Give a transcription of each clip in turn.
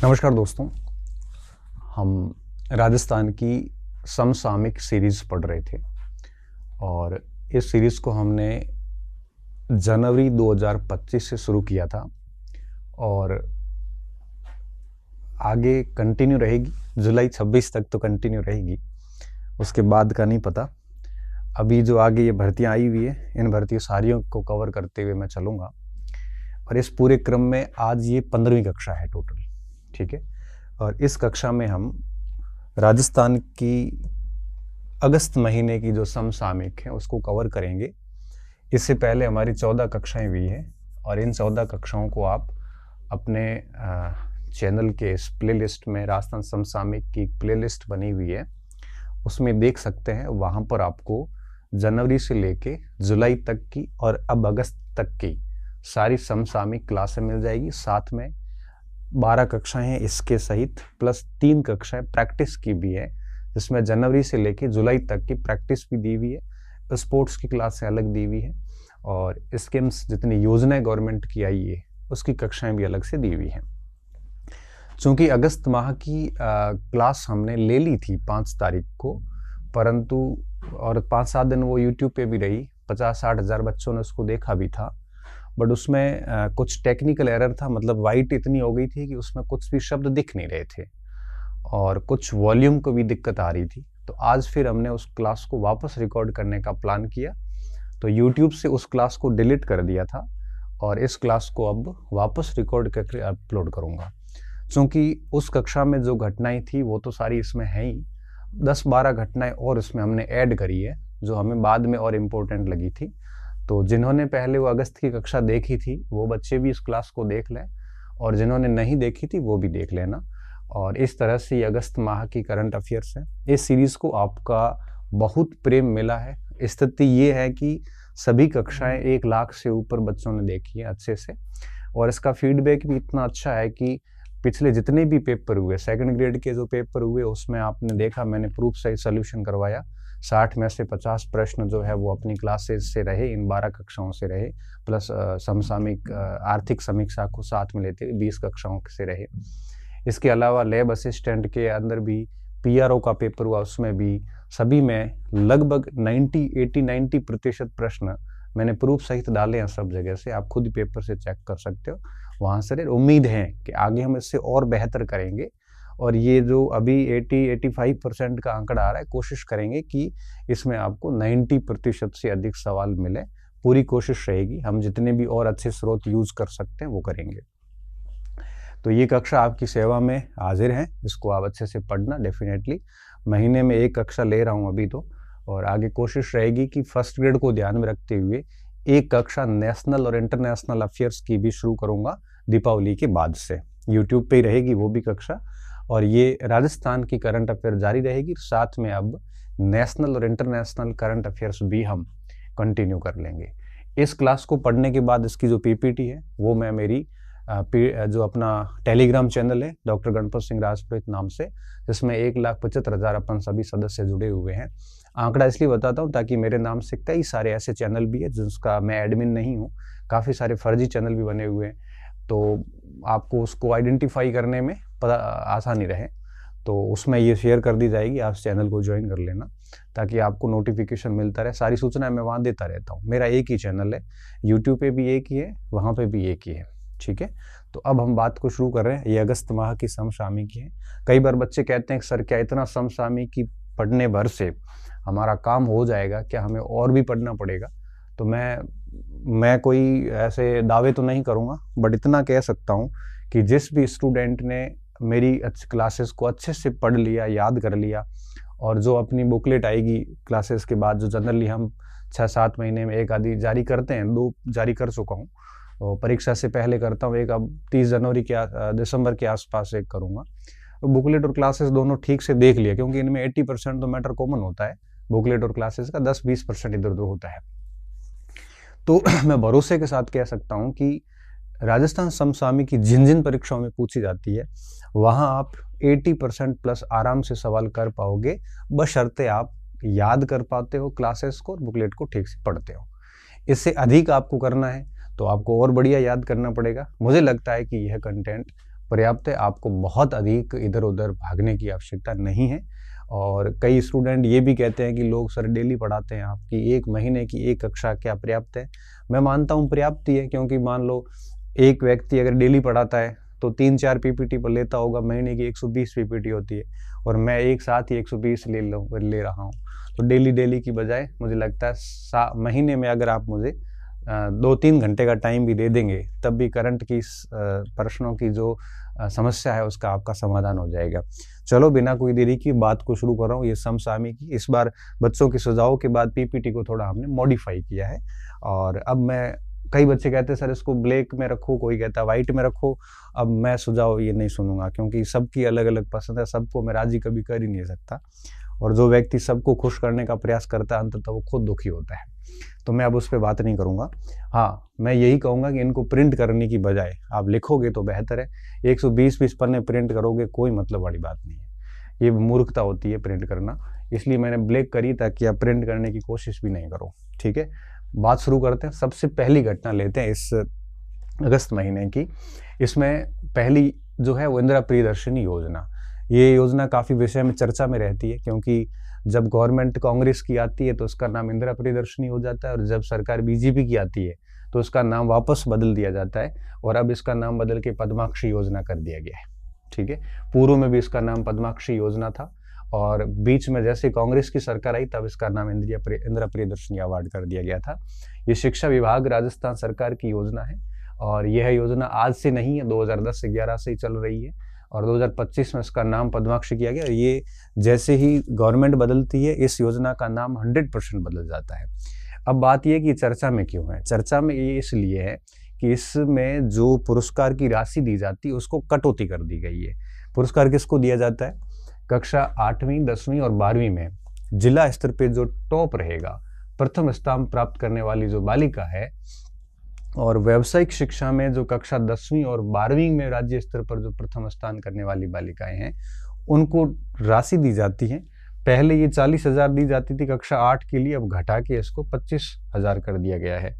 नमस्कार दोस्तों। हम राजस्थान की समसामयिक सीरीज़ पढ़ रहे थे और इस सीरीज़ को हमने जनवरी 2025 से शुरू किया था और आगे कंटिन्यू रहेगी। जुलाई 26 तक तो कंटिन्यू रहेगी, उसके बाद का नहीं पता। अभी जो आगे ये भर्तियां आई हुई है, इन भर्तियों सारियों को कवर करते हुए मैं चलूँगा और इस पूरे क्रम में आज ये 15वीं कक्षा है टोटल, ठीक है। और इस कक्षा में हम राजस्थान की अगस्त महीने की जो समसामयिक है उसको कवर करेंगे। इससे पहले हमारी 14 कक्षाएं हुई हैं और इन 14 कक्षाओं को आप अपने चैनल के इस प्लेलिस्ट में, राजस्थान समसामयिक की प्लेलिस्ट बनी हुई है, उसमें देख सकते हैं। वहाँ पर आपको जनवरी से लेके जुलाई तक की और अब अगस्त तक की सारी समसामयिक क्लासें मिल जाएगी। साथ में 12 कक्षाएं हैं इसके सहित, प्लस 3 कक्षाएं प्रैक्टिस की भी है, जिसमें जनवरी से लेके जुलाई तक की प्रैक्टिस भी दी हुई है। स्पोर्ट्स की क्लासें अलग दी हुई है और स्कीम्स जितनी योजनाएं गवर्नमेंट की आई है उसकी कक्षाएं भी अलग से दी हुई हैं। चूँकि अगस्त माह की क्लास हमने ले ली थी 5 तारीख को, परंतु और 5-7 दिन वो यूट्यूब पे भी रही, 50-60 हज़ार बच्चों ने उसको देखा भी था, बट उसमें कुछ टेक्निकल एरर था। मतलब वाइट इतनी हो गई थी कि उसमें कुछ भी शब्द दिख नहीं रहे थे और कुछ वॉल्यूम को भी दिक्कत आ रही थी। तो आज फिर हमने उस क्लास को वापस रिकॉर्ड करने का प्लान किया, तो यूट्यूब से उस क्लास को डिलीट कर दिया था और इस क्लास को अब वापस रिकॉर्ड करके अपलोड करूँगा। क्योंकि उस कक्षा में जो घटनाएं थी वो तो सारी इसमें है ही, 10-12 घटनाएं और इसमें हमने ऐड करी है जो हमें बाद में और इम्पोर्टेंट लगी थी। तो जिन्होंने पहले वो अगस्त की कक्षा देखी थी वो बच्चे भी इस क्लास को देख लें और जिन्होंने नहीं देखी थी वो भी देख लेना। और इस तरह से ये अगस्त माह की करंट अफेयर्स है। इस सीरीज़ को आपका बहुत प्रेम मिला है। स्थिति ये है कि सभी कक्षाएं 1 लाख से ऊपर बच्चों ने देखी है अच्छे से और इसका फीडबैक भी इतना अच्छा है कि पिछले जितने भी पेपर हुए, सेकंड ग्रेड के जो पेपर हुए, उसमें आपने देखा मैंने प्रूफ सहित सोल्यूशन करवाया। 60 में से 50 प्रश्न जो है वो अपनी क्लासेस से रहे, इन 12 कक्षाओं से रहे, प्लस समसामयिक आर्थिक समीक्षा को साथ में लेते 20 कक्षाओं से रहे। इसके अलावा लैब असिस्टेंट के अंदर भी पीआरओ का पेपर हुआ, उसमें भी सभी में लगभग 90% प्रश्न मैंने प्रूफ सहित डाले हैं सब जगह से। आप खुद पेपर से चेक कर सकते हो। वहाँ से उम्मीद है कि आगे हम इससे और बेहतर करेंगे और ये जो अभी 80-85% का आंकड़ा आ रहा है, कोशिश करेंगे कि इसमें आपको 90% से अधिक सवाल मिले। पूरी कोशिश रहेगी, हम जितने भी और अच्छे स्रोत यूज कर सकते हैं वो करेंगे। तो ये कक्षा आपकी सेवा में हाजिर है, इसको आप अच्छे से पढ़ना। डेफिनेटली महीने में 1 कक्षा ले रहा हूँ अभी तो, और आगे कोशिश रहेगी कि फर्स्ट ग्रेड को ध्यान में रखते हुए 1 कक्षा नेशनल और इंटरनेशनल अफेयर्स की भी शुरू करूँगा दीपावली के बाद से। यूट्यूब पे ही रहेगी वो भी कक्षा और ये राजस्थान की करंट अफेयर जारी रहेगी। साथ में अब नेशनल और इंटरनेशनल करंट अफेयर्स भी हम कंटिन्यू कर लेंगे। इस क्लास को पढ़ने के बाद इसकी जो पीपीटी है वो मैं मेरी जो अपना टेलीग्राम चैनल है डॉक्टर गणपत सिंह राजपुरोहित नाम से, जिसमें 1,75,000 अपन सभी सदस्य जुड़े हुए हैं। आंकड़ा इसलिए बताता हूँ ताकि मेरे नाम से कई सारे ऐसे चैनल भी है जिसका मैं एडमिन नहीं हूँ, काफ़ी सारे फर्जी चैनल भी बने हुए हैं, तो आपको उसको आइडेंटिफाई करने में आसानी रहे। तो उसमें ये शेयर कर दी जाएगी, आप चैनल को ज्वाइन कर लेना ताकि आपको नोटिफिकेशन मिलता रहे। सारी सूचनाएं मैं वहाँ देता रहता हूँ। मेरा एक ही चैनल है, यूट्यूब पे भी एक ही है, वहाँ पे भी एक ही है, ठीक है। तो अब हम बात को शुरू कर रहे हैं। ये अगस्त माह की समसामयिकी है। कई बार बच्चे कहते हैं कि सर क्या इतना समसामयिकी पढ़ने भर से हमारा काम हो जाएगा, क्या हमें और भी पढ़ना पड़ेगा? तो मैं कोई ऐसे दावे तो नहीं करूँगा, बट इतना कह सकता हूँ कि जिस भी स्टूडेंट ने मेरी क्लासेस को अच्छे से पढ़ लिया, याद कर लिया, और जो अपनी बुकलेट आएगी क्लासेस के बाद, जो जनरली हम 6-7 महीने में एक आधी जारी करते हैं, 2 जारी कर चुका हूँ, और परीक्षा से पहले करता हूँ एक, अब 30 जनवरी के दिसंबर के आसपास एक करूँगा। तो बुकलेट और क्लासेस दोनों ठीक से देख लिया, क्योंकि इनमें 80% तो मैटर कॉमन होता है, बुकलेट और क्लासेस का 10-20% इधर उधर होता है। तो मैं भरोसे के साथ कह सकता हूँ कि राजस्थान समसामयिकी की जिन जिन परीक्षाओं में पूछी जाती है वहाँ आप 80% प्लस आराम से सवाल कर पाओगे, बशर्ते आप याद कर पाते हो क्लासेस को और बुकलेट को ठीक से पढ़ते हो। इससे अधिक आपको करना है तो आपको और बढ़िया याद करना पड़ेगा। मुझे लगता है कि यह कंटेंट पर्याप्त है, आपको बहुत अधिक इधर उधर भागने की आवश्यकता नहीं है। और कई स्टूडेंट ये भी कहते हैं कि लोग सर डेली पढ़ाते हैं, आपकी 1 महीने की 1 कक्षा क्या पर्याप्त है? मैं मानता हूँ पर्याप्त ही है, क्योंकि मान लो एक व्यक्ति अगर डेली पढ़ाता है तो 3-4 पीपीटी पर लेता होगा, महीने की 120 पीपीटी होती है, और मैं एक साथ ही 120 ले रहा हूँ। तो डेली की बजाय मुझे लगता है महीने में अगर आप मुझे 2-3 घंटे का टाइम भी दे देंगे, तब भी करंट की प्रश्नों की जो समस्या है उसका आपका समाधान हो जाएगा। चलो बिना कोई देरी की बात को शुरू कर रहा हूँ, ये समसामयिक की। इस बार बच्चों के सुझावों के बाद पीपीटी को थोड़ा हमने मॉडिफाई किया है, और अब मैं, कई बच्चे कहते हैं सर इसको ब्लैक में रखो, कोई कहता है व्हाइट में रखो। अब मैं सुझाव ये नहीं सुनूंगा, क्योंकि सबकी अलग अलग पसंद है, सबको मैं राजी कभी कर ही नहीं सकता, और जो व्यक्ति सबको खुश करने का प्रयास करता है अंततः वो खुद दुखी होता है। तो मैं अब उस पर बात नहीं करूंगा। हाँ, मैं यही कहूंगा कि इनको प्रिंट करने की बजाय आप लिखोगे तो बेहतर है। 120 पन्ने प्रिंट करोगे, कोई मतलब वाली बात नहीं है, ये मूर्खता होती है प्रिंट करना। इसलिए मैंने ब्लैक करी ताकि आप प्रिंट करने की कोशिश भी नहीं करो। ठीक है, बात शुरू करते हैं। सबसे पहली घटना लेते हैं इस अगस्त महीने की। इसमें पहली जो है वो इंदिरा प्रियदर्शनी योजना। ये योजना काफ़ी विषय में चर्चा में रहती है, क्योंकि जब गवर्नमेंट कांग्रेस की आती है तो उसका नाम इंदिरा प्रियदर्शनी हो जाता है, और जब सरकार बीजेपी की आती है तो उसका नाम वापस बदल दिया जाता है, और अब इसका नाम बदल के पद्माक्षी योजना कर दिया गया है। ठीक है, पूर्व में भी इसका नाम पद्माक्षी योजना था, और बीच में जैसे कांग्रेस की सरकार आई तब इसका नाम इंदिरा प्रियदर्शनी अवार्ड कर दिया गया था। ये शिक्षा विभाग राजस्थान सरकार की योजना है, और यह योजना आज से नहीं है, 2010-11 से ही चल रही है, और 2025 में इसका नाम पद्माक्षी किया गया। ये जैसे ही गवर्नमेंट बदलती है इस योजना का नाम 100% बदल जाता है। अब बात यह कि चर्चा में क्यों है? चर्चा में ये इसलिए है कि इसमें जो पुरस्कार की राशि दी जाती है उसको कटौती कर दी गई है। पुरस्कार किसको दिया जाता है? कक्षा 8वीं, 10वीं और 12वीं में जिला स्तर पे जो टॉप रहेगा, प्रथम स्थान प्राप्त करने वाली जो बालिका है, और व्यावसायिक शिक्षा में जो कक्षा 10वीं और 12वीं में राज्य स्तर पर जो प्रथम स्थान करने वाली बालिकाएं हैं, उनको राशि दी जाती है। पहले ये 40,000 दी जाती थी कक्षा 8 के लिए, अब घटा के इसको 25,000 कर दिया गया है।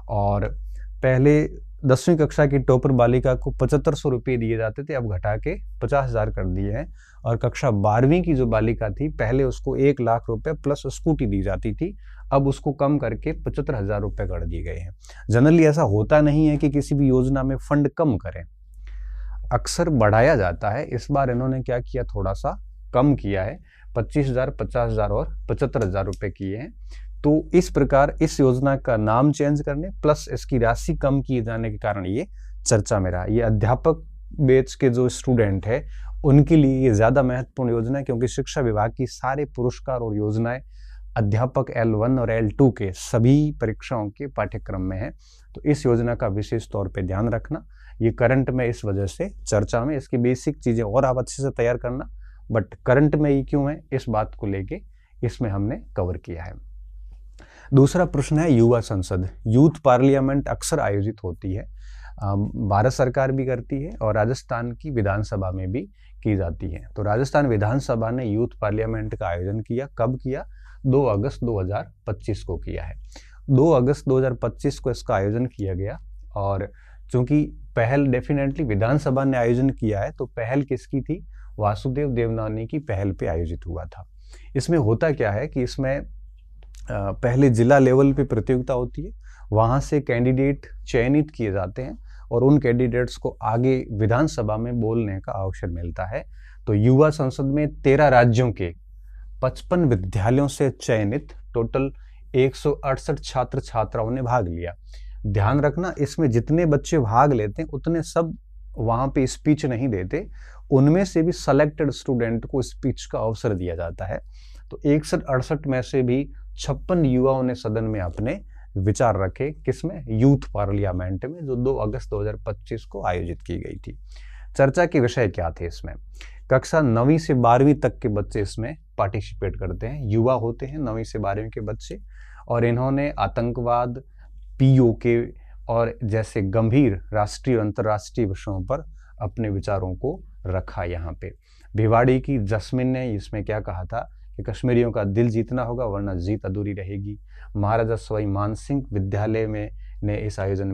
और पहले 10वीं कक्षा की टॉपर बालिका को 7500 रुपये दिए जाते थे, अब घटा के 50,000 कर दिए हैं। और कक्षा 12वीं की जो बालिका थी, पहले उसको 1 लाख रुपए प्लस स्कूटी दी जाती थी, अब उसको कम करके 75,000 रुपये कर दिए गए हैं। जनरली ऐसा होता नहीं है कि किसी भी योजना में फंड कम करें, अक्सर बढ़ाया जाता है। इस बार इन्होंने क्या किया, थोड़ा सा कम किया है, 25,000, 50,000 और 75,000 रुपये किए हैं। तो इस प्रकार इस योजना का नाम चेंज करने प्लस इसकी राशि कम किए जाने के कारण ये चर्चा में रहा। ये अध्यापक बैच के जो स्टूडेंट है उनके लिए ये ज़्यादा महत्वपूर्ण योजना है, क्योंकि शिक्षा विभाग की सारे पुरस्कार और योजनाएं अध्यापक L1 और L2 के सभी परीक्षाओं के पाठ्यक्रम में है। तो इस योजना का विशेष तौर पे ध्यान रखना। ये करंट में इस वजह से चर्चा में, इसकी बेसिक चीज़ें और आप अच्छे से तैयार करना, बट करंट में ये क्यों है इस बात को लेके इसमें हमने कवर किया है। दूसरा प्रश्न है युवा संसद। यूथ पार्लियामेंट अक्सर आयोजित होती है, भारत सरकार भी करती है और राजस्थान की विधानसभा में भी की जाती है। तो राजस्थान विधानसभा ने यूथ पार्लियामेंट का आयोजन किया, कब किया? 2 अगस्त 2025 को किया है। 2 अगस्त 2025 को इसका आयोजन किया गया, और चूंकि पहल डेफिनेटली विधानसभा ने आयोजन किया है तो पहल किसकी थी? वासुदेव देवनानी की पहल पे आयोजित हुआ था। इसमें होता क्या है कि इसमें पहले जिला लेवल पे प्रतियोगिता होती है, वहाँ से कैंडिडेट चयनित किए जाते हैं और उन कैंडिडेट्स को आगे विधानसभा में बोलने का अवसर मिलता है। तो युवा संसद में 13 राज्यों के 55 विद्यालयों से चयनित टोटल 168 छात्र छात्राओं ने भाग लिया। ध्यान रखना, इसमें जितने बच्चे भाग लेते हैं उतने सब वहाँ पे स्पीच नहीं देते, उनमें से भी सेलेक्टेड स्टूडेंट को स्पीच का अवसर दिया जाता है। तो 168 में से भी 56 युवाओं ने सदन में अपने विचार रखे, किसमें? यूथ पार्लियामेंट में, जो 2 अगस्त 2025 को आयोजित की गई थी। चर्चा के विषय क्या थे इसमें? कक्षा 9वीं से 12वीं तक के बच्चे इसमें पार्टिसिपेट करते हैं, युवा होते हैं 9वीं से 12वीं के बच्चे, और इन्होंने आतंकवाद, POK और जैसे गंभीर राष्ट्रीय और अंतर्राष्ट्रीय विषयों पर अपने विचारों को रखा। यहाँ पे भिवाड़ी की जस्मिन ने इसमें क्या कहा था कि कश्मीरियों का दिल जीतना होगा वरना जीत अधूरी रहेगी। महाराजा सवाई मानसिंह विद्यालय ने इस आयोजन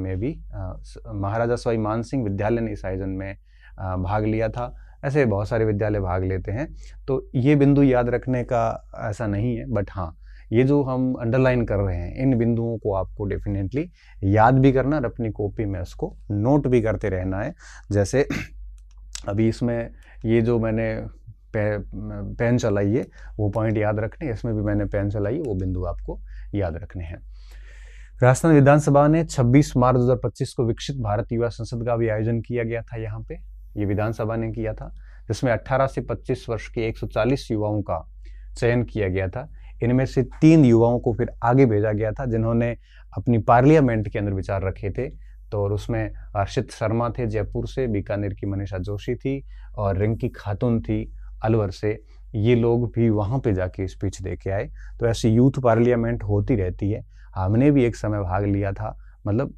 में भाग लिया था। ऐसे बहुत सारे विद्यालय भाग लेते हैं, तो ये बिंदु याद रखने का ऐसा नहीं है, बट हाँ, ये जो हम अंडरलाइन कर रहे हैं इन बिंदुओं को आपको डेफिनेटली याद भी करना और अपनी कॉपी में उसको नोट भी करते रहना है। जैसे अभी इसमें ये जो मैंने पेन चलाई है वो पॉइंट याद रखने, इसमें भी मैंने पेन चलाई है वो बिंदु आपको याद रखने हैं। राजस्थान विधानसभा ने 26 मार्च 2025 को विकसित भारत युवा संसद का भी आयोजन किया गया था। यहाँ पे ये विधानसभा ने किया था, जिसमें 18 से 25 वर्ष के 140 युवाओं का चयन किया गया था। इनमें से 3 युवाओं को फिर आगे भेजा गया था जिन्होंने अपनी पार्लियामेंट के अंदर विचार रखे थे। तो और उसमें हर्षित शर्मा थे जयपुर से, बीकानेर की मनीषा जोशी थी और रिंकी खातून थी अलवर से। ये लोग भी वहाँ पे जाके स्पीच दे के आए। तो ऐसी यूथ पार्लियामेंट होती रहती है। हमने भी एक समय भाग लिया था, मतलब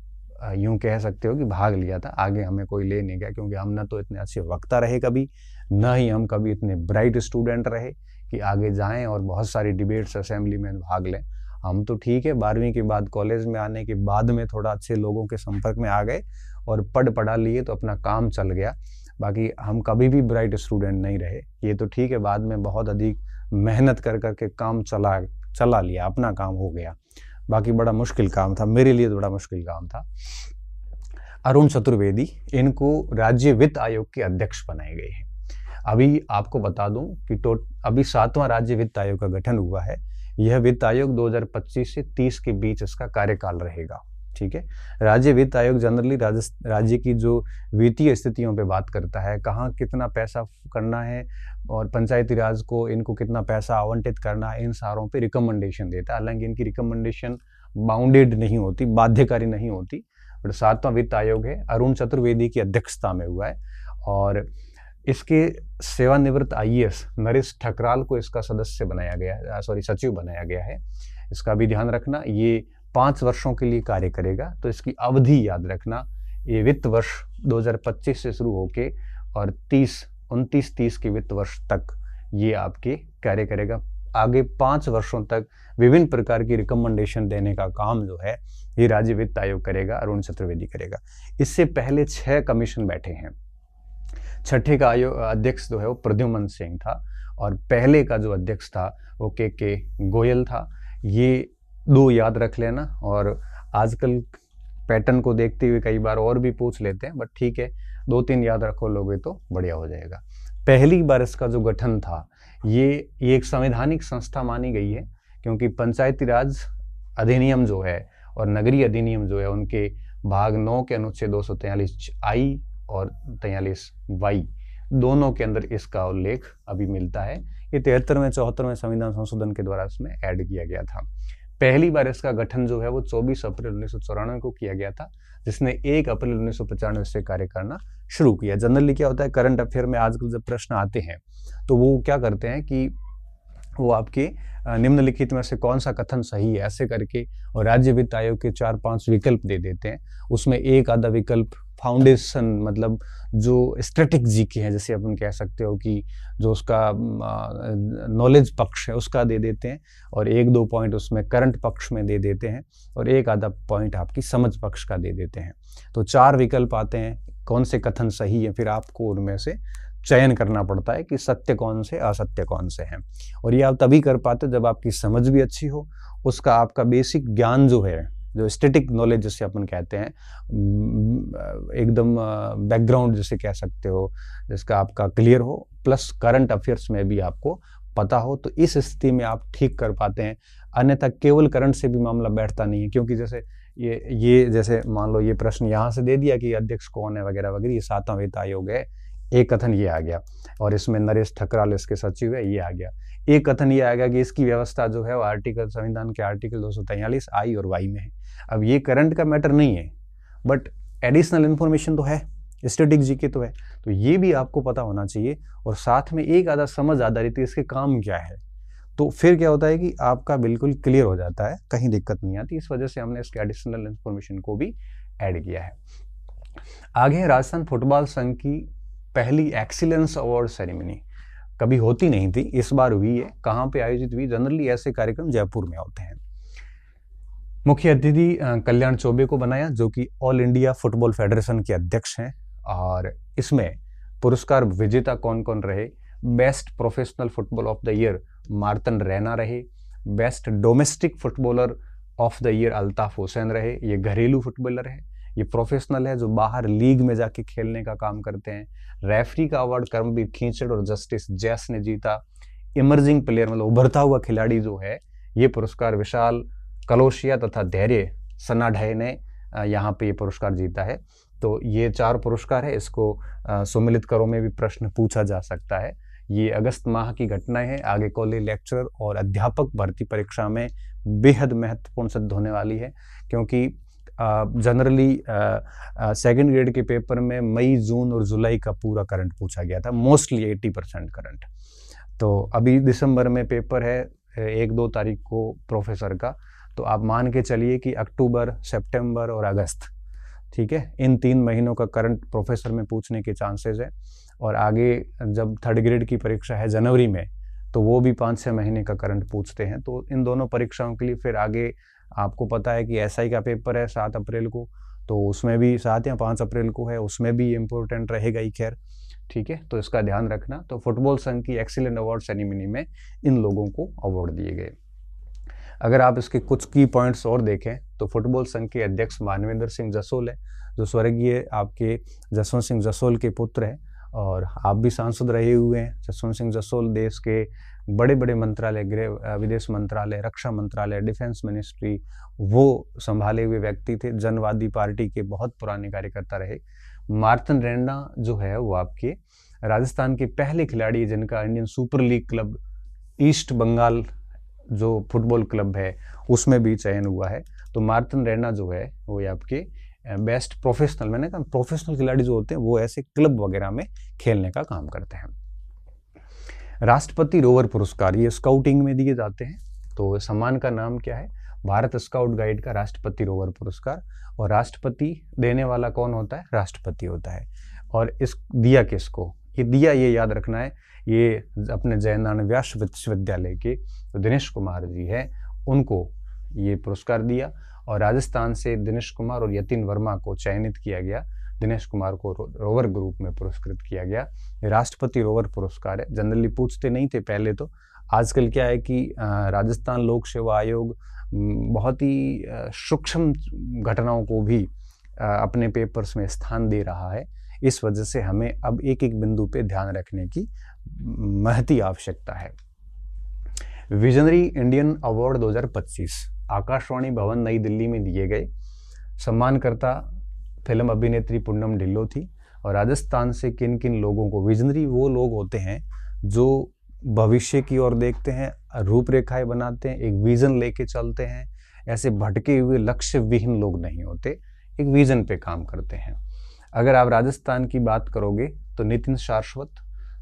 यूं कह सकते हो कि भाग लिया था। आगे हमें कोई ले नहीं गया क्योंकि हम ना तो इतने अच्छे वक्ता रहे कभी, ना ही हम कभी इतने ब्राइट स्टूडेंट रहे कि आगे जाएं और बहुत सारी डिबेट्स असेंबली में भाग लें। हम तो ठीक है 12वीं के बाद कॉलेज में आने के बाद में थोड़ा अच्छे लोगों के संपर्क में आ गए और पढ़ा लिए तो अपना काम चल गया। बाकी हम कभी भी ब्राइट स्टूडेंट नहीं रहे। ये तो ठीक है, बाद में बहुत अधिक मेहनत कर करके काम चला लिया, अपना काम हो गया। बाकी बड़ा मुश्किल काम था, मेरे लिए तो बड़ा मुश्किल काम था। अरुण चतुर्वेदी, इनको राज्य वित्त आयोग के अध्यक्ष बनाए गए हैं। अभी आपको बता दूं कि अभी 7वां राज्य वित्त आयोग का गठन हुआ है। यह वित्त आयोग 2025 से 30 के बीच इसका कार्यकाल रहेगा। ठीक है, राज्य वित्त आयोग जनरली राज्य की जो वित्तीय स्थितियों पे बात करता है, कहाँ कितना पैसा करना है और पंचायती राज को इनको कितना पैसा आवंटित करना है, इन सारों पे रिकमेंडेशन देता है। हालांकि इनकी रिकमेंडेशन बाउंडेड नहीं होती, बाध्यकारी नहीं होती। बट 7वां वित्त आयोग है, अरुण चतुर्वेदी की अध्यक्षता में हुआ है और इसके सेवानिवृत्त IAS नरेश ठकराल को इसका सदस्य बनाया गया है, सचिव बनाया गया है। इसका भी ध्यान रखना, ये 5 वर्षों के लिए कार्य करेगा। तो इसकी अवधि याद रखना, ये वित्त वर्ष 2025 से शुरू होके और 29-30 के वित्त वर्ष तक ये आपके कार्य करेगा। आगे 5 वर्षों तक विभिन्न प्रकार की रिकमेंडेशन देने का काम जो है ये राज्य वित्त आयोग करेगा, अरुण चतुर्वेदी करेगा। इससे पहले 6 कमीशन बैठे हैं। छठे का अध्यक्ष जो है वो प्रद्युमन सिंह था और पहले का जो अध्यक्ष था वो के गोयल था। ये 2 याद रख लेना और आजकल पैटर्न को देखते हुए कई बार और भी पूछ लेते हैं, बट ठीक है 2-3 याद रखो लोगे तो बढ़िया हो जाएगा। पहली बार इसका जो गठन था ये एक संवैधानिक संस्था मानी गई है, क्योंकि पंचायती राज अधिनियम जो है और नगरीय अधिनियम जो है उनके भाग 9 के अनुच्छेद 243I और 43Y दोनों के अंदर इसका उल्लेख अभी मिलता है। ये 73वें 74वें संविधान संशोधन के द्वारा इसमें ऐड किया गया था। पहली बार इसका गठन जो है वो 24 अप्रैल 1994 को किया गया था, जिसने 1 अप्रैल 1995 से कार्य करना शुरू किया। जनरली क्या होता है, करंट अफेयर में आजकल जब प्रश्न आते हैं तो वो क्या करते हैं कि वो आपके निम्नलिखित में से कौन सा कथन सही है ऐसे करके और राज्य वित्त आयोग के 4-5 विकल्प दे देते हैं। उसमें एक आधा विकल्प फाउंडेशन, मतलब जो स्टैटिक जीके हैं, जैसे अपन कह सकते हो कि जो उसका नॉलेज पक्ष है उसका दे देते हैं और 1-2 पॉइंट उसमें करंट पक्ष में दे देते हैं और एक आधा पॉइंट आपकी समझ पक्ष का दे देते हैं। तो 4 विकल्प आते हैं, कौन से कथन सही है, फिर आपको उनमें से चयन करना पड़ता है कि सत्य कौन से असत्य कौन से हैं। और ये आप तभी कर पाते हो जब आपकी समझ भी अच्छी हो, उसका आपका बेसिक ज्ञान जो है, जो स्टैटिक नॉलेज जिसे अपन कहते हैं, एकदम बैकग्राउंड जिसे कह सकते हो, जिसका आपका क्लियर हो, प्लस करंट अफेयर्स में भी आपको पता हो, तो इस स्थिति में आप ठीक कर पाते हैं। अन्यथा केवल करंट से भी मामला बैठता नहीं है, क्योंकि जैसे ये जैसे मान लो ये प्रश्न यहाँ से दे दिया कि अध्यक्ष कौन है वगैरह वगैरह, ये 7वां वित्त आयोग है, एक कथन ये आ गया और इसमें नरेश ठकराल इसके सचिव है, ये आ गया। एक कथन ये आ गया कि इसकी व्यवस्था जो है वो संविधान के आर्टिकल 243I और Y में है। अब ये करंट का मैटर नहीं है, बट एडिशनल इन्फॉर्मेशन तो है, स्टैटिक जीके तो है, तो ये भी आपको पता होना चाहिए और साथ में एक आधा समझ आधारित इसके काम क्या है। तो फिर क्या होता है कि आपका बिल्कुल क्लियर हो जाता है, कहीं दिक्कत नहीं आती। इस वजह से हमने इसके एडिशनल इन्फॉर्मेशन को भी ऐड किया है। आगे राजस्थान फुटबॉल संघ की पहली एक्सीलेंस अवार्ड सेरेमनी, कभी होती नहीं थी, इस बार हुई है। कहाँ पे आयोजित हुई? जनरली ऐसे कार्यक्रम जयपुर में होते हैं। मुख्य अतिथि कल्याण चौबे को बनाया, जो कि ऑल इंडिया फुटबॉल फेडरेशन के अध्यक्ष हैं, और इसमें पुरस्कार विजेता कौन कौन रहे? Best professional football of the year मार्तन रैना रहे। Best domestic footballer of the year Altaf Hussain रहे। ये घरेलू फुटबॉलर है, ये प्रोफेशनल है जो बाहर लीग में जाके खेलने का काम करते हैं। रेफरी का अवार्ड कर्मवीर खींचड़ और जस्टिस जैस ने जीता। इमर्जिंग प्लेयर मतलब उभरता हुआ खिलाड़ी जो है, ये पुरस्कार विशाल कलोशिया तथा धैर्य सनाढय ने यहाँ पे ये पुरस्कार जीता है। तो ये 4 पुरस्कार है। इसको सुमिलित करो में भी प्रश्न पूछा जा सकता है। ये अगस्त माह की घटनाएं हैं। आगे कॉलेज लेक्चरर और अध्यापक भर्ती परीक्षा में बेहद महत्वपूर्ण सिद्ध होने वाली है, क्योंकि जनरली सेकंड ग्रेड के पेपर में मई, जून और जुलाई का पूरा करंट पूछा गया था, मोस्टली 80% करंट। तो अभी दिसंबर में पेपर है 1-2 तारीख को प्रोफेसर का, तो आप मान के चलिए कि अक्टूबर, सितंबर और अगस्त, ठीक है, इन 3 महीनों का करंट प्रोफेसर में पूछने के चांसेस है। और आगे जब थर्ड ग्रेड की परीक्षा है जनवरी में, तो वो भी 5-6 महीने का करंट पूछते हैं। तो इन दोनों परीक्षाओं के लिए फिर आगे आपको पता है कि एसआई का पेपर है 7 अप्रैल को, तो उसमें भी 7 या 5 अप्रैल को है, उसमें भी इम्पोर्टेंट रहेगा ही। खैर ठीक है, तो इसका ध्यान रखना। तो फुटबॉल संघ की एक्सीलेंट अवार्ड सेरेमनी में इन लोगों को अवार्ड दिए गए। अगर आप इसके कुछ की पॉइंट्स और देखें तो फुटबॉल संघ के अध्यक्ष मानवेंद्र सिंह जसोल है, जो स्वर्गीय आपके जसवंत सिंह जसोल के पुत्र हैं, और आप भी सांसद रहे हुए हैं। जसवंत सिंह जसोल देश के बड़े बड़े मंत्रालय, गृह विदेश मंत्रालय, रक्षा मंत्रालय, डिफेंस मिनिस्ट्री, वो संभाले हुए व्यक्ति थे। जनवादी पार्टी के बहुत पुराने कार्यकर्ता रहे। मार्तन रैना जो है वो आपके राजस्थान के पहले खिलाड़ी जिनका Indian super league club east Bengal जो फुटबॉल क्लब है उसमें भी चयन हुआ है। तो मार्तन रैना जो है वो आपके बेस्ट प्रोफेशनल, मैंने कहा प्रोफेशनल खिलाड़ी जो होते हैं वो ऐसे क्लब वगैरह में खेलने का काम करते हैं। राष्ट्रपति रोवर पुरस्कार ये स्काउटिंग में दिए जाते हैं। तो सम्मान का नाम क्या है? भारत स्काउट गाइड का राष्ट्रपति रोवर पुरस्कार। और राष्ट्रपति देने वाला कौन होता है? राष्ट्रपति होता है। और इस दिया किसको? ये दिया ये याद रखना है, ये अपने जयनारायण व्यास विश्वविद्यालय के दिनेश कुमार जी हैं, उनको ये पुरस्कार दिया। और राजस्थान से दिनेश कुमार और यतिन वर्मा को चयनित किया गया। दिनेश कुमार को रोवर ग्रुप में पुरस्कृत किया गया। राष्ट्रपति रोवर पुरस्कार है। जनरली पूछते नहीं थे पहले, तो आजकल क्या है कि राजस्थान लोक सेवा आयोग बहुत ही सूक्ष्म घटनाओं को भी अपने पेपर्स में स्थान दे रहा है। इस वजह से हमें अब एक एक बिंदु पे ध्यान रखने की महती आवश्यकता है। विजनरी इंडियन अवार्ड 2025 आकाशवाणी भवन नई दिल्ली में दिए गए। सम्मानकर्ता फिल्म अभिनेत्री पूनम ढिल्लों थी। और राजस्थान से किन किन लोगों को? विजनरी वो लोग होते हैं जो भविष्य की ओर देखते हैं, रूपरेखाएं बनाते हैं, एक विजन लेके चलते हैं। ऐसे भटके हुए लक्ष्य विहीन लोग नहीं होते, एक विजन पे काम करते हैं। अगर आप राजस्थान की बात करोगे तो नितिन शाश्वत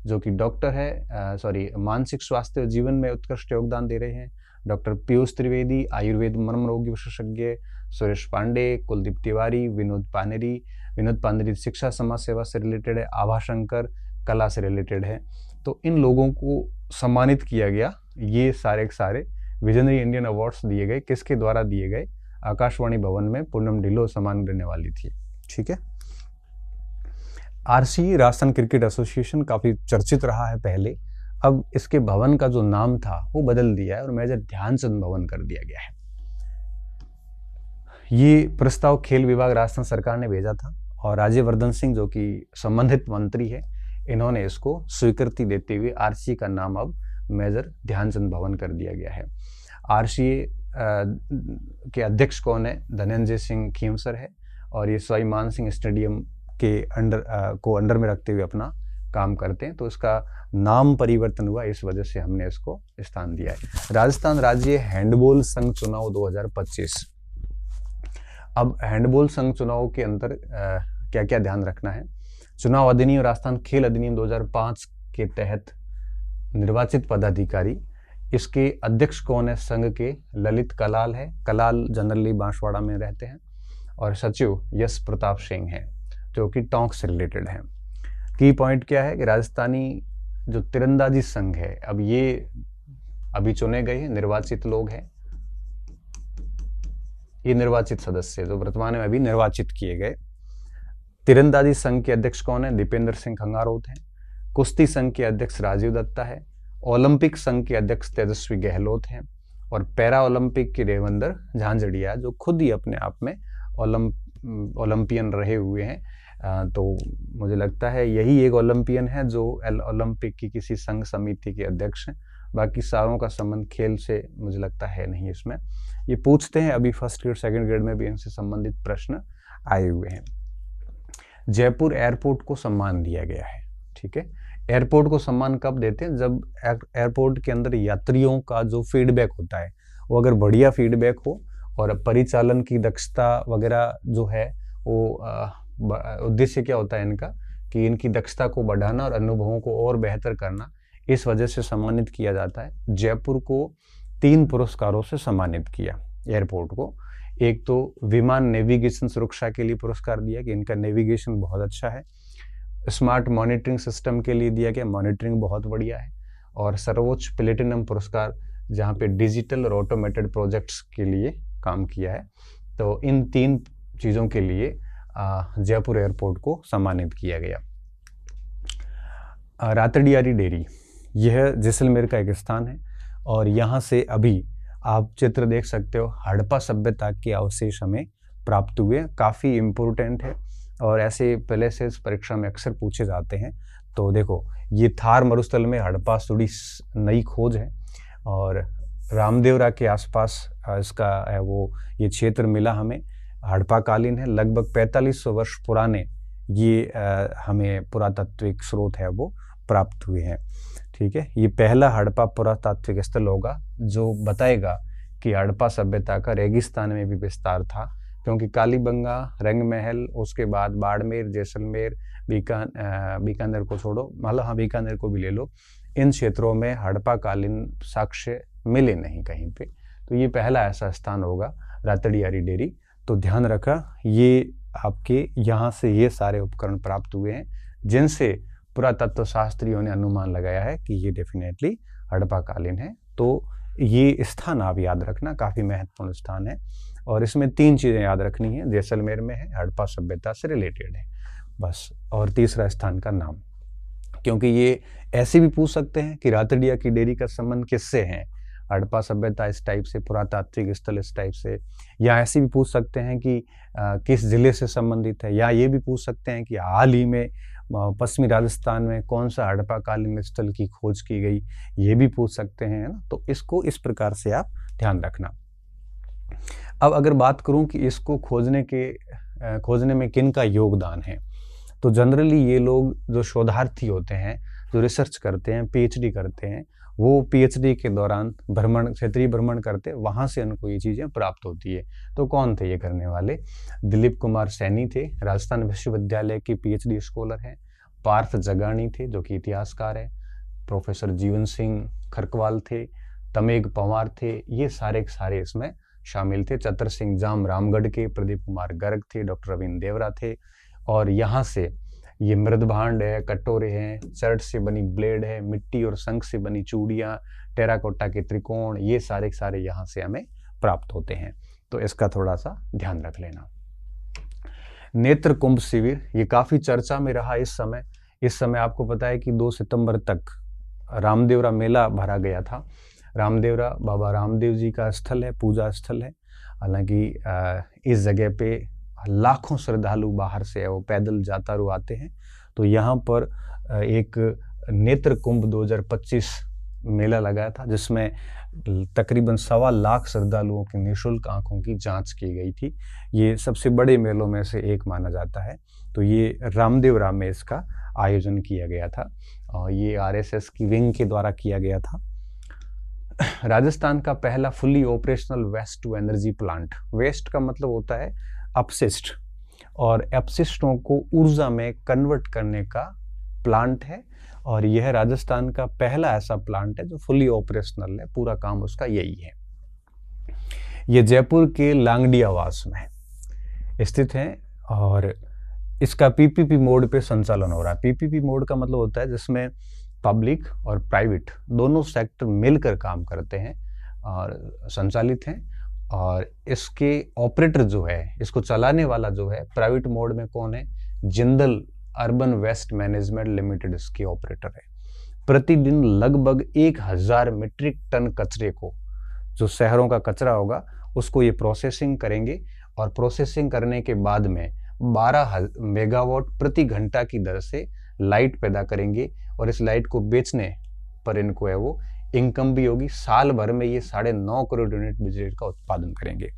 जो कि डॉक्टर है, मानसिक स्वास्थ्य और जीवन में उत्कृष्ट योगदान दे रहे हैं। डॉक्टर पीयूष त्रिवेदी आयुर्वेद मर्म रोगी विशेषज्ञ, सुरेश पांडे, कुलदीप तिवारी, विनोद पानेरी शिक्षा समाज सेवा से रिलेटेड है, आभा शंकर कला से रिलेटेड है। तो इन लोगों को सम्मानित किया गया। ये सारे के सारे विजनरी इंडियन अवार्ड्स दिए गए। किसके द्वारा दिए गए? आकाशवाणी भवन में पूनम ढिल्लों सम्मान देने वाली थी। ठीक है। आरसीए राजस्थान क्रिकेट एसोसिएशन काफी चर्चित रहा है पहले, अब इसके भवन का जो नाम था वो बदल दिया है और मेजर ध्यानचंद भवन कर दिया गया है। ये प्रस्ताव खेल विभाग राजस्थान सरकार ने भेजा था और राज्यवर्धन सिंह जो कि संबंधित मंत्री है, इन्होंने इसको स्वीकृति देते हुए आरसीए का नाम अब मेजर ध्यानचंद भवन कर दिया गया है। आरसीए के अध्यक्ष कौन है? धनंजय सिंह खीमसर है और ये सवाई मान सिंह स्टेडियम के अंडर में रखते हुए अपना काम करते हैं। तो इसका नाम परिवर्तन हुआ, इस वजह से हमने इसको स्थान दिया है। राजस्थान राज्य हैंडबॉल संघ चुनाव 2025। अब हैंडबॉल संघ चुनाव के अंदर क्या क्या ध्यान रखना है? चुनाव अधिनियम राजस्थान खेल अधिनियम 2005 के तहत निर्वाचित पदाधिकारी, इसके अध्यक्ष कौन है? संघ के ललित कलाल है, कलाल जनरली बांसवाड़ा में रहते हैं। और सचिव यश प्रताप सिंह है जो कि टोंक से रिलेटेड है। की पॉइंट क्या है कि राजस्थानी जो तीरंदाजी संघ है, अब ये अभी चुने गए हैं, निर्वाचित लोग हैं, ये निर्वाचित सदस्य जो वर्तमान में अभी निर्वाचित किए गए। तीरंदाजी संघ के अध्यक्ष कौन है? दीपेंद्र सिंह खंगारोत हैं। कुश्ती संघ के अध्यक्ष राजीव दत्ता है। ओलंपिक संघ के अध्यक्ष तेजस्वी गहलोत हैं। और पैरा ओलंपिक के देवेंद्र झांझड़िया, जो खुद ही अपने आप में ओलंपियन रहे हुए हैं। तो मुझे लगता है यही एक ओलंपियन है जो ओलंपिक की किसी संघ समिति के अध्यक्ष हैं। बाकी सारों का संबंध खेल से मुझे लगता है नहीं। इसमें ये पूछते हैं, अभी फर्स्ट ग्रेड सेकंड ग्रेड में भी इनसे संबंधित प्रश्न आए हुए हैं। जयपुर एयरपोर्ट को सम्मान दिया गया है। ठीक है, एयरपोर्ट को सम्मान कब देते हैं? जब एयरपोर्ट के अंदर यात्रियों का जो फीडबैक होता है वो अगर बढ़िया फीडबैक हो और परिचालन की दक्षता वगैरह जो है वो उद्देश्य क्या होता है इनका कि इनकी दक्षता को बढ़ाना और अनुभवों को और बेहतर करना, इस वजह से सम्मानित किया जाता है। जयपुर को 3 पुरस्कारों से सम्मानित किया एयरपोर्ट को। एक तो विमान नेविगेशन सुरक्षा के लिए पुरस्कार दिया कि इनका नेविगेशन बहुत अच्छा है। स्मार्ट मॉनिटरिंग सिस्टम के लिए दिया गया, मॉनिटरिंग बहुत बढ़िया है। और सर्वोच्च प्लेटिनम पुरस्कार जहाँ पे डिजिटल और ऑटोमेटेड प्रोजेक्ट्स के लिए काम किया है। तो इन 3 चीज़ों के लिए जयपुर एयरपोर्ट को सम्मानित किया गया। रातड़ियारी डेयरी, यह जैसलमेर का एक स्थान है और यहाँ से अभी आप चित्र देख सकते हो, हड़प्पा सभ्यता के अवशेष हमें प्राप्त हुए। काफ़ी इम्पोर्टेंट है और ऐसे पहले से इस परीक्षा में अक्सर पूछे जाते हैं। तो देखो, ये थार मरुस्थल में हड़प्पा जुड़ी नई खोज है और रामदेवरा के आसपास इसका है वो ये क्षेत्र मिला हमें। हड़प्पा कालीन है, लगभग 4500 वर्ष पुराने ये हमें पुरातात्विक स्रोत है वो प्राप्त हुए हैं। ठीक है, ये पहला हड़प्पा पुरातात्विक स्थल होगा जो बताएगा कि हड़प्पा सभ्यता का रेगिस्तान में भी विस्तार था, क्योंकि कालीबंगा, रंगमहल, उसके बाद बाड़मेर, जैसलमेर, बीकानेर को छोड़ो, मतलब हाँ बीकानेर को भी ले लो, इन क्षेत्रों में हड़प्पा कालीन साक्ष्य मिले नहीं कहीं पे। तो ये पहला ऐसा स्थान होगा रातड़ियारी डेयरी। तो ध्यान रखा, ये आपके यहाँ से ये सारे उपकरण प्राप्त हुए हैं जिनसे पुरातत्व शास्त्रियों ने अनुमान लगाया है कि ये डेफिनेटली हड़प्पा कालीन है। तो ये स्थान आप याद रखना, काफ़ी महत्वपूर्ण स्थान है और इसमें 3 चीज़ें याद रखनी है। जैसलमेर में है, हड़प्पा सभ्यता से रिलेटेड है बस, और तीसरा स्थान का नाम, क्योंकि ये ऐसे भी पूछ सकते हैं कि रातड़िया की डेयरी का संबंध किससे है, हड़प्पा सभ्यता इस टाइप से, पुरातात्विक स्थल इस टाइप से, या ऐसे भी पूछ सकते हैं कि किस जिले से संबंधित है, या ये भी पूछ सकते हैं कि हाल ही में पश्चिमी राजस्थान में कौन सा हड़प्पा कालीन स्थल की खोज की गई, ये भी पूछ सकते हैं, है ना। तो इसको इस प्रकार से आप ध्यान रखना। अब अगर बात करूं कि इसको खोजने में किन का योगदान है, तो जनरली ये लोग जो शोधार्थी होते हैं, जो रिसर्च करते हैं, पीएचडी करते हैं, वो पीएचडी के दौरान क्षेत्रीय भ्रमण करते, वहाँ से उनको ये चीज़ें प्राप्त होती है। तो कौन थे ये करने वाले? दिलीप कुमार सैनी थे, राजस्थान विश्वविद्यालय की पीएचडी स्कॉलर हैं। पार्थ जगानी थे जो कि इतिहासकार है। प्रोफेसर जीवन सिंह खरकवाल थे, तमेग पंवार थे, ये सारे इसमें शामिल थे। चतर सिंह जाम रामगढ़ के, प्रदीप कुमार गर्ग थे, डॉक्टर रविंद्र देवरा थे। और यहाँ से ये मृदभांड है, कटोरे हैं, चर्ट से बनी ब्लेड है, मिट्टी और शंख से बनी चूड़ियाँ, टेराकोटा के त्रिकोण, ये सारे यहाँ से हमें प्राप्त होते हैं। तो इसका थोड़ा सा ध्यान रख लेना। नेत्र कुंभ शिविर, ये काफ़ी चर्चा में रहा इस समय आपको पता है कि 2 सितंबर तक रामदेवरा मेला भरा गया था। रामदेवरा बाबा रामदेव जी का स्थल है, पूजा स्थल है। हालांकि इस जगह पे लाखों श्रद्धालु बाहर से वो पैदल जातारू आते हैं। तो यहाँ पर एक नेत्र कुंभ 2025 मेला लगाया था, जिसमें तकरीबन 1.25 लाख श्रद्धालुओं की निःशुल्क आंखों की जांच की गई थी। ये सबसे बड़े मेलों में से एक माना जाता है। तो ये रामदेवरा में इसका आयोजन किया गया था और ये आरएसएस की विंग के द्वारा किया गया था। राजस्थान का पहला fully operational waste to energy plant, waste का मतलब होता है अपशिष्ट, और अपशिष्टों को ऊर्जा में कन्वर्ट करने का प्लांट है। और यह राजस्थान का पहला ऐसा प्लांट है जो फुल्ली ऑपरेशनल है, पूरा काम उसका यही है। ये जयपुर के लांगडियावास में स्थित है और इसका पीपीपी मोड पे संचालन हो रहा है। पीपीपी मोड का मतलब होता है जिसमें पब्लिक और प्राइवेट दोनों सेक्टर मिलकर काम करते हैं और संचालित हैं। और इसके ऑपरेटर जो है, इसको चलाने वाला जो है, प्राइवेट मोड में कौन है? Jindal urban waste management limited इसके ऑपरेटर है। प्रतिदिन लगभग 1000 मीट्रिक टन कचरे को, जो शहरों का कचरा होगा, उसको ये प्रोसेसिंग करेंगे और प्रोसेसिंग करने के बाद में 12 मेगावाट प्रति घंटा की दर से लाइट पैदा करेंगे और इस लाइट को बेचने पर इनको है वो इनकम भी होगी। साल भर में ये 9.5 करोड़ यूनिट बिजली का उत्पादन करेंगे।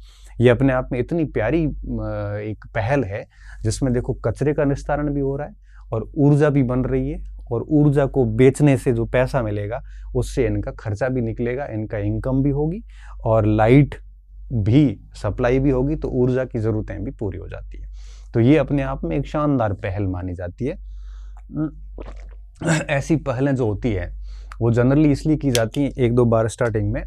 ये अपने आप में इतनी प्यारी एक पहल है जिसमें देखो कचरे का निस्तारण भी हो रहा है और ऊर्जा भी बन रही है, और ऊर्जा को बेचने से जो पैसा मिलेगा उससे इनका खर्चा भी निकलेगा, इनका इनकम भी होगी और लाइट भी सप्लाई भी होगी, तो ऊर्जा की जरूरतें भी पूरी हो जाती है। तो ये अपने आप में एक शानदार पहल मानी जाती है। ऐसी पहलें जो होती है वो जनरली इसलिए की जाती हैं 1-2 बार स्टार्टिंग में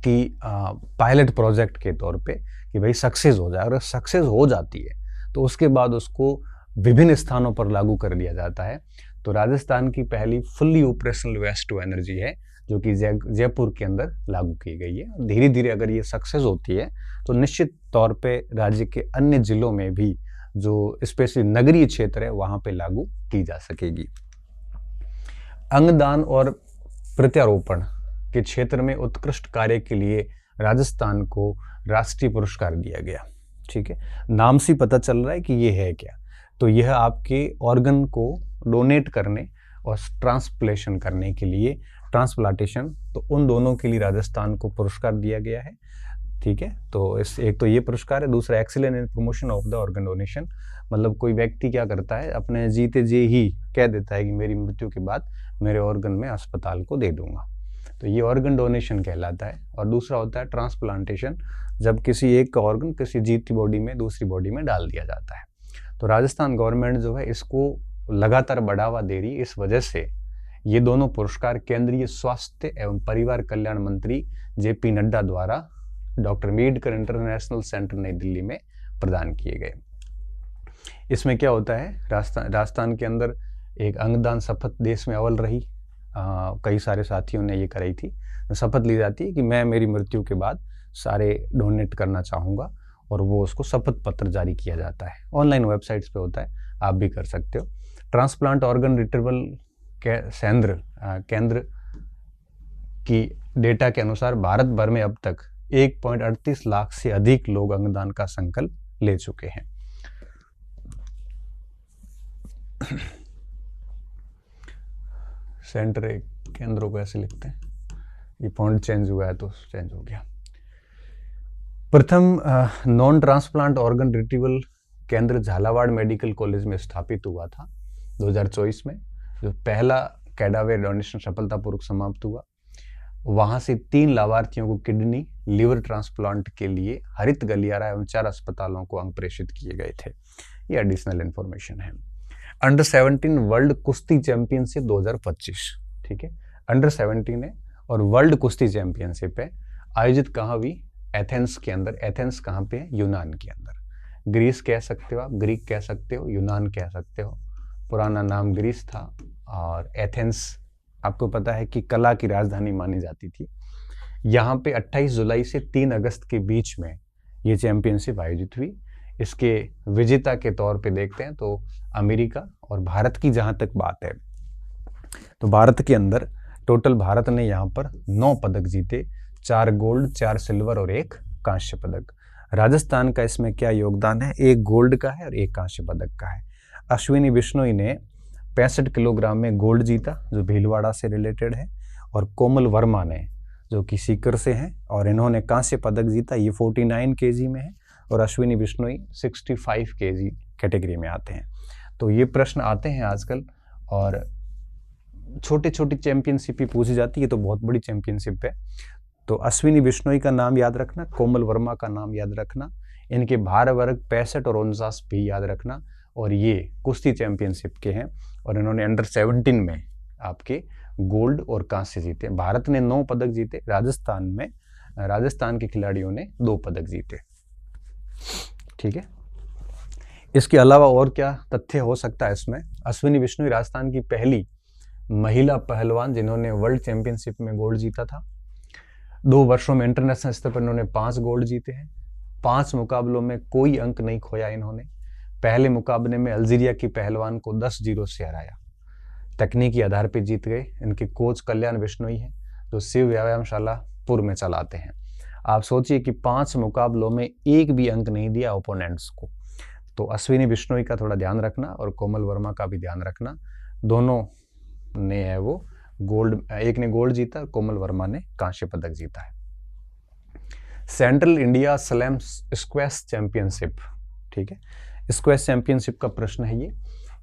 कि पायलट प्रोजेक्ट के तौर पे कि भाई सक्सेस हो जाए, और सक्सेस हो जाती है तो उसके बाद उसको विभिन्न स्थानों पर लागू कर दिया जाता है। तो राजस्थान की पहली fully operational waste to energy है जो कि जयपुर के अंदर लागू की गई है। धीरे धीरे अगर ये सक्सेस होती है तो निश्चित तौर पे राज्य के अन्य जिलों में भी जो स्पेशली नगरीय क्षेत्र है वहां पे लागू की जा सकेगी। अंगदान और प्रत्यारोपण के क्षेत्र में उत्कृष्ट कार्य के लिए राजस्थान को राष्ट्रीय पुरस्कार दिया गया। ठीक है, नाम से पता चल रहा है कि ये है क्या। तो यह आपके ऑर्गन को डोनेट करने और ट्रांसप्लेशन करने के लिए, ट्रांसप्लांटेशन, तो उन दोनों के लिए राजस्थान को पुरस्कार दिया गया है। ठीक है, तो इस एक तो ये पुरस्कार है, दूसरा excellent in promotion of the organ donation. मतलब कोई व्यक्ति क्या करता है, अपने जीते जी ही कह देता है कि मेरी मृत्यु के बाद मेरे ऑर्गन में अस्पताल को दे दूंगा, तो ये ऑर्गन डोनेशन कहलाता है। और दूसरा होता है ट्रांसप्लांटेशन, जब किसी एक का ऑर्गन किसी जीती बॉडी में दूसरी बॉडी में डाल दिया जाता है। तो राजस्थान गवर्नमेंट जो है इसको लगातार बढ़ावा दे रही है। इस वजह से ये दोनों पुरस्कार केंद्रीय स्वास्थ्य एवं परिवार कल्याण मंत्री जेपी नड्डा द्वारा डॉक्टर अम्बेडकर इंटरनेशनल सेंटर नई दिल्ली में प्रदान किए गए। इसमें क्या होता है, राजस्थान के अंदर एक अंगदान शपथ देश में अव्वल रही। कई सारे साथियों ने ये कराई थी। शपथ ली जाती है कि मैं मेरी मृत्यु के बाद सारे डोनेट करना चाहूँगा, और वो उसको शपथ पत्र जारी किया जाता है। ऑनलाइन वेबसाइट्स पे होता है, आप भी कर सकते हो। ट्रांसप्लांट ऑर्गन रिट्रीवल केंद्र की डेटा के अनुसार भारत भर में अब तक 1.38 लाख से अधिक लोग अंगदान का संकल्प ले चुके हैं। सेंटर केंद्रों को ऐसे लिखते हैं, ये फॉन्ट चेंज हुआ है तो चेंज हो गया। प्रथम नॉन ट्रांसप्लांट ऑर्गन रिट्रीवल केंद्र झालावाड़ मेडिकल कॉलेज में स्थापित हुआ था 2024 में, जो पहला कैडावर डोनेशन सफलतापूर्वक समाप्त हुआ। वहां से 3 लाभार्थियों को किडनी लिवर ट्रांसप्लांट के लिए हरित गलियारा एवं 4 अस्पतालों को अंग प्रेषित किए गए थे। ये एडिशनल इंफॉर्मेशन है। अंडर 17 वर्ल्ड कुश्ती चैंपियनशिप 2025, ठीक है, अंडर 17 है और वर्ल्ड कुश्ती चैंपियनशिप है। आयोजित कहाँ हुई? एथेंस के अंदर। एथेंस कहाँ पे है? यूनान के अंदर। ग्रीस कह सकते हो आप, ग्रीक कह सकते हो, यूनान कह सकते हो। पुराना नाम ग्रीस था, और एथेंस आपको पता है कि कला की राजधानी मानी जाती थी। यहाँ पे 28 जुलाई से 3 अगस्त के बीच में ये चैंपियनशिप आयोजित हुई। इसके विजेता के तौर पे देखते हैं तो अमेरिका और भारत की जहाँ तक बात है, तो भारत के अंदर टोटल भारत ने यहाँ पर 9 पदक जीते, 4 गोल्ड, 4 सिल्वर और 1 कांस्य पदक। राजस्थान का इसमें क्या योगदान है? 1 गोल्ड का है और 1 कांस्य पदक का है। अश्विनी बिश्नोई ने 65 किलोग्राम में गोल्ड जीता, जो भीलवाड़ा से रिलेटेड है, और कोमल वर्मा ने, जो कि सीकर से हैं, और इन्होंने कांस्य पदक जीता। ये 49 केजी में है और अश्विनी बिश्नोई 65 केजी कैटेगरी में आते हैं। तो ये प्रश्न आते हैं आजकल, और छोटी छोटी चैंपियनशिप ही पूछी जाती है, तो बहुत बड़ी चैंपियनशिप है। तो अश्विनी बिश्नोई का नाम याद रखना, कोमल वर्मा का नाम याद रखना, इनके भार वर्ग 65 और 49 भी याद रखना, और ये कुश्ती चैंपियनशिप के हैं, और इन्होंने अंडर 17 में आपके गोल्ड और कांस्य जीते। भारत ने 9 पदक जीते, राजस्थान के खिलाड़ियों ने 2 पदक जीते। ठीक है, इसके अलावा और क्या तथ्य हो सकता है इसमें? अश्विनी बिश्नोई राजस्थान की पहली महिला पहलवान जिन्होंने वर्ल्ड चैंपियनशिप में गोल्ड जीता था। 2 वर्षों में इंटरनेशनल स्तर पर इन्होंने 5 गोल्ड जीते हैं। 5 मुकाबलों में कोई अंक नहीं खोया इन्होंने। पहले मुकाबले में अल्जीरिया की पहलवान को 10-0 से हराया। तकनीकी आधार पर जीत गए। इनके कोच कल्याण बिश्नोई हैं, जो शिव व्यायामशाला पुर में चलाते हैं। आप सोचिए कि 5 मुकाबलों में एक भी अंक नहीं दिया ओपोनेंट्स को। तो अश्विनी बिश्नोई का थोड़ा ध्यान रखना और कोमल वर्मा का भी ध्यान रखना। दोनों ने है वो गोल्ड, एक ने गोल्ड जीता, कोमल वर्मा ने कांस्य पदक जीता है। Central India slam squash championship, ठीक है, स्क्वैश चैंपियनशिप का प्रश्न है ये।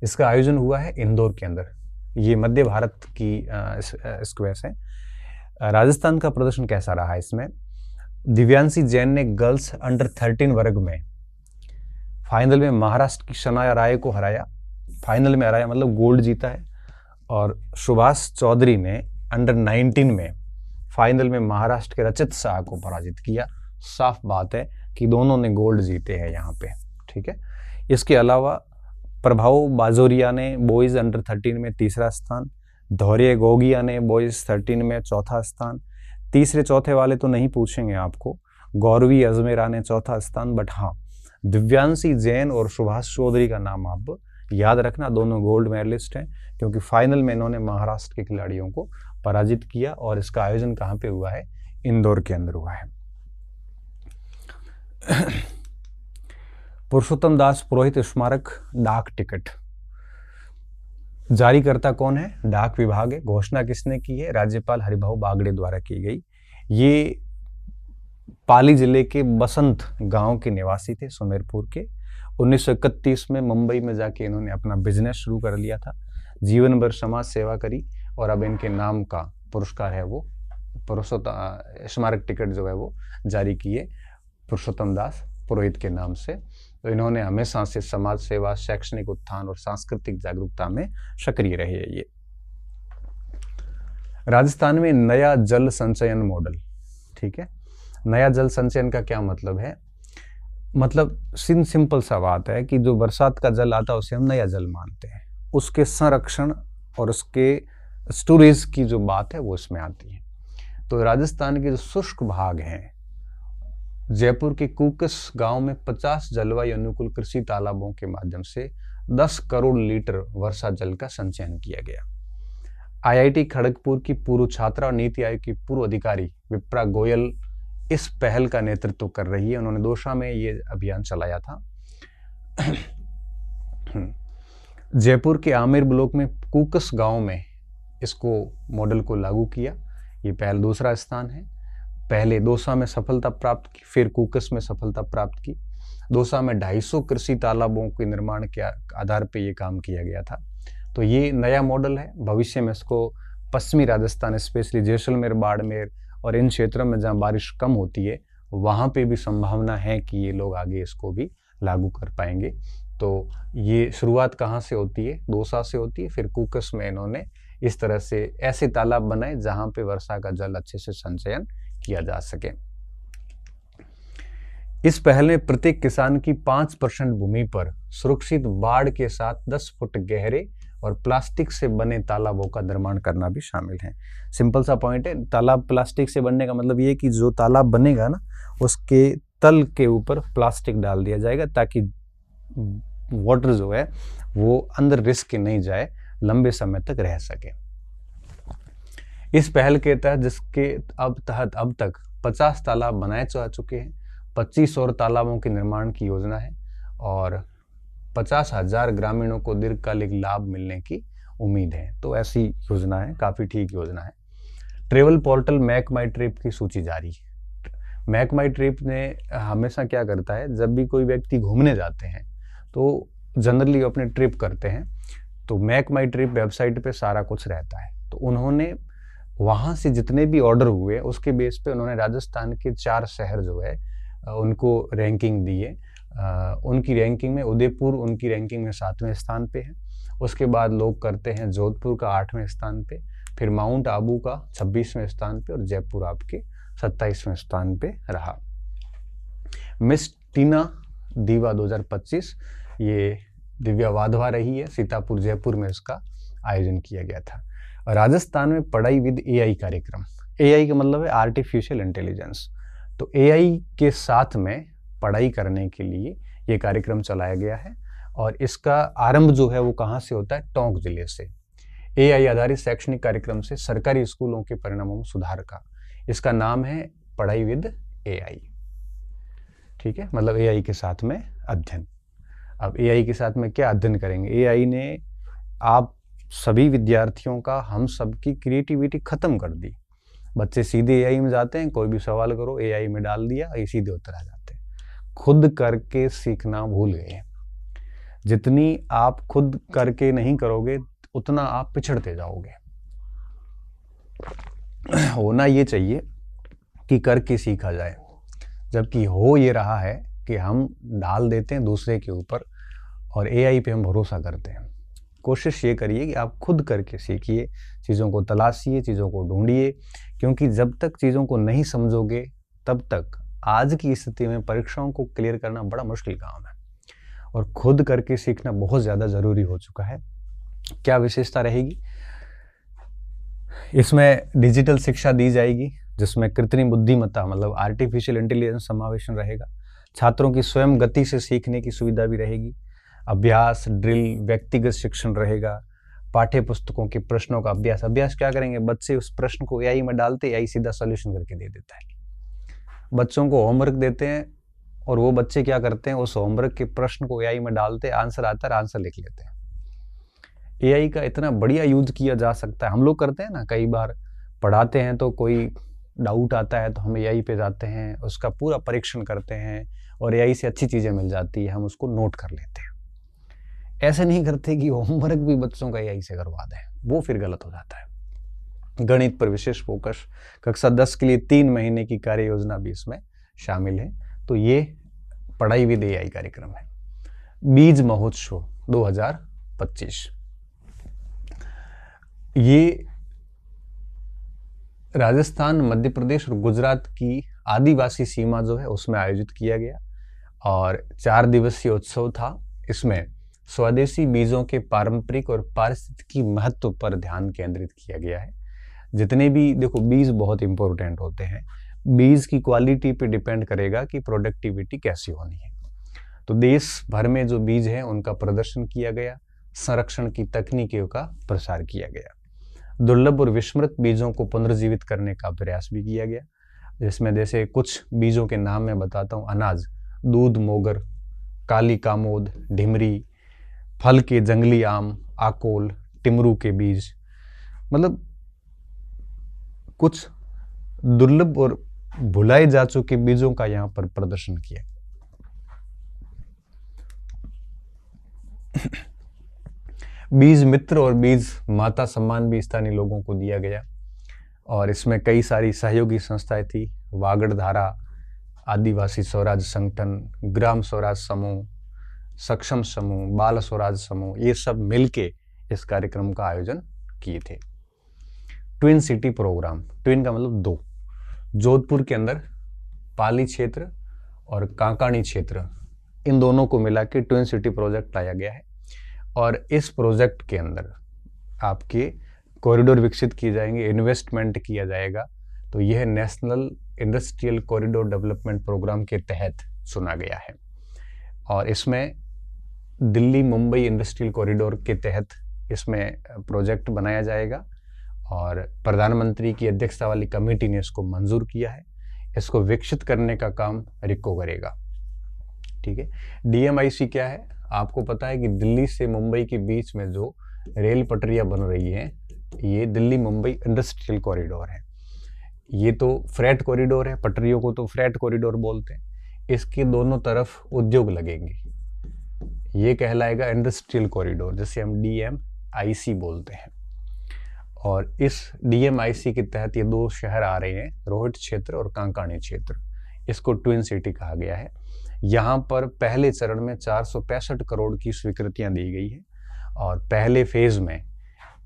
इसका आयोजन हुआ है इंदौर के अंदर। ये मध्य भारत की स्क्वैश है। राजस्थान का प्रदर्शन कैसा रहा इसमें? दिव्यांशी जैन ने गर्ल्स अंडर 13 वर्ग में फाइनल में महाराष्ट्र की शनाया राय को हराया। फाइनल में हराया मतलब गोल्ड जीता है। और सुभाष चौधरी ने अंडर 19 में फाइनल में महाराष्ट्र के रचित शाह को पराजित किया। साफ बात है कि दोनों ने गोल्ड जीते हैं यहाँ पे, ठीक है। इसके अलावा प्रभाव बाजोरिया ने बॉयज अंडर 13 में तीसरा स्थान, धौर्य गोगिया ने बॉयज 13 में चौथा स्थान। तीसरे चौथे वाले तो नहीं पूछेंगे आपको, गौरवी अजमेरा ने चौथा स्थान। बट हाँ, दिव्यांशी जैन और सुभाष चौधरी का नाम आप याद रखना, दोनों गोल्ड मेडलिस्ट हैं, क्योंकि फाइनल में इन्होंने महाराष्ट्र के खिलाड़ियों को पराजित किया। और इसका आयोजन कहाँ पे हुआ है? इंदौर के अंदर हुआ है। पुरुषोत्तम दास पुरोहित स्मारक डाक टिकट जारीकर्ता कौन है? डाक विभाग है। घोषणा किसने की है? राज्यपाल हरिभाऊ बागड़े द्वारा की गई। ये पाली जिले के बसंत गांव के निवासी थे, सुमेरपुर के। 1931 में मुंबई में जाके इन्होंने अपना बिजनेस शुरू कर लिया था। जीवन भर समाज सेवा करी और अब इनके नाम का पुरस्कार है वो पुरुषोत्तम स्मारक टिकट जो है वो जारी किए पुरुषोत्तम दास पुरोहित के नाम से। तो इन्होंने हमेशा से समाज सेवा, शैक्षणिक उत्थान और सांस्कृतिक जागरूकता में सक्रिय रहे हैं। ये राजस्थान में नया जल संचयन मॉडल, ठीक है। नया जल संचयन का क्या मतलब है? मतलब सिंपल सा बात है कि जो बरसात का जल आता है उसे हम नया जल मानते हैं। उसके संरक्षण और उसके स्टोरेज की जो बात है वो इसमें आती है। तो राजस्थान के जो शुष्क भाग हैं, जयपुर के कूकस गांव में 50 जलवायु अनुकूल कृषि तालाबों के माध्यम से 10 करोड़ लीटर वर्षा जल का संचयन किया गया। आईआईटी खड़गपुर की पूर्व छात्रा और नीति आयोग की पूर्व अधिकारी विप्रा गोयल इस पहल का नेतृत्व कर रही है। उन्होंने दौसा में ये अभियान चलाया था। जयपुर के आमेर ब्लॉक में कूकस गांव में इसको मॉडल को लागू किया। ये पहल दूसरा स्थान है। पहले दौसा में सफलता प्राप्त की, फिर कूकस में सफलता प्राप्त की। दौसा में 250 कृषि तालाबों के निर्माण के आधार पर यह काम किया गया था। तो ये नया मॉडल है। भविष्य में इसको पश्चिमी राजस्थान, स्पेशली जैसलमेर, बाड़मेर और इन क्षेत्रों में जहाँ बारिश कम होती है वहाँ पे भी संभावना है कि ये लोग आगे इसको भी लागू कर पाएंगे। तो ये शुरुआत कहाँ से होती है? दौसा से होती है। फिर कूकस में इन्होंने इस तरह से ऐसे तालाब बनाए जहाँ पे वर्षा का जल अच्छे से संचयन किया जा सके। इस पहल में प्रत्येक किसान की 5% भूमि पर सुरक्षित बाड़ के साथ 10 फुट गहरे और प्लास्टिक से बने तालाबों का निर्माण करना भी शामिल है। सिंपल सा पॉइंट है। तालाब प्लास्टिक से बनने का मतलब ये कि जो तालाब बनेगा ना उसके तल के ऊपर प्लास्टिक डाल दिया जाएगा ताकि वाटर जो है वो अंदर रिस्क के नहीं जाए, लंबे समय तक रह सके। इस पहल के तहत जिसके अब तक 50 तालाब बनाए जा चुके हैं। 25 और तालाबों के निर्माण की योजना है और 50,000 ग्रामीणों को दीर्घकालिक लाभ मिलने की उम्मीद है। तो ऐसी योजना है, काफ़ी ठीक योजना है। ट्रेवल पोर्टल मेक माई ट्रिप की सूची जारी। मेक माई ट्रिप ने हमेशा क्या करता है, जब भी कोई व्यक्ति घूमने जाते हैं तो जनरली अपने ट्रिप करते हैं, तो मेक माई ट्रिप वेबसाइट पे सारा कुछ रहता है। तो उन्होंने वहाँ से जितने भी ऑर्डर हुए उसके बेस पे उन्होंने राजस्थान के 4 शहर जो है उनको रैंकिंग दी है। उनकी रैंकिंग में उदयपुर उनकी रैंकिंग में 7वें स्थान पे है। उसके बाद लोग करते हैं जोधपुर का 8वें स्थान पे, फिर माउंट आबू का 26वें स्थान पे और जयपुर आपके 27वें स्थान पे रहा। मिस टीना दीवा 2025 ये दिव्या वाधवा रही है। सीतापुर जयपुर में इसका आयोजन किया गया था। राजस्थान में पढ़ाई विद एआई कार्यक्रम। एआई का मतलब है आर्टिफिशियल इंटेलिजेंस। तो एआई के साथ में पढ़ाई करने के लिए ये कार्यक्रम चलाया गया है और इसका आरंभ जो है वो कहाँ से होता है? टोंक जिले से। एआई आधारित शैक्षणिक कार्यक्रम से सरकारी स्कूलों के परिणामों में सुधार का। इसका नाम है पढ़ाई विद एआई। ठीक है, मतलब एआई के साथ में अध्ययन। अब एआई के साथ में क्या अध्ययन करेंगे? एआई ने आप सभी विद्यार्थियों का, हम सबकी क्रिएटिविटी खत्म कर दी। बच्चे सीधे एआई में जाते हैं, कोई भी सवाल करो एआई में डाल दिया, ये सीधे उत्तर आ जाते हैं। खुद करके सीखना भूल गए हैं। जितनी आप खुद करके नहीं करोगे उतना आप पिछड़ते जाओगे। होना ये चाहिए कि करके सीखा जाए, जबकि हो ये रहा है कि हम डाल देते हैं दूसरे के ऊपर और एआई पे हम भरोसा करते हैं। कोशिश ये करिए कि आप खुद करके सीखिए, चीज़ों को तलाशिए, चीज़ों को ढूंढिए, क्योंकि जब तक चीज़ों को नहीं समझोगे तब तक आज की स्थिति में परीक्षाओं को क्लियर करना बड़ा मुश्किल काम है। और खुद करके सीखना बहुत ज़्यादा ज़रूरी हो चुका है। क्या विशेषता रहेगी? इसमें डिजिटल शिक्षा दी जाएगी, जिसमें कृत्रिम बुद्धिमत्ता मतलब आर्टिफिशियल इंटेलिजेंस समावेशन रहेगा। छात्रों की स्वयं गति से सीखने की सुविधा भी रहेगी। अभ्यास, ड्रिल, व्यक्तिगत शिक्षण रहेगा। पाठ्य पुस्तकों के प्रश्नों का अभ्यास क्या करेंगे? बच्चे उस प्रश्न को एआई में डालते, एआई सीधा सॉल्यूशन करके दे देता है। बच्चों को होमवर्क देते हैं और वो बच्चे क्या करते हैं? उस होमवर्क के प्रश्न को एआई में डालते, आंसर आता है, आंसर लिख लेते हैं। एआई का इतना बढ़िया यूज किया जा सकता है। हम लोग करते हैं ना, कई बार पढ़ाते हैं तो कोई डाउट आता है तो हम एआई पे जाते हैं, उसका पूरा परीक्षण करते हैं और एआई से अच्छी चीज़ें मिल जाती है, हम उसको नोट कर लेते हैं। ऐसे नहीं करते कि होमवर्क भी बच्चों का एआई से करवा दें, वो फिर गलत हो जाता है। गणित पर विशेष फोकस, कक्षा 10 के लिए 3 महीने की कार्य योजना भी इसमें शामिल है। तो ये पढ़ाई विद एआई कार्यक्रम है। बीज महोत्सव 2025, ये राजस्थान, मध्य प्रदेश और गुजरात की आदिवासी सीमा जो है उसमें आयोजित किया गया और 4 दिवसीय उत्सव था। इसमें स्वदेशी बीजों के पारंपरिक और पारिस्थितिकी महत्व पर ध्यान केंद्रित किया गया है। जितने भी देखो बीज बहुत इंपॉर्टेंट होते हैं, बीज की क्वालिटी पे डिपेंड करेगा कि प्रोडक्टिविटी कैसी होनी है। तो देश भर में जो बीज हैं उनका प्रदर्शन किया गया, संरक्षण की तकनीकों का प्रसार किया गया। दुर्लभ और विस्मृत बीजों को पुनर्जीवित करने का प्रयास भी किया गया, जिसमें जैसे कुछ बीजों के नाम मैं बताता हूँ। अनाज, दूध मोगर, काली कामोद, ढिमरी, फल के जंगली आम, आकोल, टिमरू के बीज, मतलब कुछ दुर्लभ और भुलाए जा चुके बीजों का यहाँ पर प्रदर्शन किया। बीज मित्र और बीज माता सम्मान भी स्थानीय लोगों को दिया गया और इसमें कई सारी सहयोगी संस्थाएं थी। वागड़ धारा, आदिवासी स्वराज संगठन, ग्राम स्वराज समूह, सक्षम समूह, बाल स्वराज समूह, ये सब मिलके इस कार्यक्रम का आयोजन किए थे। ट्विन सिटी प्रोग्राम, ट्विन का मतलब 2, जोधपुर के अंदर पाली क्षेत्र और कांकाणी क्षेत्र, इन दोनों को मिला के ट्विन सिटी प्रोजेक्ट लाया गया है और इस प्रोजेक्ट के अंदर आपके कॉरिडोर विकसित किए जाएंगे, इन्वेस्टमेंट किया जाएगा। तो यह national industrial corridor development programme के तहत चुना गया है और इसमें दिल्ली मुंबई इंडस्ट्रियल कॉरिडोर के तहत इसमें प्रोजेक्ट बनाया जाएगा और प्रधानमंत्री की अध्यक्षता वाली कमेटी ने इसको मंजूर किया है। इसको विकसित करने का काम रिको करेगा। ठीक है, डीएमआईसी क्या है? आपको पता है कि दिल्ली से मुंबई के बीच में जो रेल पटरियां बन रही हैं, ये दिल्ली मुंबई इंडस्ट्रियल कॉरिडोर है। ये तो फ्रेट कॉरिडोर है, पटरियों को तो फ्रेट कॉरिडोर बोलते हैं। इसके दोनों तरफ उद्योग लगेंगे, ये कहलाएगा इंडस्ट्रियल कॉरिडोर, जिसे हम डीएमआईसी बोलते हैं। और इस डीएमआईसी के तहत ये 2 शहर आ रहे हैं, रोहित क्षेत्र और कांकाणी क्षेत्र। इसको ट्विन सिटी कहा गया है। यहाँ पर पहले चरण में 465 करोड़ की स्वीकृतियां दी गई है और पहले फेज में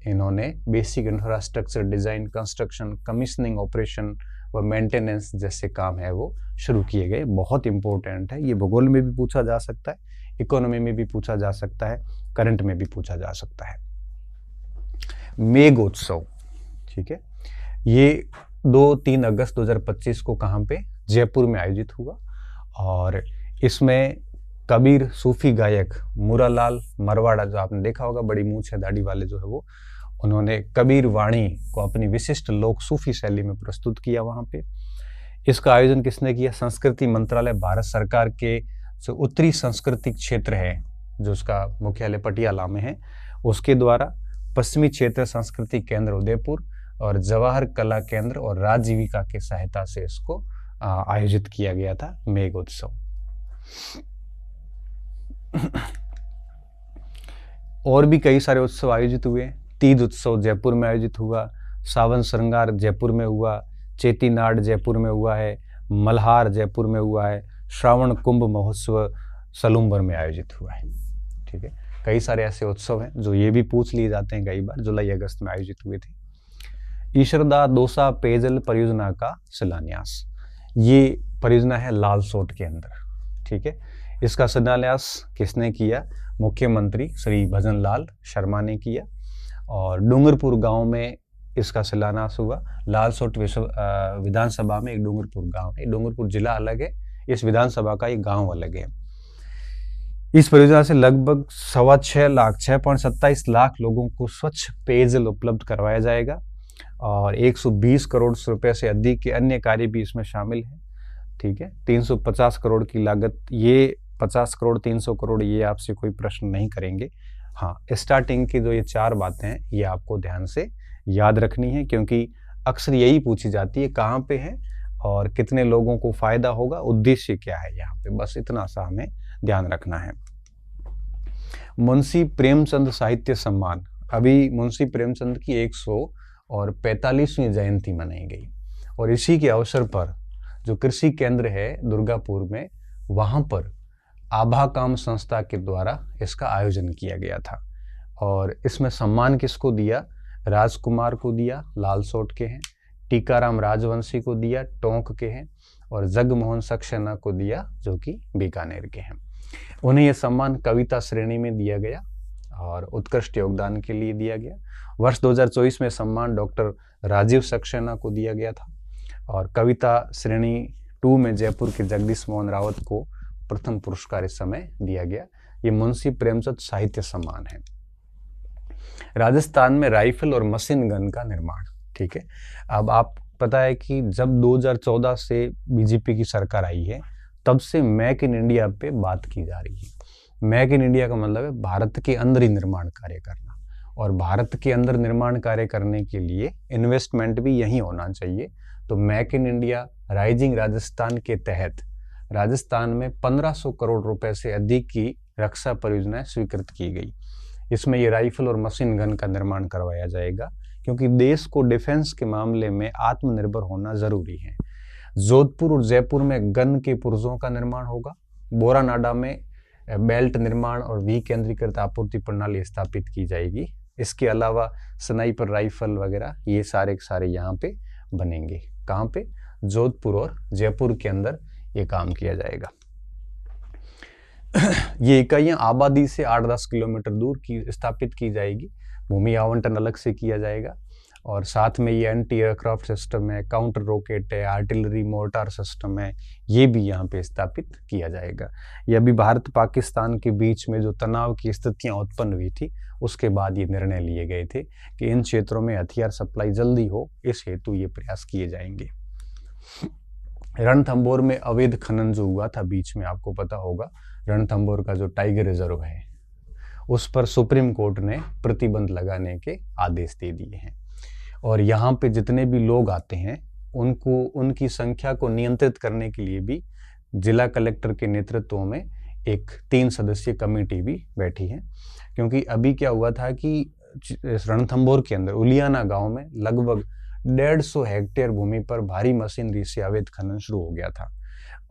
इन्होंने basic infrastructure design, construction, commissioning, operation व मेंटेनेंस जैसे काम है वो शुरू किए गए। बहुत इंपॉर्टेंट है, ये भूगोल में भी पूछा जा सकता है, इकोनॉमी में भी पूछा जा सकता है, करंट में भी पूछा जा सकता है। मेघोत्सव, ठीक है, ये 2-3 अगस्त 2025 को कहाँ पे? जयपुर में आयोजित हुआ और इसमें कबीर सूफी गायक मुरालाल मरवाड़ा, जो आपने देखा होगा बड़ी मूंछ है दाढ़ी वाले जो है वो, उन्होंने कबीर वाणी को अपनी विशिष्ट लोक सूफी शैली में प्रस्तुत किया वहाँ पे। इसका आयोजन किसने किया? संस्कृति मंत्रालय भारत सरकार के जो उत्तरी सांस्कृतिक क्षेत्र है, जो उसका मुख्यालय पटियाला में है, उसके द्वारा पश्चिमी क्षेत्र सांस्कृतिक केंद्र उदयपुर और जवाहर कला केंद्र और राजजीविका के सहायता से इसको आयोजित किया गया था मेघ उत्सव। और भी कई सारे उत्सव आयोजित हुए। तीज उत्सव जयपुर में आयोजित हुआ, सावन श्रृंगार जयपुर में हुआ, चेटीनाड जयपुर में हुआ है, मल्हार जयपुर में हुआ है, श्रावण कुंभ महोत्सव सलूम्बर में आयोजित हुआ है। ठीक है, कई सारे ऐसे उत्सव हैं जो ये भी पूछ लिए जाते हैं कई बार, जुलाई अगस्त में आयोजित हुए थे। ईश्वरदा दौसा पेयजल परियोजना का शिलान्यास, ये परियोजना है लालसोट के अंदर। ठीक है, इसका शिलान्यास किसने किया? मुख्यमंत्री श्री भजन लाल शर्मा ने किया। और डूंगरपुर गांव में इसका शिलान्यास हुआ। लालसोट विधानसभा में एक डूंगरपुर गांव है, डूंगरपुर जिला अलग है, इस विधानसभा का एक गांव अलग है। इस परियोजना से लगभग 6.27 लाख लोगों को स्वच्छ पेयजल उपलब्ध करवाया जाएगा और 120 करोड़ रुपए से अधिक के अन्य कार्य भी इसमें शामिल है। ठीक है, 350 करोड़ की लागत, ये 50 करोड़ 300 करोड़ ये आपसे कोई प्रश्न नहीं करेंगे। हाँ, स्टार्टिंग की जो ये 4 बातें हैं ये आपको ध्यान से याद रखनी है, क्योंकि अक्सर यही पूछी जाती है कहाँ पे है और कितने लोगों को फायदा होगा, उद्देश्य क्या है यहाँ पे, बस इतना सा हमें ध्यान रखना है। मुंशी प्रेमचंद साहित्य सम्मान, अभी मुंशी प्रेमचंद की 145वीं जयंती मनाई गई और इसी के अवसर पर जो कृषि केंद्र है दुर्गापुर में, वहां पर आभा काम संस्था के द्वारा इसका आयोजन किया गया था। और इसमें सम्मान किसको दिया? राजकुमार को दिया, लालसोट के हैं, टीकाराम राजवंशी को दिया, टोंक के हैं, और जगमोहन सक्सेना को दिया जो कि बीकानेर के हैं। उन्हें यह सम्मान कविता श्रेणी में दिया गया और उत्कृष्ट योगदान के लिए दिया गया। वर्ष 2024 में सम्मान डॉक्टर राजीव सक्सेना को दिया गया था और कविता श्रेणी 2 में जयपुर के जगदीश मोहन रावत को प्रथम पुरस्कार इस समय दिया गया। ये मुंशी प्रेमचंद साहित्य सम्मान है। राजस्थान में राइफल और मशीन गन का निर्माण। ठीक है, अब आप पता है कि जब 2014 से बीजेपी की सरकार आई है तब से मेक इन इंडिया पे बात की जा रही है। मेक इन इंडिया का मतलब है भारत के अंदर ही निर्माण कार्य करना, और भारत के अंदर निर्माण कार्य करने के लिए इन्वेस्टमेंट भी यहीं होना चाहिए। तो make in India rising Rajasthan के तहत राजस्थान में 1500 करोड़ रुपए से अधिक की रक्षा परियोजनाएं स्वीकृत की गई। इसमें ये राइफल और मशीन गन का निर्माण करवाया जाएगा, क्योंकि देश को डिफेंस के मामले में आत्मनिर्भर होना जरूरी है। जोधपुर और जयपुर में गन के पुर्जों का निर्माण होगा। बोरानाडा में बेल्ट निर्माण और विकेंद्रीकृत आपूर्ति प्रणाली स्थापित की जाएगी। इसके अलावा स्नाइपर राइफल वगैरह ये सारे यहाँ पे बनेंगे। कहाँ पे? जोधपुर और जयपुर के अंदर ये काम किया जाएगा। ये इकाइयां आबादी से 8-10 किलोमीटर दूर की स्थापित की जाएगी। भूमि आवंटन अलग से किया जाएगा और साथ में ये एंटी एयरक्राफ्ट सिस्टम है, काउंटर रॉकेट है, आर्टिलरी मोर्टार सिस्टम है, ये भी यहाँ पे स्थापित किया जाएगा। ये अभी भारत पाकिस्तान के बीच में जो तनाव की स्थितियां उत्पन्न हुई थी उसके बाद ये निर्णय लिए गए थे कि इन क्षेत्रों में हथियार सप्लाई जल्दी हो, इस हेतु ये प्रयास किए जाएंगे। रणथंभौर में अवैध खनन जो हुआ था बीच में, आपको पता होगा, रणथंभौर का जो टाइगर रिजर्व है उस पर सुप्रीम कोर्ट ने प्रतिबंध लगाने के आदेश दे दिए हैं और यहाँ पे जितने भी लोग आते हैं उनको उनकी संख्या को नियंत्रित करने के लिए भी जिला कलेक्टर के नेतृत्व में एक 3 सदस्यीय कमेटी भी बैठी है। क्योंकि अभी क्या हुआ था कि रणथंभौर के अंदर उलियाना गांव में लगभग 150 हेक्टेयर भूमि पर भारी मशीनरी से अवैध खनन शुरू हो गया था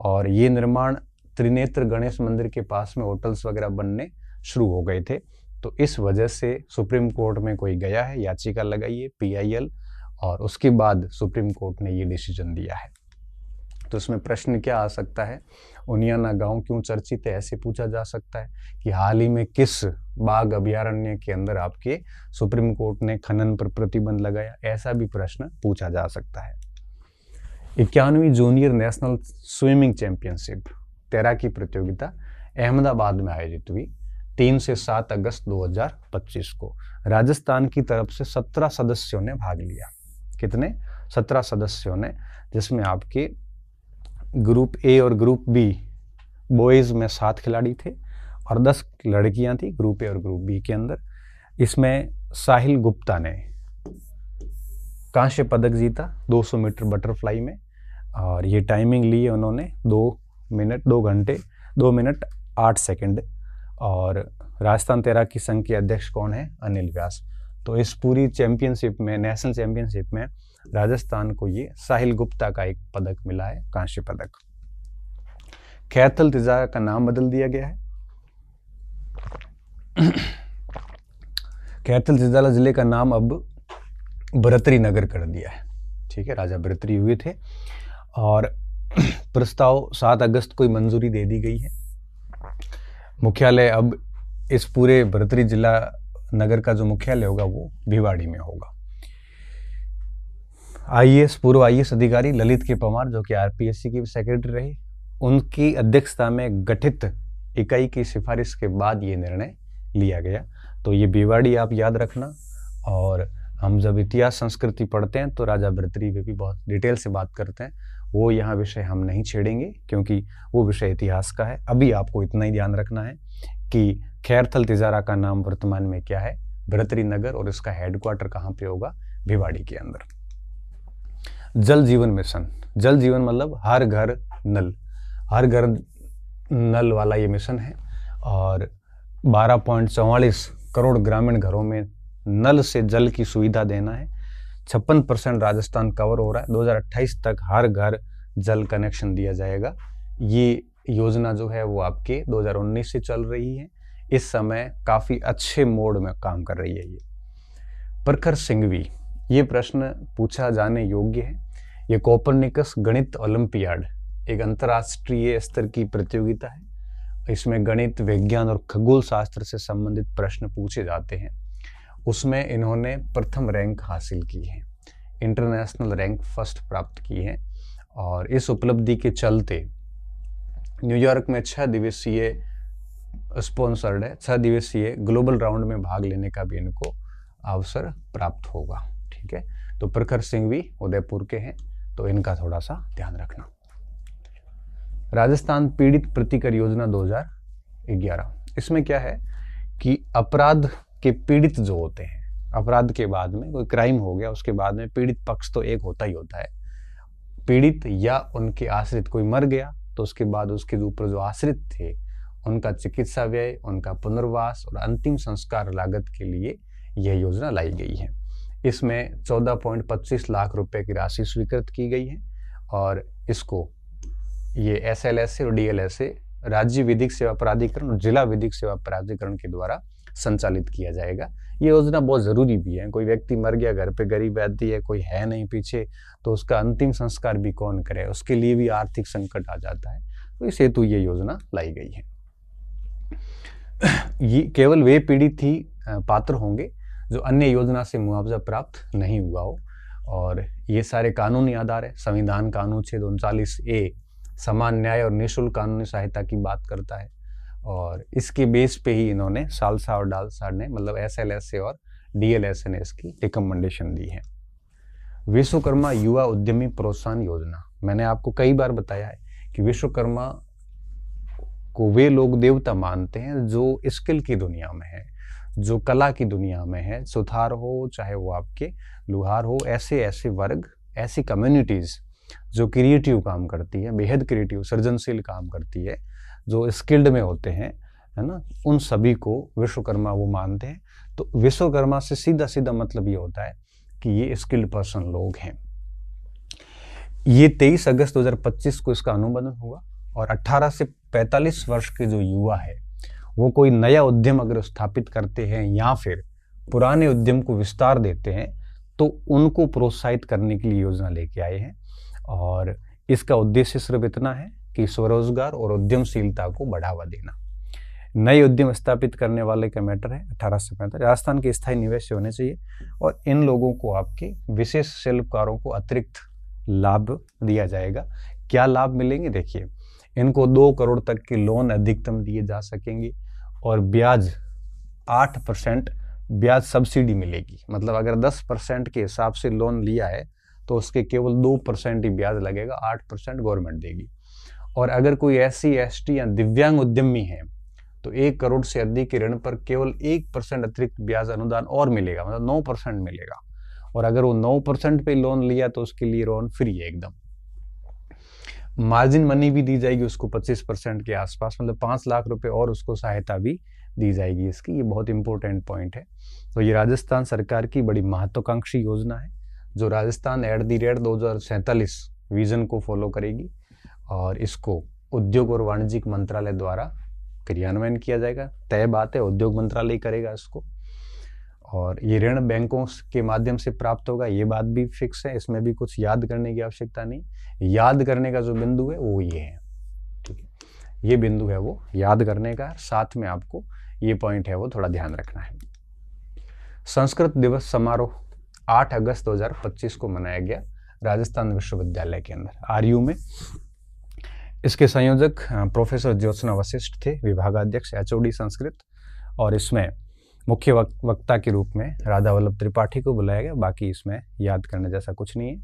और ये निर्माण त्रिनेत्र गणेश मंदिर के पास में होटल्स वगैरह बनने शुरू हो गए थे। तो इस वजह से सुप्रीम कोर्ट में कोई गया है, याचिका लगाई है PIL, और उसके बाद सुप्रीम कोर्ट ने ये डिसीजन दिया है। तो इसमें प्रश्न क्या आ सकता है, उनियाना गांव क्यों चर्चित है, ऐसे पूछा जा सकता है कि हाल ही में किस बाघ अभयारण्य के अंदर आपके सुप्रीम कोर्ट ने खनन पर प्रतिबंध लगाया, ऐसा भी प्रश्न पूछा जा सकता है। 91वीं जूनियर नेशनल स्विमिंग चैंपियनशिप तैराकी प्रतियोगिता अहमदाबाद में आयोजित हुई 3 से 7 अगस्त 2025 को। राजस्थान की तरफ से 17 सदस्यों ने भाग लिया। कितने? 17 सदस्यों ने, जिसमें आपके ग्रुप ए और ग्रुप बी बॉयज में 7 खिलाड़ी थे और 10 लड़कियां थी ग्रुप ए और ग्रुप बी के अंदर। इसमें साहिल गुप्ता ने कांस्य पदक जीता 200 मीटर बटरफ्लाई में, और ये टाइमिंग ली है उन्होंने 2 मिनट 8 सेकंड। और राजस्थान तैराकी संघ के अध्यक्ष कौन है? अनिल व्यास। तो इस पूरी चैंपियनशिप में, नेशनल चैंपियनशिप में राजस्थान को ये साहिल गुप्ता का एक पदक मिला है, कांस्य पदक। खैरथल तिजारा का नाम बदल दिया गया है। खैरथल तिजारा जिले का नाम अब भर्तृहरि नगर कर दिया है। ठीक है, राजा भर्तृहरि हुए थे और प्रस्ताव 7 अगस्त को ही मंजूरी दे दी गई है। मुख्यालय अब इस पूरे भर्तृहरि जिला नगर का जो मुख्यालय होगा वो भिवाड़ी में होगा। पूर्व आईएएस अधिकारी ललित के परमार, जो कि आरपीएससी की सेक्रेटरी रहे, उनकी अध्यक्षता में गठित इकाई की सिफारिश के बाद ये निर्णय लिया गया। तो ये भिवाड़ी आप याद रखना। और हम जब इतिहास संस्कृति पढ़ते हैं तो राजा भर्तृहरि पे भी बहुत डिटेल से बात करते हैं। वो यहाँ विषय हम नहीं छेड़ेंगे क्योंकि वो विषय इतिहास का है। अभी आपको इतना ही ध्यान रखना है कि खैरथल तिजारा का नाम वर्तमान में क्या है? भर्तृहरि नगर, और इसका हेडक्वार्टर कहाँ पे होगा? भिवाड़ी के अंदर। जल जीवन मिशन, जल जीवन मतलब हर घर नल, हर घर नल वाला ये मिशन है। और 12.44 करोड़ ग्रामीण घरों में नल से जल की सुविधा देना है। 56% राजस्थान कवर हो रहा है। 2028 तक हर घर जल कनेक्शन दिया जाएगा। ये योजना जो है वो आपके 2019 से चल रही है। इस समय काफ़ी अच्छे मोड में काम कर रही है ये। प्रखर सिंघवी, ये प्रश्न पूछा जाने योग्य है। ये कोपरनिकस गणित ओलंपियाड एक अंतर्राष्ट्रीय स्तर की प्रतियोगिता है। इसमें गणित, विज्ञान और खगोल शास्त्र से संबंधित प्रश्न पूछे जाते हैं। उसमें इन्होंने प्रथम रैंक हासिल की है, इंटरनेशनल रैंक फर्स्ट प्राप्त की है। और इस उपलब्धि के चलते न्यूयॉर्क में 6 दिवसीय स्पॉन्सर्ड है, 6 दिवसीय ग्लोबल राउंड में भाग लेने का भी इनको अवसर प्राप्त होगा। ठीक है, तो प्रखर सिंघवी उदयपुर के हैं, तो इनका थोड़ा सा ध्यान रखना। राजस्थान पीड़ित प्रतिकर योजना 2011, इसमें क्या है कि अपराध के पीड़ित जो होते हैं, अपराध के बाद में कोई क्राइम हो गया, उसके बाद में पीड़ित पक्ष तो एक होता ही होता है। पीड़ित या उनके आश्रित, कोई मर गया तो उसके बाद उसके ऊपर जो आश्रित थे उनका चिकित्सा व्यय, उनका पुनर्वास और अंतिम संस्कार लागत के लिए यह योजना लाई गई है। इसमें 14.25 लाख रुपए की राशि स्वीकृत की गई है और इसको ये SLSA और DLSA राज्य विधिक सेवा प्राधिकरण और जिला विधिक सेवा प्राधिकरण के द्वारा संचालित किया जाएगा। ये योजना बहुत ज़रूरी भी है। कोई व्यक्ति मर गया, घर पे गरीब आदमी है, कोई है नहीं पीछे, तो उसका अंतिम संस्कार भी कौन करे, उसके लिए भी आर्थिक संकट आ जाता है। तो इस हेतु ये योजना लाई गई है। ये केवल वे पीड़ित ही पात्र होंगे जो अन्य योजना से मुआवजा प्राप्त नहीं हुआ हो। और ये सारे कानूनी आधार है। संविधान का अनुच्छेद 39A समान न्याय और निःशुल्क कानूनी सहायता की बात करता है और इसके बेस पे ही इन्होंने सालसा और डालसा ने, मतलब SLSA और DLSA ने इसकी रिकमेंडेशन दी है। विश्वकर्मा युवा उद्यमी प्रोत्साहन योजना, मैंने आपको कई बार बताया है कि विश्वकर्मा को वे लोग देवता मानते हैं जो स्किल की दुनिया में है, जो कला की दुनिया में है, सुथार हो चाहे वो आपके लुहार हो, ऐसे वर्ग, ऐसी कम्युनिटीज जो क्रिएटिव काम करती है, बेहद क्रिएटिव सृजनशील काम करती है, जो स्किल्ड में होते हैं, है ना, उन सभी को विश्वकर्मा वो मानते हैं। तो विश्वकर्मा से सीधा सीधा मतलब ये होता है कि ये स्किल्ड पर्सन लोग हैं। ये 23 अगस्त 2025 को इसका अनुमोदन हुआ और 18 से 45 वर्ष के जो युवा है वो कोई नया उद्यम अगर स्थापित करते हैं या फिर पुराने उद्यम को विस्तार देते हैं तो उनको प्रोत्साहित करने के लिए योजना लेके आए हैं। और इसका उद्देश्य सिर्फ इतना है कि स्वरोजगार और उद्यमशीलता को बढ़ावा देना। नए उद्यम स्थापित करने वाले का मैटर है 18 से 45, राजस्थान के स्थायी निवासी होने चाहिए और इन लोगों को आपके विशेष शिल्पकारों को अतिरिक्त लाभ दिया जाएगा। क्या लाभ मिलेंगे? देखिए, इनको 2 करोड़ तक के लोन अधिकतम दिए जा सकेंगे और ब्याज 8% ब्याज सब्सिडी मिलेगी। मतलब अगर 10% के हिसाब से लोन लिया है तो उसके केवल 2% ही ब्याज लगेगा, 8% गवर्नमेंट देगी। और अगर कोई SC ST या दिव्यांग उद्यमी है तो 1 करोड़ से अधिक के ऋण पर केवल 1% अतिरिक्त ब्याज अनुदान और मिलेगा, मतलब 9% मिलेगा। और अगर वो 9% पे लोन लिया तो उसके लिए लोन फ्री है एकदम। मार्जिन मनी भी दी जाएगी उसको 25% के आसपास, मतलब 5 लाख रुपए और उसको सहायता भी दी जाएगी इसकी। ये बहुत इंपॉर्टेंट पॉइंट है। तो ये राजस्थान सरकार की बड़ी महत्वाकांक्षी योजना है जो राजस्थान @ 2047 विजन को फॉलो करेगी और इसको उद्योग और वाणिज्यिक मंत्रालय द्वारा क्रियान्वयन किया जाएगा। तय बात है, उद्योग मंत्रालय करेगा इसको। और ये ऋण बैंकों के माध्यम से प्राप्त होगा, ये बात भी फिक्स है, इसमें भी कुछ याद करने की आवश्यकता नहीं। याद करने का जो बिंदु है वो ये है, ठीक है, ये बिंदु है वो याद करने का। साथ में आपको ये पॉइंट है वो थोड़ा ध्यान रखना है। संस्कृत दिवस समारोह 8 अगस्त 2025 को मनाया गया राजस्थान विश्वविद्यालय के अंदर RU में। इसके संयोजक प्रोफेसर ज्योत्सना वशिष्ठ थे, विभागाध्यक्ष HOD संस्कृत। और इसमें मुख्य वक्ता के रूप में राधा वल्लभ त्रिपाठी को बुलाया गया। बाकी इसमें याद करने जैसा कुछ नहीं है।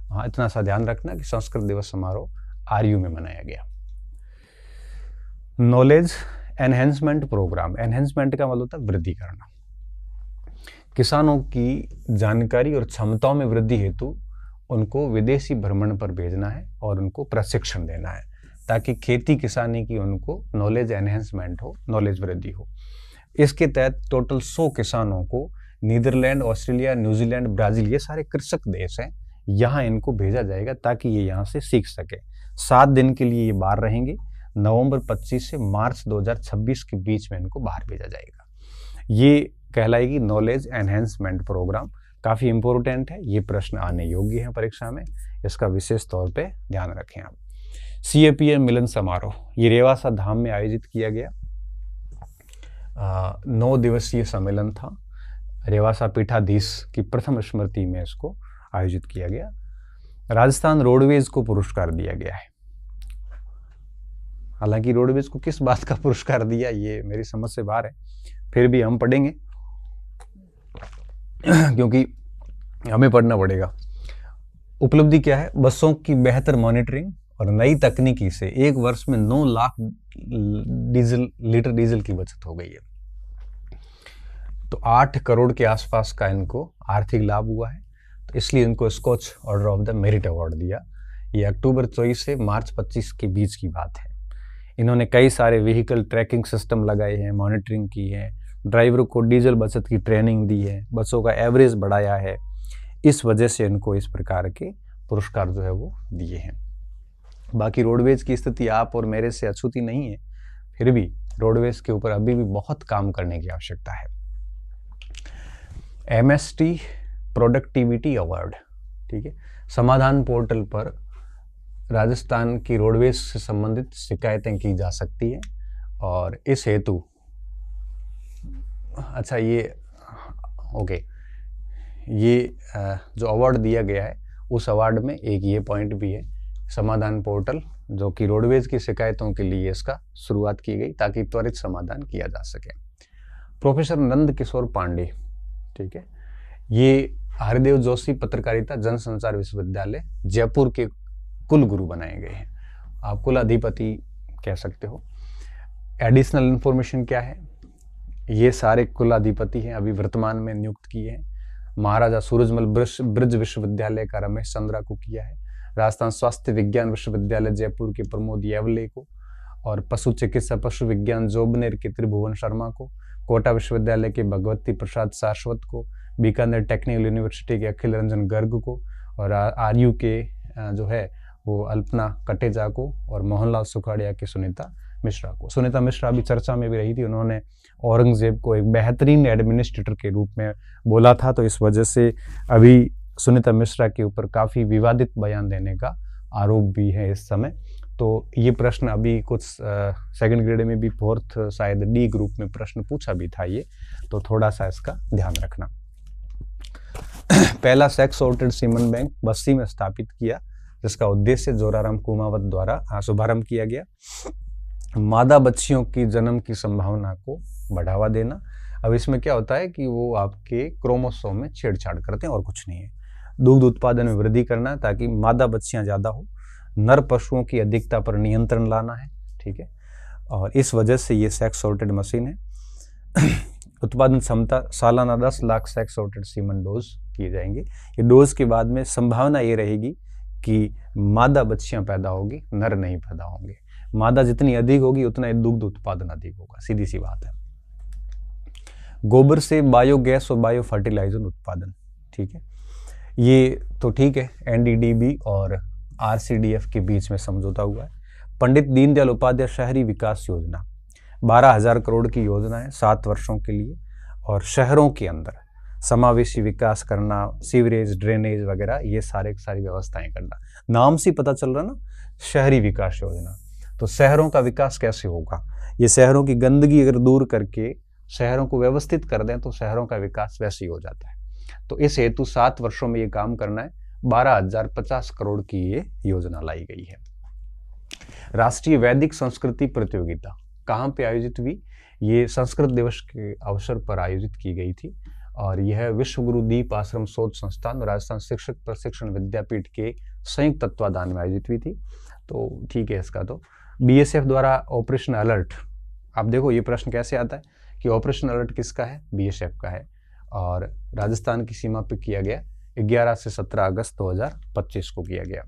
हाँ, इतना सा ध्यान रखना कि संस्कृत दिवस समारोह RU में मनाया गया। नॉलेज एनहेंसमेंट प्रोग्राम, एनहेंसमेंट का मतलब होता है वृद्धि करना। किसानों की जानकारी और क्षमताओं में वृद्धि हेतु उनको विदेशी भ्रमण पर भेजना है और उनको प्रशिक्षण देना है ताकि खेती किसानी की उनको नॉलेज एनहेंसमेंट हो, नॉलेज वृद्धि हो। इसके तहत टोटल 100 किसानों को नीदरलैंड, ऑस्ट्रेलिया, न्यूजीलैंड, ब्राजील, ये सारे कृषक देश हैं, यहाँ इनको भेजा जाएगा ताकि ये यहाँ से सीख सके। 7 दिन के लिए ये बाहर रहेंगे। नवंबर 25 से मार्च 2026 के बीच में इनको बाहर भेजा जाएगा। ये कहलाएगी नॉलेज एनहेंसमेंट प्रोग्राम। काफ़ी इंपॉर्टेंट है, ये प्रश्न आने योग्य है परीक्षा में, इसका विशेष तौर पे ध्यान रखें आप। CAPM मिलन समारोह, ये रेवासा धाम में आयोजित किया गया। 9 दिवसीय सम्मेलन था। रेवासा पीठाधीश की प्रथम स्मृति में इसको आयोजित किया गया। राजस्थान रोडवेज को पुरस्कार दिया गया है। हालांकि रोडवेज को किस बात का पुरस्कार दिया ये मेरी समझ से बाहर है, फिर भी हम पढ़ेंगे क्योंकि हमें पढ़ना पड़ेगा। उपलब्धि क्या है? बसों की बेहतर मॉनिटरिंग और नई तकनीकी से 1 वर्ष में 9 लाख लीटर डीजल की बचत हो गई है। तो 8 करोड़ के आसपास का इनको आर्थिक लाभ हुआ है, तो इसलिए इनको Scotch order of the merit award दिया। ये अक्टूबर 24 से मार्च 25 के बीच की बात है। इन्होंने कई सारे व्हीकल ट्रैकिंग सिस्टम लगाए हैं, मॉनिटरिंग की है, ड्राइवरों को डीजल बचत की ट्रेनिंग दी है, बसों का एवरेज बढ़ाया है। इस वजह से इनको इस प्रकार के पुरस्कार जो है वो दिए हैं। बाकी रोडवेज की स्थिति आप और मेरे से अछूती नहीं है, फिर भी रोडवेज के ऊपर अभी भी बहुत काम करने की आवश्यकता है। MST प्रोडक्टिविटी अवार्ड, ठीक है, समाधान पोर्टल पर राजस्थान की रोडवेज से संबंधित शिकायतें की जा सकती हैं और इस हेतु अच्छा ये जो अवार्ड दिया गया है उस अवार्ड में एक ये पॉइंट भी है, समाधान पोर्टल, जो कि रोडवेज की शिकायतों के लिए इसका शुरुआत की गई ताकि त्वरित समाधान किया जा सके। प्रोफेसर नंद किशोर पांडे, ठीक है, ये हरिदेव जोशी पत्रकारिता जनसंचार विश्वविद्यालय जयपुर के कुल गुरु बनाए गए हैं। आप कुलाधिपति कह सकते हो। एडिशनल इंफॉर्मेशन क्या है? ये सारे कुलाधिपति हैं, अभी वर्तमान में नियुक्त किए हैं। महाराजा सूरजमल ब्रज विश्वविद्यालय का रमेश चंद्रा को किया है, राजस्थान स्वास्थ्य विज्ञान विश्वविद्यालय जयपुर के प्रमोद येवले को, और पशु चिकित्सा पशु विज्ञान जोबनेर के त्रिभुवन शर्मा को, कोटा विश्वविद्यालय के भगवती प्रसाद शाश्वत को, बीकानेर टेक्निकल यूनिवर्सिटी के अखिल रंजन गर्ग को, और RU के जो है वो अल्पना कटेजा को, और मोहनलाल सुखाड़िया की सुनीता मिश्रा को। सुनीता मिश्रा भी चर्चा में भी रही थी, उन्होंने औरंगजेब को एक बेहतरीन एडमिनिस्ट्रेटर के रूप में बोला था, तो इस वजह से अभी सुनीता मिश्रा के ऊपर काफ़ी विवादित बयान देने का आरोप भी है इस समय। तो ये प्रश्न अभी कुछ सेकंड ग्रेड में भी 4th शायद D ग्रुप में प्रश्न पूछा भी था ये, तो थोड़ा सा इसका ध्यान रखना। पहला sex sorted semen bank Bassi में स्थापित किया जिसका उद्देश्य जोराराम कुमावत द्वारा शुभारंभ किया गया। मादा बच्चियों की जन्म की संभावना को बढ़ावा देना। अब इसमें क्या होता है कि वो आपके क्रोमोसोम में छेड़छाड़ करते हैं और कुछ नहीं है। दुग्ध उत्पादन में वृद्धि करना ताकि मादा बच्चियां ज्यादा हो। नर पशुओं की अधिकता पर नियंत्रण लाना है, ठीक है, और इस वजह से ये सेक्स सॉर्टेड मशीन है। उत्पादन क्षमता सालाना 10 lakh sex sorted semen dose किए जाएंगे। ये डोज के बाद में संभावना ये रहेगी कि मादा बच्चियां पैदा होगी, नर नहीं पैदा होंगे। मादा जितनी अधिक होगी उतना दुग्ध उत्पादन अधिक होगा, सीधी सी बात है। गोबर से बायोगैस और बायो फर्टिलाइजर उत्पादन, ठीक है, ये तो ठीक है, एनडीडीबी और आरसीडीएफ के बीच में समझौता हुआ है। पंडित दीनदयाल उपाध्याय शहरी विकास योजना 12,000 करोड़ की योजना है 7 वर्षों के लिए, और शहरों के अंदर समावेशी विकास करना, सीवरेज, ड्रेनेज वगैरह ये सारी व्यवस्थाएं करना। नाम से पता चल रहा ना, शहरी विकास योजना। तो शहरों का विकास कैसे होगा? ये शहरों की गंदगी अगर दूर करके शहरों को व्यवस्थित कर दें तो शहरों का विकास वैसे ही हो जाता है। तो इस हेतु 7 वर्षों में ये काम करना है। 12,050 करोड़ की ये योजना लाई गई है। राष्ट्रीय वैदिक संस्कृति प्रतियोगिता कहाँ पे आयोजित हुई? ये संस्कृत दिवस के अवसर पर आयोजित की गई थी, और यह विश्व गुरु दीप आश्रम शोध संस्थान और राजस्थान शिक्षक प्रशिक्षण विद्यापीठ के संयुक्त तत्वाधान में आयोजित हुई थी। तो ठीक है, इसका तो बीएसएफ द्वारा ऑपरेशन अलर्ट। आप देखो ये प्रश्न कैसे आता है कि ऑपरेशन अलर्ट किसका है? बीएसएफ का है, और राजस्थान की सीमा पर किया गया। 11 से 17 अगस्त 2025 को किया गया।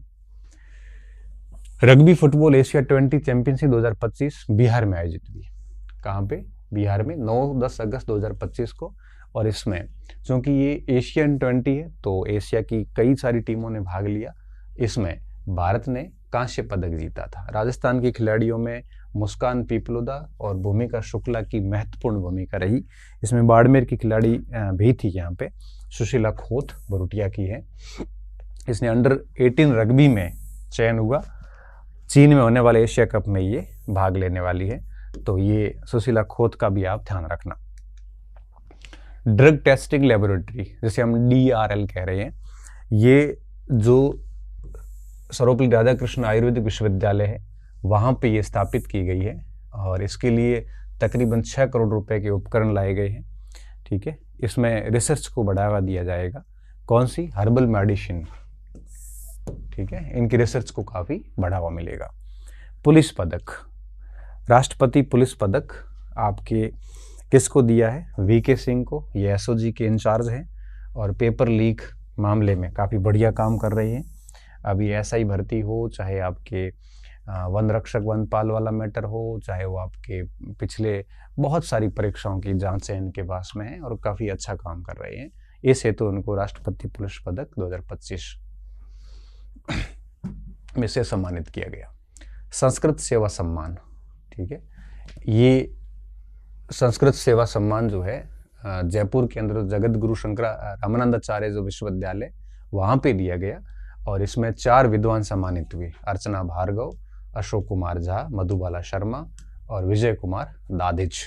Rugby football Asia 20 championship 2025 Bihar में आयोजित हुई। कहाँ पे? बिहार में 9-10 अगस्त 2025 को। और इसमें क्योंकि ये एशियन 20 है तो एशिया की कई सारी टीमों ने भाग लिया। इसमें भारत ने कांस्य पदक जीता था। राजस्थान के खिलाड़ियों में मुस्कान पीपलोदा और भूमिका शुक्ला की महत्वपूर्ण भूमिका रही। इसमें बाड़मेर की खिलाड़ी भी थी, यहाँ पे सुशीला खोत बरुटिया की है। इसने अंडर 18 रग्बी में चयन हुआ। चीन में होने वाले एशिया कप में ये भाग लेने वाली है, तो ये सुशीला खोत का भी आप ध्यान रखना। ड्रग टेस्टिंग लेबोरेटरी, जिसे हम DRL कह रहे हैं, ये जो सर्वपल्ली राधाकृष्ण आयुर्वेदिक विश्वविद्यालय है वहाँ पे ये स्थापित की गई है, और इसके लिए तकरीबन 6 करोड़ रुपए के उपकरण लाए गए हैं, ठीक है। इसमें रिसर्च को बढ़ावा दिया जाएगा। कौन सी? हर्बल मेडिसिन, ठीक है, इनकी रिसर्च को काफ़ी बढ़ावा मिलेगा। पुलिस पदक, राष्ट्रपति पुलिस पदक आपके किसको दिया है? VK सिंह को। ये SOG के इंचार्ज हैं और पेपर लीक मामले में काफ़ी बढ़िया काम कर रहे हैं। अभी SI भर्ती हो, चाहे आपके वन रक्षक वनपाल वाला मैटर हो, चाहे वो आपके पिछले बहुत सारी परीक्षाओं की जांचें इनके पास में है, और काफ़ी अच्छा काम कर रहे हैं। इस हेतु उनको राष्ट्रपति पुलिस पदक 2025 में से सम्मानित किया गया। संस्कृत सेवा सम्मान, ठीक है, ये संस्कृत सेवा सम्मान जो है जयपुर के अंदर जगत गुरु शंकरा रामानंदाचार्य जो विश्वविद्यालय वहाँ पे दिया गया, और इसमें 4 विद्वान सम्मानित हुए। अर्चना भार्गव, अशोक कुमार झा, मधुबाला शर्मा और विजय कुमार दादिज।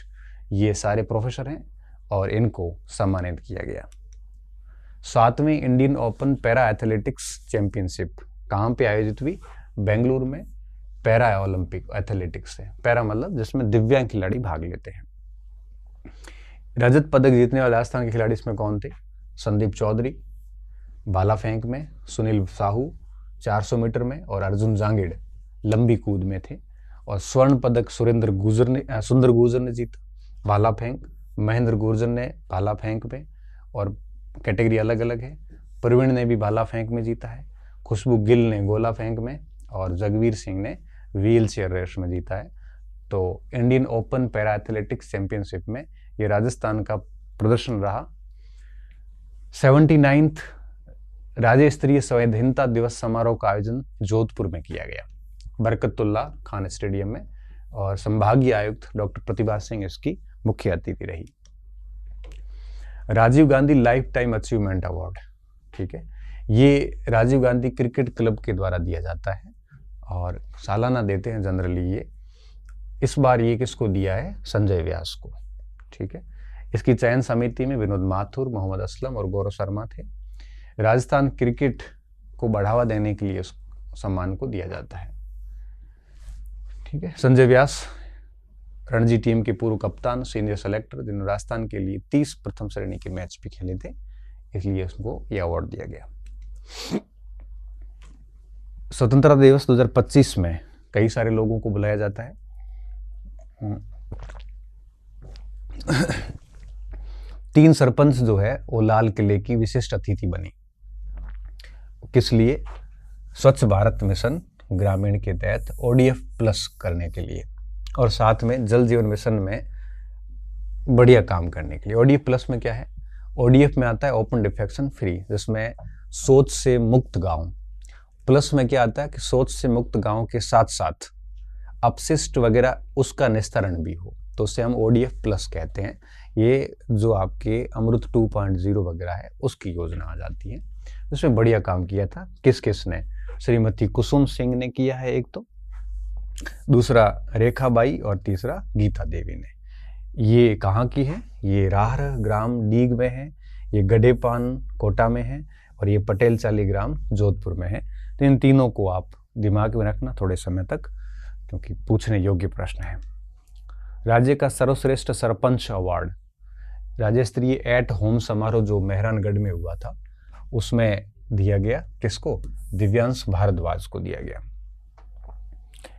ये सारे प्रोफेसर हैं और इनको सम्मानित किया गया। 7वीं Indian Open para athletics championship कहाँ पे आयोजित हुई? बेंगलुरु में। पैरा ओलंपिक एथलेटिक्स है, पैरा मतलब जिसमें दिव्यांग खिलाड़ी भाग लेते हैं। रजत पदक जीतने वाले राजस्थान के खिलाड़ी इसमें कौन थे? संदीप चौधरी भाला फेंक में, सुनील साहू 400 मीटर में, और अर्जुन जांगिड़ लंबी कूद में थे। और स्वर्ण पदक सुंदर गुर्जर ने जीता भाला फेंक, महेंद्र गुर्जर ने भाला फेंक में, और कैटेगरी अलग अलग है। प्रवीण ने भी भाला फेंक में जीता है, खुशबू गिल ने गोला फेंक में, और जगवीर सिंह ने व्हील चेयर रेस में जीता है। तो Indian Open para athletics championship में ये राजस्थान का प्रदर्शन रहा। 79th राज्य स्तरीय संविधानता दिवस समारोह का आयोजन जोधपुर में किया गया, बरकतुल्ला खान स्टेडियम में, और संभागीय आयुक्त डॉक्टर प्रतिभा सिंह इसकी मुख्य अतिथि रही। Rajiv Gandhi lifetime achievement award, ठीक है, ये राजीव गांधी क्रिकेट क्लब के द्वारा दिया जाता है और सालाना देते हैं जनरली ये। इस बार ये किसको दिया है? संजय व्यास को, ठीक है। इसकी चयन समिति में विनोद माथुर, मोहम्मद असलम और गौरव शर्मा थे। राजस्थान क्रिकेट को बढ़ावा देने के लिए सम्मान को दिया जाता है। ठीक है। संजय व्यास रणजी टीम के पूर्व कप्तान, सीनियर सेलेक्टर, जिन्होंने राजस्थान के लिए 30 प्रथम श्रेणी के मैच भी खेले थे, इसलिए उसको यह अवार्ड दिया गया। स्वतंत्रता दिवस 2025 में कई सारे लोगों को बुलाया जाता है। 3 सरपंच जो है वो लाल किले की विशिष्ट अतिथि बनी। किस लिए? स्वच्छ भारत मिशन ग्रामीण के तहत ODF प्लस करने के लिए, और साथ में जल जीवन मिशन में बढ़िया काम करने के लिए। ODF प्लस में क्या है? ODF में आता है ओपन डिफेक्शन फ्री, जिसमें शौच से मुक्त गांव। प्लस में क्या आता है कि शौच से मुक्त गांव के साथ साथ अपशिष्ट वगैरह उसका निस्तारण भी हो, तो उसे हम ODF प्लस कहते हैं। ये जो आपके अमृत 2.0 वगैरह है उसकी योजना आ जाती है। उसमें बढ़िया काम किया था। किस किस ने? श्रीमती कुसुम सिंह ने किया है एक तो, दूसरा रेखाबाई, और तीसरा गीता देवी ने। ये कहाँ की है? ये राहर ग्राम डीग में है, ये गडेपान कोटा में है, और ये पटेल चाली ग्राम जोधपुर में है। तो इन तीनों को आप दिमाग में रखना थोड़े समय तक, क्योंकि पूछने योग्य प्रश्न है। राज्य का सर्वश्रेष्ठ सरपंच अवार्ड, राज्य स्तरीय एट होम समारोह जो मेहरानगढ़ में हुआ था, उसमें दिया गया किसको? दिव्यांश भारद्वाज को दिया गया।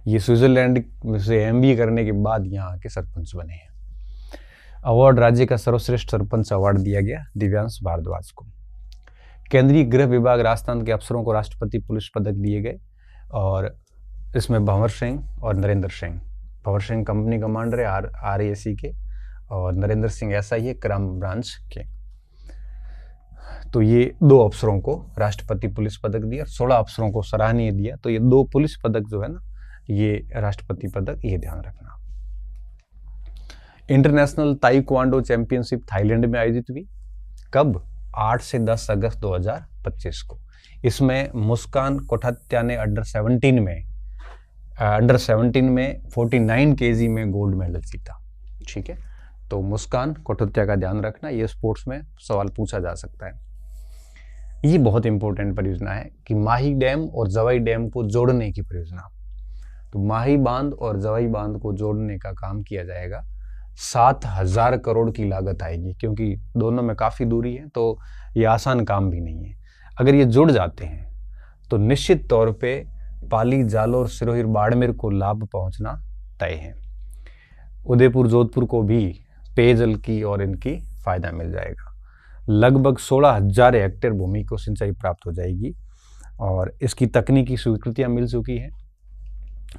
ये स्विट्जरलैंड से MBA करने के बाद यहाँ के सरपंच बने हैं। अवार्ड राज्य का सर्वश्रेष्ठ सरपंच अवार्ड दिया गया दिव्यांश भारद्वाज को। केंद्रीय गृह विभाग राजस्थान के अफसरों को राष्ट्रपति पुलिस पदक दिए गए, और इसमें भंवर सिंह और नरेंद्र सिंह। भंवर सिंह कंपनी कमांडर है RAC के, और नरेंद्र सिंह SI है क्राइम ब्रांच के। तो ये 2 अफसरों को राष्ट्रपति पुलिस पदक दिया, 16 अफसरों को सराहनीय दिया। तो ये 2 पुलिस पदक जो है ना, ये राष्ट्रपति पदक, ये ध्यान रखना। इंटरनेशनल ताइक्वांडो चैंपियनशिप थाईलैंड में आयोजित हुई। कब? 8 से 10 अगस्त 2025 को। इसमें मुस्कान कोठात्या ने अंडर 17 में 49 kg में गोल्ड मेडल जीता। ठीक है। तो मुस्कान कोठात्या का ध्यान रखना, ये स्पोर्ट्स में सवाल पूछा जा सकता है। ये बहुत इंपॉर्टेंट परियोजना है कि माही डैम और जवाई डैम को जोड़ने की परियोजना। तो माही बांध और जवाई बांध को जोड़ने का काम किया जाएगा। 7,000 करोड़ की लागत आएगी, क्योंकि दोनों में काफी दूरी है, तो ये आसान काम भी नहीं है। अगर ये जुड़ जाते हैं तो निश्चित तौर पे पाली, जालोर, सिरोही, बाड़मेर को लाभ पहुंचना तय है। उदयपुर, जोधपुर को भी पेयजल की और इनकी फायदा मिल जाएगा। लगभग 16,000 हेक्टेयर भूमि को सिंचाई प्राप्त हो जाएगी, और इसकी तकनीकी स्वीकृतियां मिल चुकी हैं।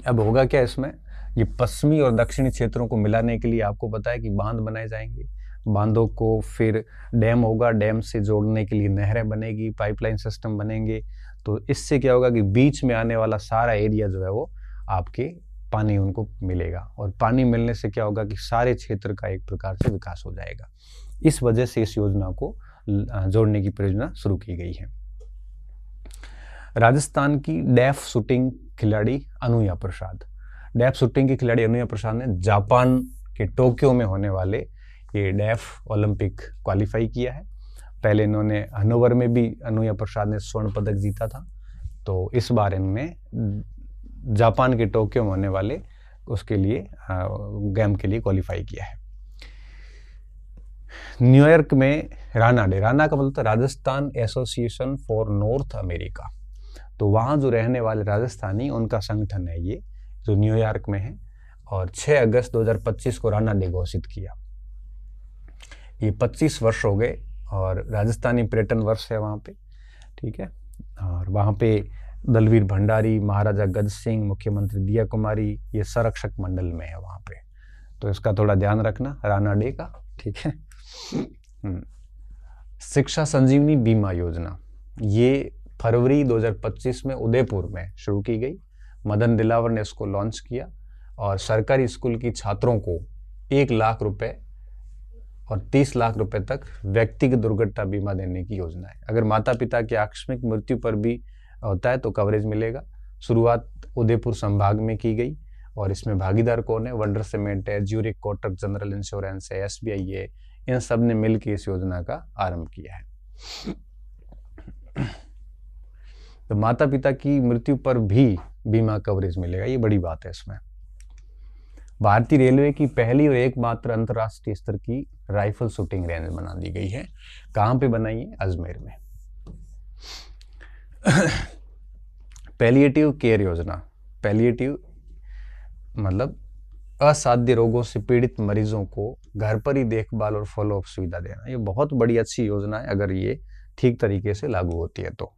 अब होगा क्या इसमें? ये पश्चिमी और दक्षिणी क्षेत्रों को मिलाने के लिए आपको पता है कि बांध बनाए जाएंगे। बांधों को फिर डैम होगा, डैम से जोड़ने के लिए नहरें बनेगी, पाइपलाइन सिस्टम बनेंगे। तो इससे क्या होगा कि बीच में आने वाला सारा एरिया जो है वो आपके पानी उनको मिलेगा, और पानी मिलने से क्या होगा कि सारे क्षेत्र का एक प्रकार से विकास हो जाएगा। इस वजह से इस योजना को जोड़ने की परियोजना शुरू की गई है। राजस्थान की डेफ शूटिंग खिलाड़ी अनुया प्रसाद, डेफ शूटिंग की खिलाड़ी अनुया प्रसाद ने जापान के टोक्यो में होने वाले ये डेफ ओलंपिक क्वालिफाई किया है। पहले इन्होंने हनोवर में भी अनुया प्रसाद ने स्वर्ण पदक जीता था, तो इस बार इनने जापान के टोक्यो में होने वाले उसके लिए गेम के लिए क्वालिफाई किया है। न्यूयॉर्क में राना डे, राना का मतलब Rajasthan association for north America, तो वहाँ जो रहने वाले राजस्थानी उनका संगठन है ये, जो न्यूयॉर्क में है, और 6 अगस्त 2025 को राना डे घोषित किया। ये 25 वर्ष हो गए, और राजस्थानी पर्यटन वर्ष है वहाँ पे। ठीक है। और वहाँ पे दलवीर भंडारी, महाराजा गज सिंह, मुख्यमंत्री दिया कुमारी, ये संरक्षक मंडल में है वहाँ पे, तो इसका थोड़ा ध्यान रखना राना डे का। ठीक है। शिक्षा संजीवनी बीमा योजना, ये फरवरी 2025 में उदयपुर में शुरू की गई। मदन दिलावर ने इसको लॉन्च किया, और सरकारी स्कूल की छात्रों को 1 लाख रुपए और 30 लाख रुपए तक व्यक्तिगत दुर्घटना बीमा देने की योजना है। अगर माता पिता की आकस्मिक मृत्यु पर भी होता है तो कवरेज मिलेगा। शुरुआत उदयपुर संभाग में की गई, और इसमें भागीदार कौन है? वंडर सीमेंट है, ज्यूरिक, कोटक जनरल इंश्योरेंस है, SBI है, इन सब ने मिलकर इस योजना का आरंभ किया है। तो माता पिता की मृत्यु पर भी बीमा कवरेज मिलेगा, ये बड़ी बात है इसमें। भारतीय रेलवे की पहली और एकमात्र अंतर्राष्ट्रीय स्तर की राइफल शूटिंग रेंज बना दी गई है। कहाँ पे बनाई है? अजमेर में। पैलिएटिव केयर योजना, पैलिएटिव मतलब असाध्य रोगों से पीड़ित मरीजों को घर पर ही देखभाल और फॉलोअप सुविधा देना। ये बहुत बड़ी अच्छी योजना है अगर ये ठीक तरीके से लागू होती है तो।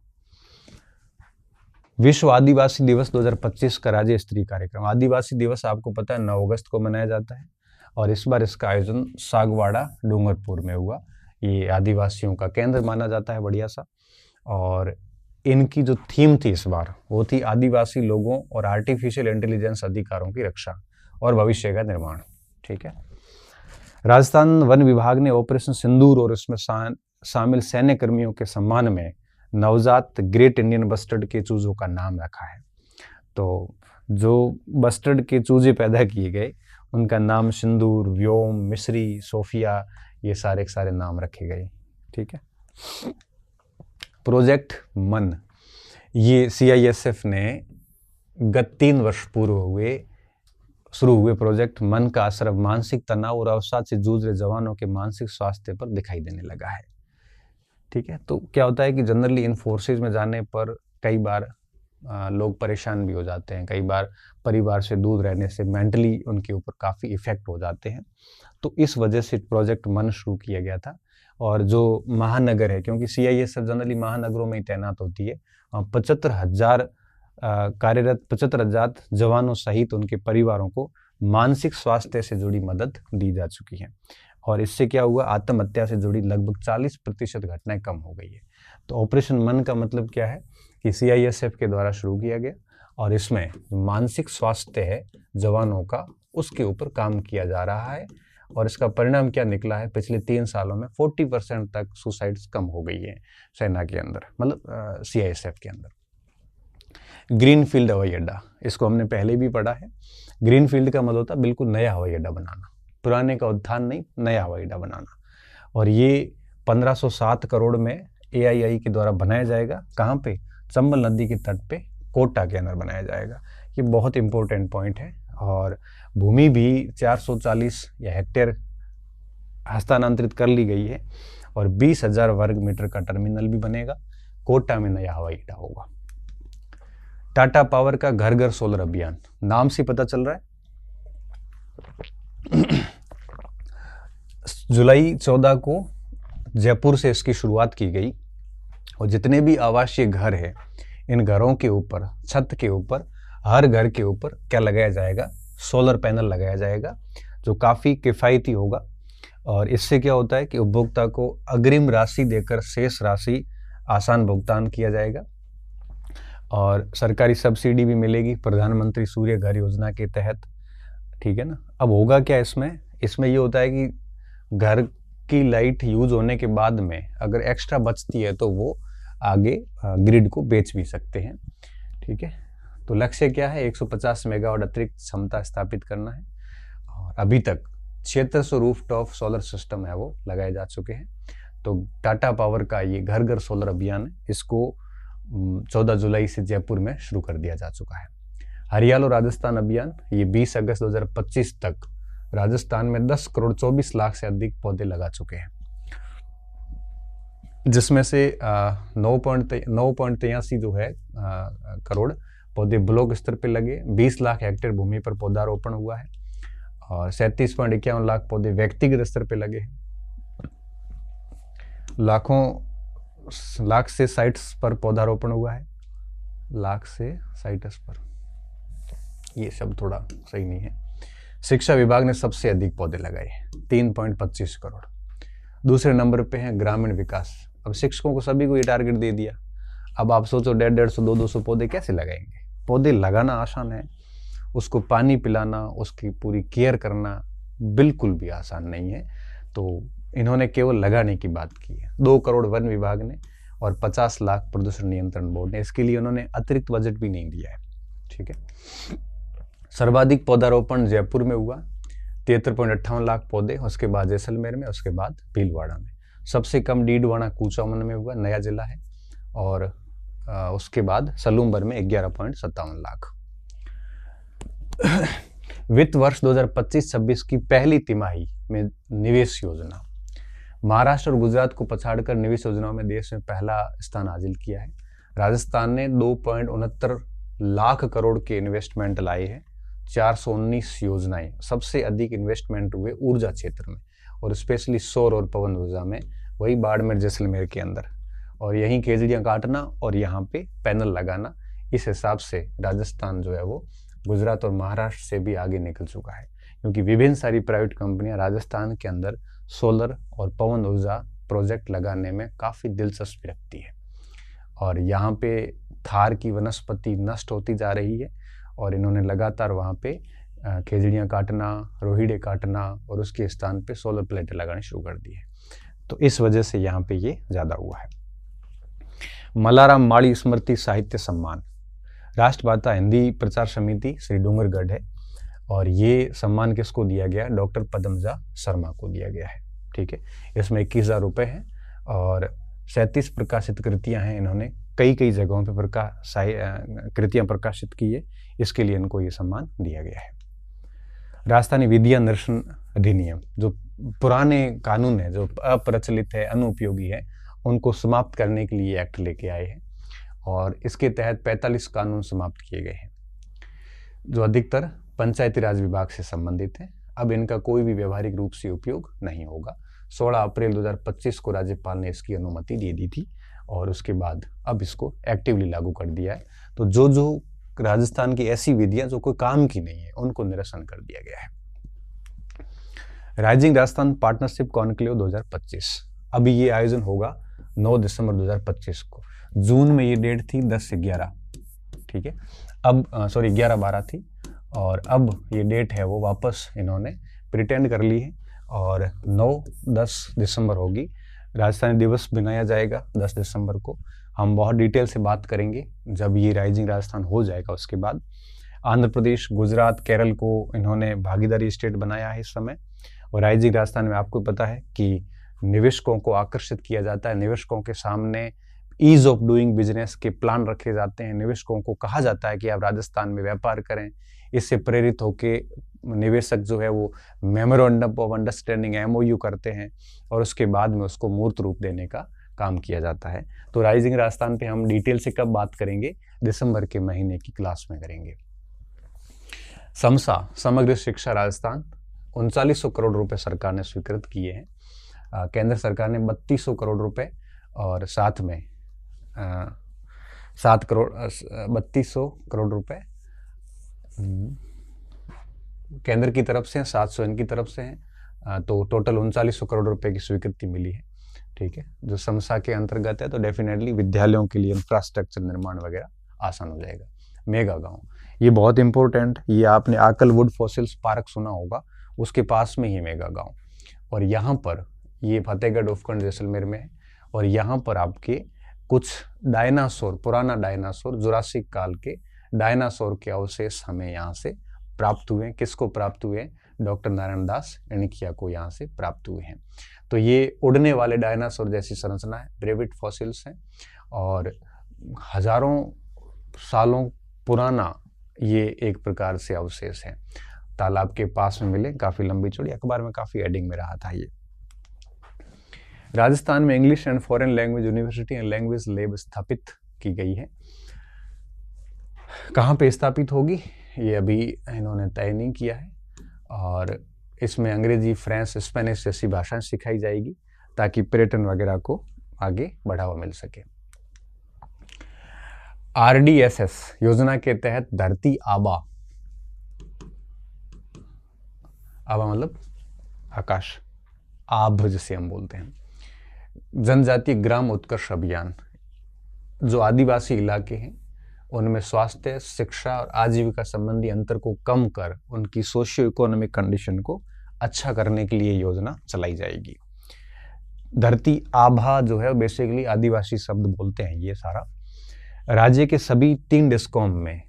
विश्व आदिवासी दिवस 2025 का राज्य स्तरीय कार्यक्रम। आदिवासी दिवस आपको पता है 9 अगस्त को मनाया जाता है और इस बार इसका आयोजन सागवाड़ा डूंगरपुर में हुआ। ये आदिवासियों का केंद्र माना जाता है, बढ़िया सा। और इनकी जो थीम थी इस बार वो थी आदिवासी लोगों और आर्टिफिशियल इंटेलिजेंस अधिकारों की रक्षा और भविष्य का निर्माण। ठीक है। राजस्थान वन विभाग ने ऑपरेशन सिंदूर और इसमें शामिल सैन्य कर्मियों के सम्मान में नवजात ग्रेट इंडियन बस्टर्ड के चूजों का नाम रखा है। तो जो बस्टर्ड के चूजे पैदा किए गए उनका नाम सिंदूर, व्योम, मिश्री, सोफिया, ये सारे नाम रखे गए। ठीक है। प्रोजेक्ट मन, ये CISF ने गत 3 वर्ष पूर्व शुरू हुए प्रोजेक्ट मन का असर मानसिक तनाव और अवसाद से जूझ रहे जवानों के मानसिक स्वास्थ्य पर दिखाई देने लगा है। ठीक है। तो क्या होता है कि जनरली इन फोर्सेज में जाने पर कई बार लोग परेशान भी हो जाते हैं, कई बार परिवार से दूर रहने से मेंटली उनके ऊपर काफ़ी इफेक्ट हो जाते हैं। तो इस वजह से प्रोजेक्ट मन शुरू किया गया था। और जो महानगर है, क्योंकि CISF जनरली महानगरों में ही तैनात होती है, 75,000 कार्यरत 75,000 जवानों सहित उनके परिवारों को मानसिक स्वास्थ्य से जुड़ी मदद दी जा चुकी है। और इससे क्या हुआ, आत्महत्या से जुड़ी लगभग 40% घटनाएं कम हो गई है। तो ऑपरेशन मन का मतलब क्या है कि CISF के द्वारा शुरू किया गया और इसमें मानसिक स्वास्थ्य है जवानों का, उसके ऊपर काम किया जा रहा है। और इसका परिणाम क्या निकला है, पिछले 3 सालों में 40% तक सुसाइड्स कम हो गई है सेना के अंदर, मतलब CISF के अंदर। ग्रीनफील्ड हवाई अड्डा, इसको हमने पहले भी पढ़ा है। ग्रीनफील्ड का मतलब होता है बिल्कुल नया हवाई अड्डा बनाना, पुराने का उत्थान नहीं, नया हवाई अड्डा बनाना। और ये 1507 करोड़ में AII के द्वारा बनाया जाएगा। कहाँ पे? चंबल नदी के तट पे कोटा के अंदर बनाया जाएगा। ये बहुत इंपॉर्टेंट पॉइंट है। और भूमि भी 440 या हेक्टेयर हस्तांतरित कर ली गई है और 20,000 वर्ग मीटर का टर्मिनल भी बनेगा। कोटा में नया हवाई अड्डा होगा। टाटा पावर का घर घर सोलर अभियान, नाम से पता चल रहा है। जुलाई 14 को जयपुर से इसकी शुरुआत की गई और जितने भी आवासीय घर है, इन घरों के ऊपर, छत के ऊपर, हर घर के ऊपर क्या लगाया जाएगा? सोलर पैनल लगाया जाएगा, जो काफ़ी किफ़ायती होगा। और इससे क्या होता है कि उपभोक्ता को अग्रिम राशि देकर शेष राशि आसान भुगतान किया जाएगा और सरकारी सब्सिडी भी मिलेगी प्रधानमंत्री सूर्य घर योजना के तहत। ठीक है ना। अब होगा क्या इसमें ये होता है कि घर की लाइट यूज होने के बाद में अगर एक्स्ट्रा बचती है तो वो आगे ग्रिड को बेच भी सकते हैं। ठीक है। तो लक्ष्य क्या है? 150 मेगावाट अतिरिक्त क्षमता स्थापित करना है और अभी तक 7600 रूफटॉप सोलर सिस्टम है वो लगाए जा चुके हैं। तो टाटा पावर का ये घर घर सोलर अभियान है, इसको 14 जुलाई से जयपुर में शुरू कर दिया जा चुका है। हरियाणा और राजस्थान अभियान, ये 20 अगस्त 2025 तक राजस्थान में 10 करोड़ 24 लाख से अधिक पौधे लगा चुके हैं, जिसमें से 9.83 जो है करोड़ पौधे ब्लॉक स्तर पे लगे, 20 लाख हेक्टेयर भूमि पर पौधारोपण हुआ है और 37.51 लाख पौधे व्यक्तिगत स्तर पे लगे हैं। लाख से साइट्स पर पौधारोपण हुआ है, लाख से साइट्स पर, ये शब्द थोड़ा सही नहीं है। शिक्षा विभाग ने सबसे अधिक पौधे लगाए, 3.25 करोड़। दूसरे नंबर पे है ग्रामीण विकास। अब शिक्षकों को सभी को ये टारगेट दे दिया। अब आप सोचो 150, 200 पौधे कैसे लगाएंगे? पौधे लगाना आसान है, उसको पानी पिलाना, उसकी पूरी केयर करना बिल्कुल भी आसान नहीं है। तो इन्होंने केवल लगाने की बात की है। 2 करोड़ वन विभाग ने और 50 लाख प्रदूषण नियंत्रण बोर्ड ने, इसके लिए उन्होंने अतिरिक्त बजट भी नहीं दिया है। ठीक है। सर्वाधिक पौधारोपण जयपुर में हुआ, 73.58 लाख पौधे, उसके बाद जैसलमेर में, उसके बाद भीलवाड़ा में। सबसे कम डीडवाना कूचामन में हुआ, नया जिला है। और उसके बाद सलूम्बर में 11.57 लाख। वित्त वर्ष 2025-26 की पहली तिमाही में निवेश योजना, महाराष्ट्र और गुजरात को पछाड़कर निवेश योजनाओं में देश में पहला स्थान हासिल किया है। राजस्थान ने 2.69 लाख करोड़ के इन्वेस्टमेंट लाए हैं। 419 योजनाएं, सबसे अधिक इन्वेस्टमेंट हुए ऊर्जा क्षेत्र में और स्पेशली सौर और पवन ऊर्जा में, वही बाड़मेर जैसलमेर के अंदर, और यहीं केजड़ियाँ काटना और यहाँ पे पैनल लगाना। इस हिसाब से राजस्थान जो है वो गुजरात और महाराष्ट्र से भी आगे निकल चुका है, क्योंकि विभिन्न सारी प्राइवेट कंपनियां राजस्थान के अंदर सोलर और पवन ऊर्जा प्रोजेक्ट लगाने में काफ़ी दिलचस्पी रखती है। और यहाँ पे थार की वनस्पति नष्ट होती जा रही है और इन्होंने लगातार वहाँ पे खेजड़ियाँ काटना, रोहिड़े काटना और उसके स्थान पे सोलर प्लेटें लगानी शुरू कर दी है। तो इस वजह से यहाँ पे ये ज़्यादा हुआ है। मलाराम माड़ी स्मृति साहित्य सम्मान, राष्ट्रभाषा हिंदी प्रचार समिति श्री डूंगरगढ़ है और ये सम्मान किसको दिया गया? डॉक्टर पद्मजा शर्मा को दिया गया है। ठीक है, इसमें 21,000 रुपये हैं और 37 प्रकाशित कृतियां हैं। इन्होंने कई जगहों पे कृतियां प्रकाशित की है, इसके लिए इनको ये सम्मान दिया गया है। राजस्थानी विद्या निरसन अधिनियम, जो पुराने कानून है, जो अप्रचलित है, अनुपयोगी है, उनको समाप्त करने के लिए एक्ट लेके आए हैं और इसके तहत 45 कानून समाप्त किए गए हैं जो अधिकतर पंचायती राज विभाग से संबंधित है। अब इनका कोई भी व्यवहारिक रूप से उपयोग नहीं होगा। 16 अप्रैल 2025 को राज्यपाल ने इसकी अनुमति दे दी थी और उसके बाद अब इसको एक्टिवली लागू कर दिया है। तो जो राजस्थान की ऐसी विधियां जो कोई काम की नहीं है, उनको निरसन कर दिया गया है। राइजिंग राजस्थान पार्टनरशिप कॉन्क्लेव 2025, अभी ये आयोजन होगा 9 दिसंबर 2025 को। जून में ये डेट थी 10 से 11, ठीक है, अब 11-12 थी और अब ये डेट है वो वापस इन्होंने प्रिटेंड कर ली है और 9-10 दिसंबर होगी। राजस्थानी दिवस मनाया जाएगा 10 दिसंबर को। हम बहुत डिटेल से बात करेंगे जब ये राइजिंग राजस्थान हो जाएगा। उसके बाद आंध्र प्रदेश, गुजरात, केरल को इन्होंने भागीदारी स्टेट बनाया है इस समय। और राइजिंग राजस्थान में आपको पता है कि निवेशकों को आकर्षित किया जाता है, निवेशकों के सामने ईज ऑफ डूइंग बिजनेस के प्लान रखे जाते हैं, निवेशकों को कहा जाता है कि आप राजस्थान में व्यापार करें। इससे प्रेरित होकर निवेशक जो है वो मेमोरेंडम ऑफ अंडरस्टैंडिंग MOU करते हैं और उसके बाद में उसको मूर्त रूप देने का काम किया जाता है। तो राइजिंग राजस्थान पे हम डिटेल से कब बात करेंगे? दिसंबर के महीने की क्लास में करेंगे। समसा समग्र शिक्षा राजस्थान, 3900 करोड़ रुपए सरकार ने स्वीकृत किए हैं। केंद्र सरकार ने 3200 करोड़ रुपए और साथ में 3200 करोड़ रुपए केंद्र की तरफ से, 700 इनकी तरफ से हैं, तो टोटल 3900 करोड़ रुपए की स्वीकृति मिली है। ठीक है, जो समसा के अंतर्गत है, तो डेफिनेटली विद्यालयों के लिए इंफ्रास्ट्रक्चर निर्माण वगैरह आसान हो जाएगा। मेगा गांव, ये बहुत इंपॉर्टेंट, ये आपने आकल वुड फॉसिल्स पार्क सुना होगा, उसके पास में ही मेगा गांव, और यहाँ पर ये फतेहगढ़ उपखंड जैसलमेर में है और यहाँ पर आपके कुछ डायनासोर, पुराना डायनासोर, जुरासिक काल के डायनासोर के अवशेष हमें यहाँ से प्राप्त हुए। किसको प्राप्त हुए? डॉक्टर नारायण दास एणिकिया को यहाँ से प्राप्त हुए हैं। तो ये उड़ने वाले डायनासोर जैसी संरचना है, ब्रेविट फॉसिल्स हैं और हजारों सालों पुराना ये एक प्रकार से अवशेष है। तालाब के पास में मिले, काफी लंबी चौड़ी, अखबार में काफी एडिंग में रहा था ये। राजस्थान में English and foreign language university and language lab स्थापित की गई है। कहाँ पे स्थापित होगी ये अभी इन्होंने तय नहीं किया है और इसमें अंग्रेजी, फ्रेंच, स्पेनिश जैसी भाषाएं सिखाई जाएगी ताकि पर्यटन वगैरह को आगे बढ़ावा मिल सके। RDSS योजना के तहत धरती आबा, आबा मतलब आकाश, आभ जिसे हम बोलते हैं, जनजातीय ग्राम उत्कर्ष अभियान, जो आदिवासी इलाके हैं उनमें स्वास्थ्य, शिक्षा और आजीविका संबंधी अंतर को कम कर उनकी सोशियो इकोनॉमिक कंडीशन को अच्छा करने के लिए योजना चलाई जाएगी। धरती आभा जो है बेसिकली आदिवासी शब्द बोलते हैं ये सारा। राज्य के सभी 3 डिस्कॉम में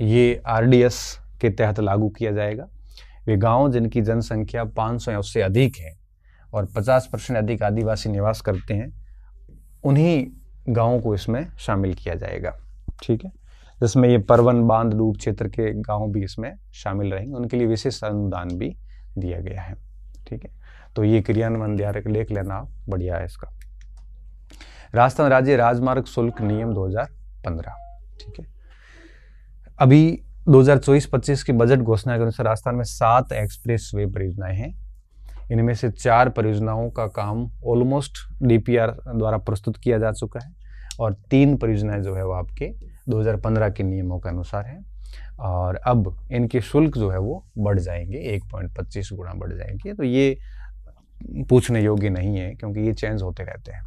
ये RDS के तहत लागू किया जाएगा। वे गांव जिनकी जनसंख्या 500 या उससे अधिक है और 50% अधिक आदिवासी निवास करते हैं, उन्हीं गाँवों को इसमें शामिल किया जाएगा, ठीक है, जिसमें ये परवन बांध डूब क्षेत्र के गांव भी इसमें शामिल रहेंगे, उनके लिए विशेष अनुदान भी दिया गया है, ठीक है। तो ये क्रियान्वयन देख लेना आप, बढ़िया है इसका। राजस्थान राज्य राजमार्ग शुल्क नियम 2015, ठीक है। अभी 2024-25 की बजट घोषणा के अनुसार राजस्थान में 7 एक्सप्रेस वे परियोजनाएं हैं। इनमें से 4 परियोजनाओं का काम ऑलमोस्ट डीपीआर द्वारा प्रस्तुत किया जा चुका है और 3 परियोजनाएं जो है वो आपके 2015 के नियमों के अनुसार है। और अब इनके शुल्क जो है वो बढ़ जाएंगे, 1.25 गुना बढ़ जाएंगे। तो ये पूछने योग्य नहीं है क्योंकि ये चेंज होते रहते हैं।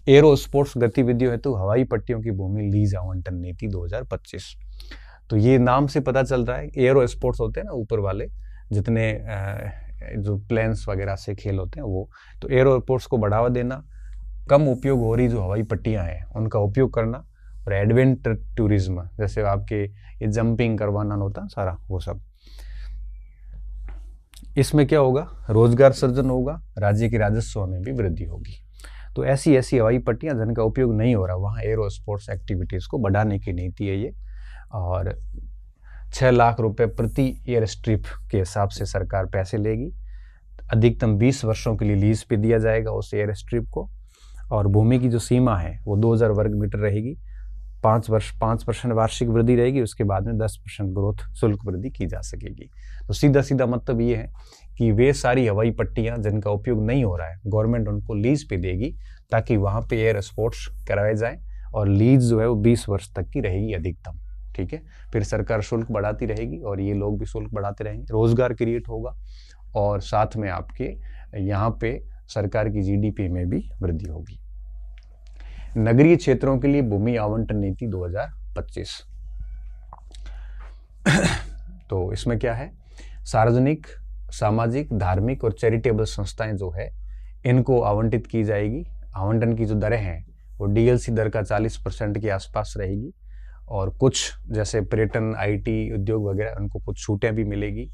एरो स्पोर्ट्स गतिविधियों हेतु हवाई पट्टियों की भूमि लीज आवंटन नीति 2025। तो ये नाम से पता चल रहा है, एरो स्पोर्ट्स होते हैं ना ऊपर वाले, जितने जो प्लेन्स वगैरह से खेल होते हैं वो, तो एरो स्पोर्ट्स को बढ़ावा देना, कम उपयोग हो रही जो हवाई पट्टियां हैं उनका उपयोग करना, और एडवेंचर टूरिज्म जैसे आपके ये जंपिंग करवाना होता है सारा वो सब। इसमें क्या होगा, रोजगार सृजन होगा, राज्य के राजस्व में भी वृद्धि होगी। तो ऐसी हवाई पट्टियां जिनका उपयोग नहीं हो रहा वहाँ एरो स्पोर्ट्स एक्टिविटीज़ को बढ़ाने की नीति है ये। और 6 लाख रुपए प्रति एयर स्ट्रिप के हिसाब से सरकार पैसे लेगी। अधिकतम 20 वर्षों के लिए लीज पे दिया जाएगा उस एयर स्ट्रिप को। और भूमि की जो सीमा है वो 2000 वर्ग मीटर रहेगी। 5% वार्षिक वृद्धि रहेगी, उसके बाद में 10% ग्रोथ शुल्क वृद्धि की जा सकेगी। तो सीधा सीधा मतलब ये है कि वे सारी हवाई पट्टियां जिनका उपयोग नहीं हो रहा है गवर्नमेंट उनको लीज पे देगी ताकि वहाँ पे एयर स्पोर्ट्स कराए जाएं। और लीज जो है वो 20 वर्ष तक की रहेगी अधिकतम, ठीक है। फिर सरकार शुल्क बढ़ाती रहेगी और ये लोग भी शुल्क बढ़ाते रहेंगे, रोजगार क्रिएट होगा और साथ में आपके यहाँ पे सरकार की जीडीपी में भी वृद्धि होगी। नगरीय क्षेत्रों के लिए भूमि आवंटन नीति 2025। तो इसमें क्या है, सार्वजनिक, सामाजिक, धार्मिक और चैरिटेबल संस्थाएं जो है इनको आवंटित की जाएगी। आवंटन की जो दरें हैं वो डीएलसी दर का 40% के आसपास रहेगी। और कुछ जैसे पर्यटन, आईटी उद्योग वगैरह उनको कुछ छूटें भी मिलेगी।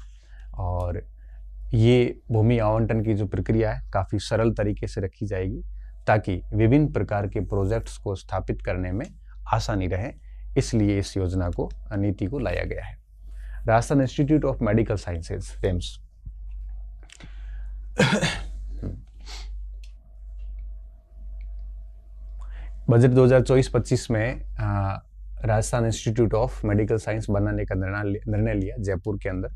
और ये भूमि आवंटन की जो प्रक्रिया है काफ़ी सरल तरीके से रखी जाएगी ताकि विभिन्न प्रकार के प्रोजेक्ट्स को स्थापित करने में आसानी रहे, इसलिए इस योजना को, नीति को लाया गया है। Rajasthan institute of medical sciences RIMS. Budget 2024-25 में Rajasthan institute of medical science बनाने का निर्णय लिया जयपुर के अंदर।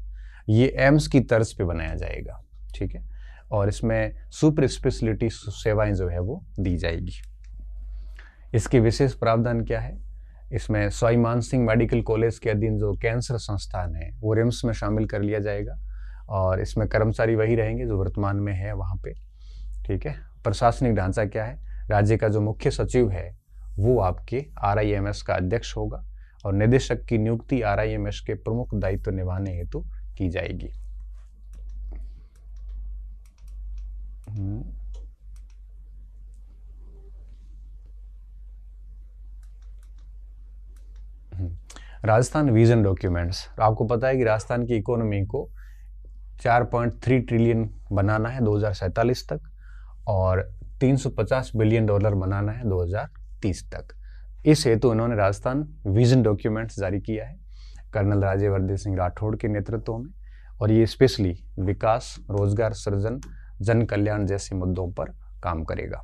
ये एम्स की तर्ज पे बनाया जाएगा, ठीक है। और इसमें सुपर स्पेशलिटी सेवाएं जो है वो दी जाएगी। इसके विशेष प्रावधान क्या है, इसमें सवाई मानसिंह मेडिकल कॉलेज के अधीन जो कैंसर संस्थान है वो रिम्स में शामिल कर लिया जाएगा। और इसमें कर्मचारी वही रहेंगे जो वर्तमान में है वहाँ पे, ठीक है। प्रशासनिक ढांचा क्या है, राज्य का जो मुख्य सचिव है वो आपके आरआईएमएस का अध्यक्ष होगा और निदेशक की नियुक्ति आरआईएमएस के प्रमुख दायित्व निभाने हेतु की जाएगी। Rajasthan vision documents. आपको पता है कि राजस्थान की इकोनॉमी को 4.3 ट्रिलियन बनाना है 2047 तक और 350 बिलियन डॉलर बनाना है 2030 तक। इस हेतु इन्होंने राजस्थान विजन डॉक्यूमेंट्स जारी किया है कर्नल राज्यवर्धन सिंह राठौड़ के नेतृत्व में। और ये स्पेशली विकास, रोजगार सृजन, जन कल्याण जैसे मुद्दों पर काम करेगा।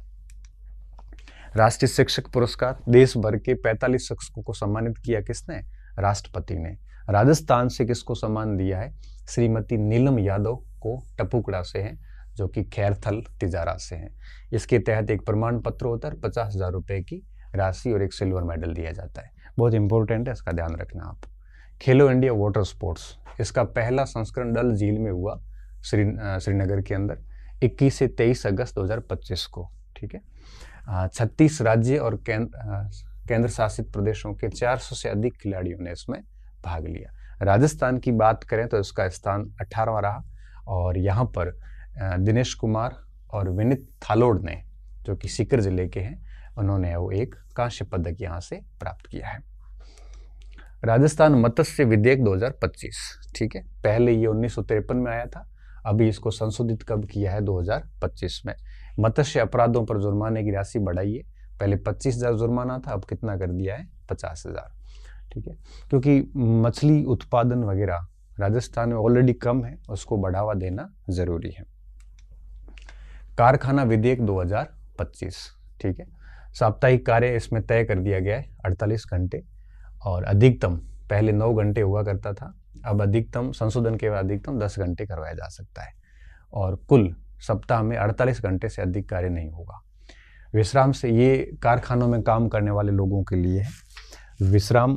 राष्ट्रीय शिक्षक पुरस्कार, देश भर के 45 शिक्षकों को सम्मानित किया किसने, राष्ट्रपति ने। राजस्थान से किसको सम्मान दिया है, श्रीमती नीलम यादव को टपुकड़ा से है जो कि खैरथल तिजारा से हैं। इसके तहत एक प्रमाण पत्र होता है, 50,000 रुपए की राशि और एक सिल्वर मेडल दिया जाता है। बहुत इंपॉर्टेंट है, इसका ध्यान रखना आप। खेलो इंडिया वाटर स्पोर्ट्स, इसका पहला संस्करण डल झील में हुआ श्रीनगर के अंदर 21 से 23 अगस्त 2025 को, ठीक है। 36 राज्य और केंद्र शासित प्रदेशों के 400 से अधिक खिलाड़ियों ने इसमें भाग लिया। राजस्थान की बात करें तो इसका स्थान 18वां रहा और यहाँ पर दिनेश कुमार और विनीत थालोड़ ने, जो कि सीकर जिले के हैं, उन्होंने वो एक कांस्य पदक यहाँ से प्राप्त किया है। राजस्थान मत्स्य विधेयक 2025, ठीक है। पहले ये 1953 में आया था, अभी इसको संशोधित कब किया है, 2025 में। मत्स्य अपराधों पर जुर्माने की राशि बढ़ाई है पहले 25,000 जुर्माना था, अब कितना कर दिया है, 50,000। ठीक है, क्योंकि मछली उत्पादन वगैरह राजस्थान में ऑलरेडी कम है, उसको बढ़ावा देना जरूरी है। कारखाना विधेयक 2025, ठीक है, साप्ताहिक कार्य इसमें तय कर दिया गया है 48 घंटे, और अधिकतम पहले 9 घंटे हुआ करता था, अब अधिकतम संशोधन के बाद अधिकतम 10 घंटे करवाया जा सकता है, और कुल सप्ताह में 48 घंटे से अधिक कार्य नहीं होगा। विश्राम से, ये कारखानों में काम करने वाले लोगों के लिए है। विश्राम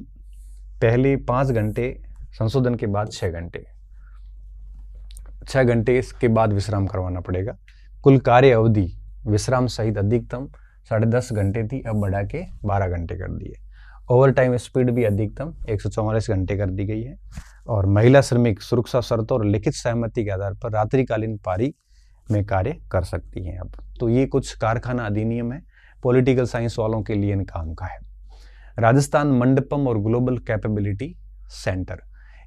पहले 5 घंटे, संशोधन के बाद 6 घंटे, 6 घंटे इसके बाद विश्राम करवाना पड़ेगा। कुल कार्य अवधि विश्राम सहित अधिकतम 10.5 घंटे थी, अब बढ़ा के 12 घंटे कर दी है। ओवर टाइम स्पीड भी अधिकतम 144 घंटे कर दी गई है, और महिला श्रमिक सुरक्षा शर्तों और लिखित सहमति के आधार पर रात्रिकालीन पारी में कार्य कर सकती हैं अब। तो ये कुछ कारखाना अधिनियम है, पॉलिटिकल साइंस वालों के लिए इन काम का है। राजस्थान मंडपम और ग्लोबल कैपेबिलिटी सेंटर,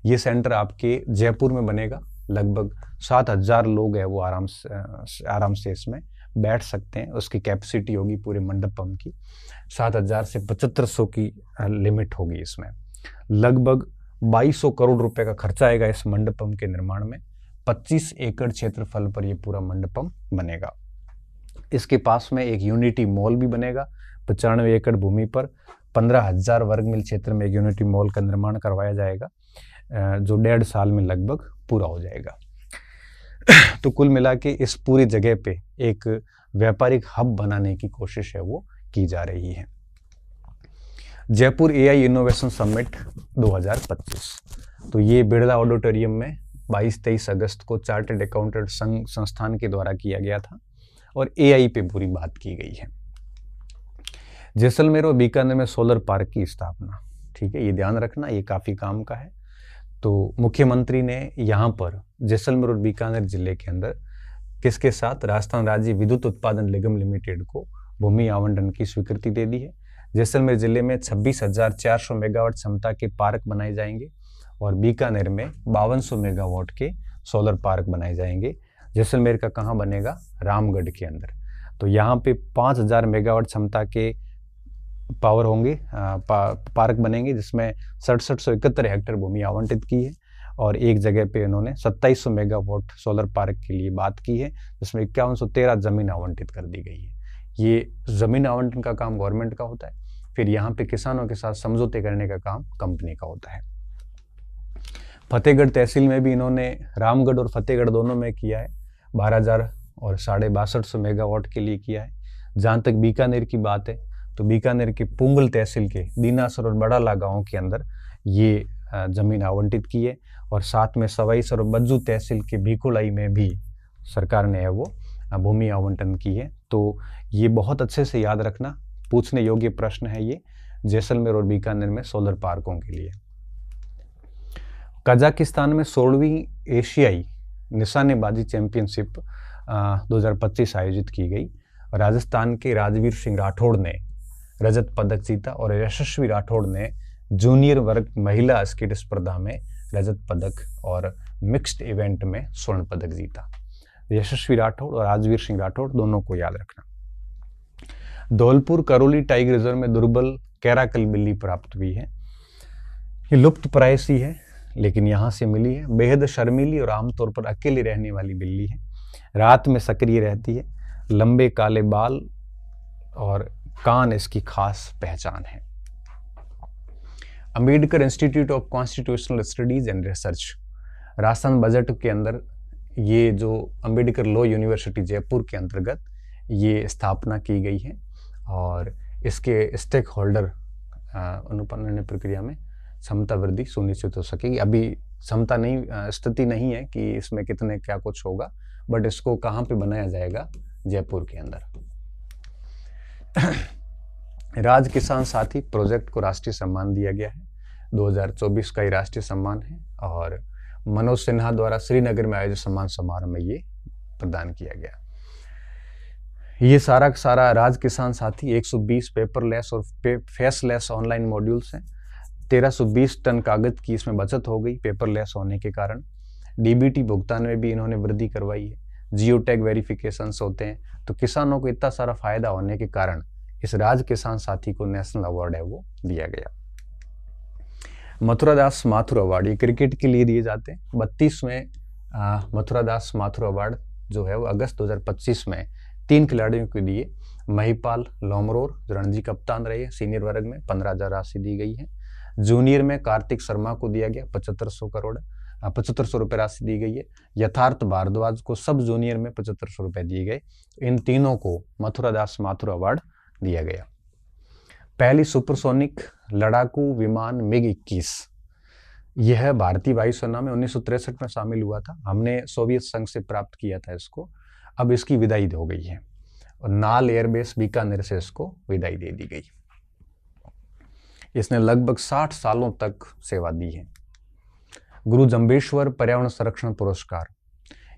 ये सेंटर आपके जयपुर में बनेगा। लगभग 7,000 लोग हैं वो आराम से इसमें बैठ सकते हैं। उसकी कैपेसिटी होगी पूरे मंडपम की 7,000 से 7,500 की लिमिट होगी इसमें। लगभग 2,200 करोड़ रुपए का खर्चा आएगा इस मंडपम के निर्माण में। 25 एकड़ क्षेत्रफल पर ये पूरा मंडपम बनेगा। इसके पास में एक यूनिटी मॉल भी बनेगा 95 एकड़ भूमि पर। 15,000 वर्ग मील क्षेत्र में एक यूनिटी मॉल का निर्माण करवाया जाएगा, जो 1.5 साल में लगभग पूरा हो जाएगा। तो कुल मिला के इस पूरी जगह पे एक व्यापारिक हब बनाने की कोशिश है वो की जा रही है। जयपुर एआई इनोवेशन समिट 2025, तो ये बिरला ऑडिटोरियम में 22-23 अगस्त को चार्टर्ड अकाउंटेंट संघ संस्थान के द्वारा किया गया था, और एआई पे पूरी बात की गई है। जैसलमेर और बीकानेर में सोलर पार्क की स्थापना, ठीक है, ये ध्यान रखना, ये काफ़ी काम का है। तो मुख्यमंत्री ने यहाँ पर जैसलमेर और बीकानेर जिले के अंदर किसके साथ, राजस्थान राज्य विद्युत उत्पादन निगम लिमिटेड को भूमि आवंटन की स्वीकृति दे दी है। जैसलमेर जिले में 26,400 मेगावाट क्षमता के पार्क बनाए जाएंगे, और बीकानेर में 5200 मेगावाट के सोलर पार्क बनाए जाएंगे। जैसलमेर का कहाँ बनेगा, रामगढ़ के अंदर। तो यहाँ पे 5,000 मेगावाट क्षमता के पावर होंगे, पार्क बनेंगे, जिसमें 6771 हेक्टेयर भूमि आवंटित की है, और एक जगह पे इन्होंने 2700 मेगावाट सोलर पार्क के लिए बात की है, जिसमें 5113 जमीन आवंटित कर दी गई है। ये जमीन आवंटन का काम गवर्नमेंट का होता है, फिर यहाँ पे किसानों के साथ समझौते करने का काम कंपनी का होता है। फतेहगढ़ तहसील में भी इन्होंने, रामगढ़ और फतेहगढ़ दोनों में किया है, 12,000 और 6250 मेगावाट के लिए किया है। जहाँ तक बीकानेर की बात है, तो बीकानेर के पुंगल तहसील के दीनासर और बड़ाला गांव के अंदर ये जमीन आवंटित की है, और साथ में सवाईसर और बज्जू तहसील के भीकुलाई में भी सरकार ने है वो भूमि आवंटन की है। तो ये बहुत अच्छे से याद रखना, पूछने योग्य प्रश्न है ये, जैसलमेर और बीकानेर में सोलर पार्कों के लिए। कजाकिस्तान में 16वीं एशियाई निशानेबाजी चैंपियनशिप 2025 आयोजित की गई। राजस्थान के राजवीर सिंह राठौड़ ने रजत पदक जीता, और यशस्वी राठौड़ ने जूनियर वर्ग महिला स्कीट स्पर्धा में रजत पदक और मिक्स्ड इवेंट में स्वर्ण पदक जीता। यशस्वी राठौड़ और राजवीर सिंह राठौड़ दोनों को याद रखना। धौलपुर करौली टाइगर रिजर्व में दुर्बल कैराकल बिल्ली प्राप्त हुई है। ये लुप्त प्राय सी है, लेकिन यहाँ से मिली है। बेहद शर्मीली और आमतौर पर अकेले रहने वाली बिल्ली है। रात में सक्रिय रहती है। लंबे काले बाल और कान इसकी खास पहचान है। Ambedkar institute of constitutional studies and research, Rajasthan budget के अंदर ये जो अंबेडकर लॉ यूनिवर्सिटी जयपुर के अंतर्गत ये स्थापना की गई है, और इसके स्टेक होल्डर अनुपालन प्रक्रिया में क्षमता वृद्धि सुनिश्चित हो सकेगी। अभी क्षमता नहीं, स्थिति नहीं है कि इसमें कितने क्या कुछ होगा, बट इसको कहाँ पे बनाया जाएगा, जयपुर के अंदर। राज किसान साथी प्रोजेक्ट को राष्ट्रीय सम्मान दिया गया है। 2024 का ये राष्ट्रीय सम्मान है, और मनोज सिन्हा द्वारा श्रीनगर में आयोजित सम्मान समारोह में ये प्रदान किया गया। ये सारा का सारा राज किसान साथी 120 पेपरलेस और फेसलेस ऑनलाइन मॉड्यूल्स हैं। 1320 टन कागज की इसमें बचत हो गई पेपरलेस होने के कारण। डीबीटी भुगतान में भी इन्होंने वृद्धि करवाई है। जियो टैग वेरिफिकेशंस होते हैं, तो किसानों को इतना सारा फायदा होने के कारण इस राज किसान साथी को नेशनल अवार्ड है वो दिया गया। मथुरा दास माथुर अवार्ड ये क्रिकेट के लिए दिए जाते हैं। 32वें मथुरा दास माथुर अवार्ड जो है वो अगस्त 2025 में 3 खिलाड़ियों को दिए। महिपाल लोमरोर जो रणजी कप्तान रहे सीनियर वर्ग में 15,000 राशि दी गई है। जूनियर में कार्तिक शर्मा को दिया गया 7500 रुपए राशि दी गई है। यथार्थ भारद्वाज को सब जूनियर में 7500 रुपए दिए गए। इन तीनों को मथुरा दास माथुर अवार्ड दिया गया। पहली सुपरसोनिक लड़ाकू विमान मिग 21 यह भारतीय वायुसेना में 1963 में शामिल हुआ था। हमने सोवियत संघ से प्राप्त किया था इसको। अब इसकी विदाई हो गई है और नाल एयरबेस बीकानेर से इसको विदाई दे दी गई। इसने लगभग 60 सालों तक सेवा दी है। गुरु जंबेश्वर पर्यावरण संरक्षण पुरस्कार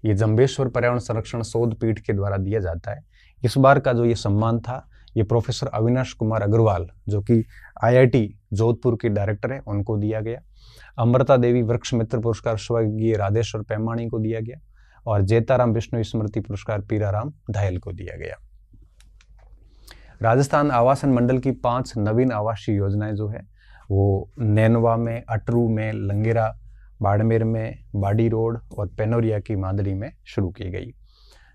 ये जंबेश्वर पर्यावरण संरक्षण शोध पीठ के द्वारा दिया जाता है। इस बार का जो ये सम्मान था ये प्रोफेसर अविनाश कुमार अग्रवाल जो कि IIT जोधपुर के डायरेक्टर है उनको दिया गया। अमृता देवी वृक्ष मित्र पुरस्कार स्वर्गीय राधेश्वर पैमाणी को दिया गया और जेताराम विष्णु स्मृति पुरस्कार पीराराम धायल को दिया गया। राजस्थान आवासन मंडल की 5 नवीन आवासीय योजनाएं जो है वो नैनवा में, अटरू में, लंगेरा, बाड़मेर में, बाड़ी रोड और पेनोरिया की मादड़ी में शुरू की गई।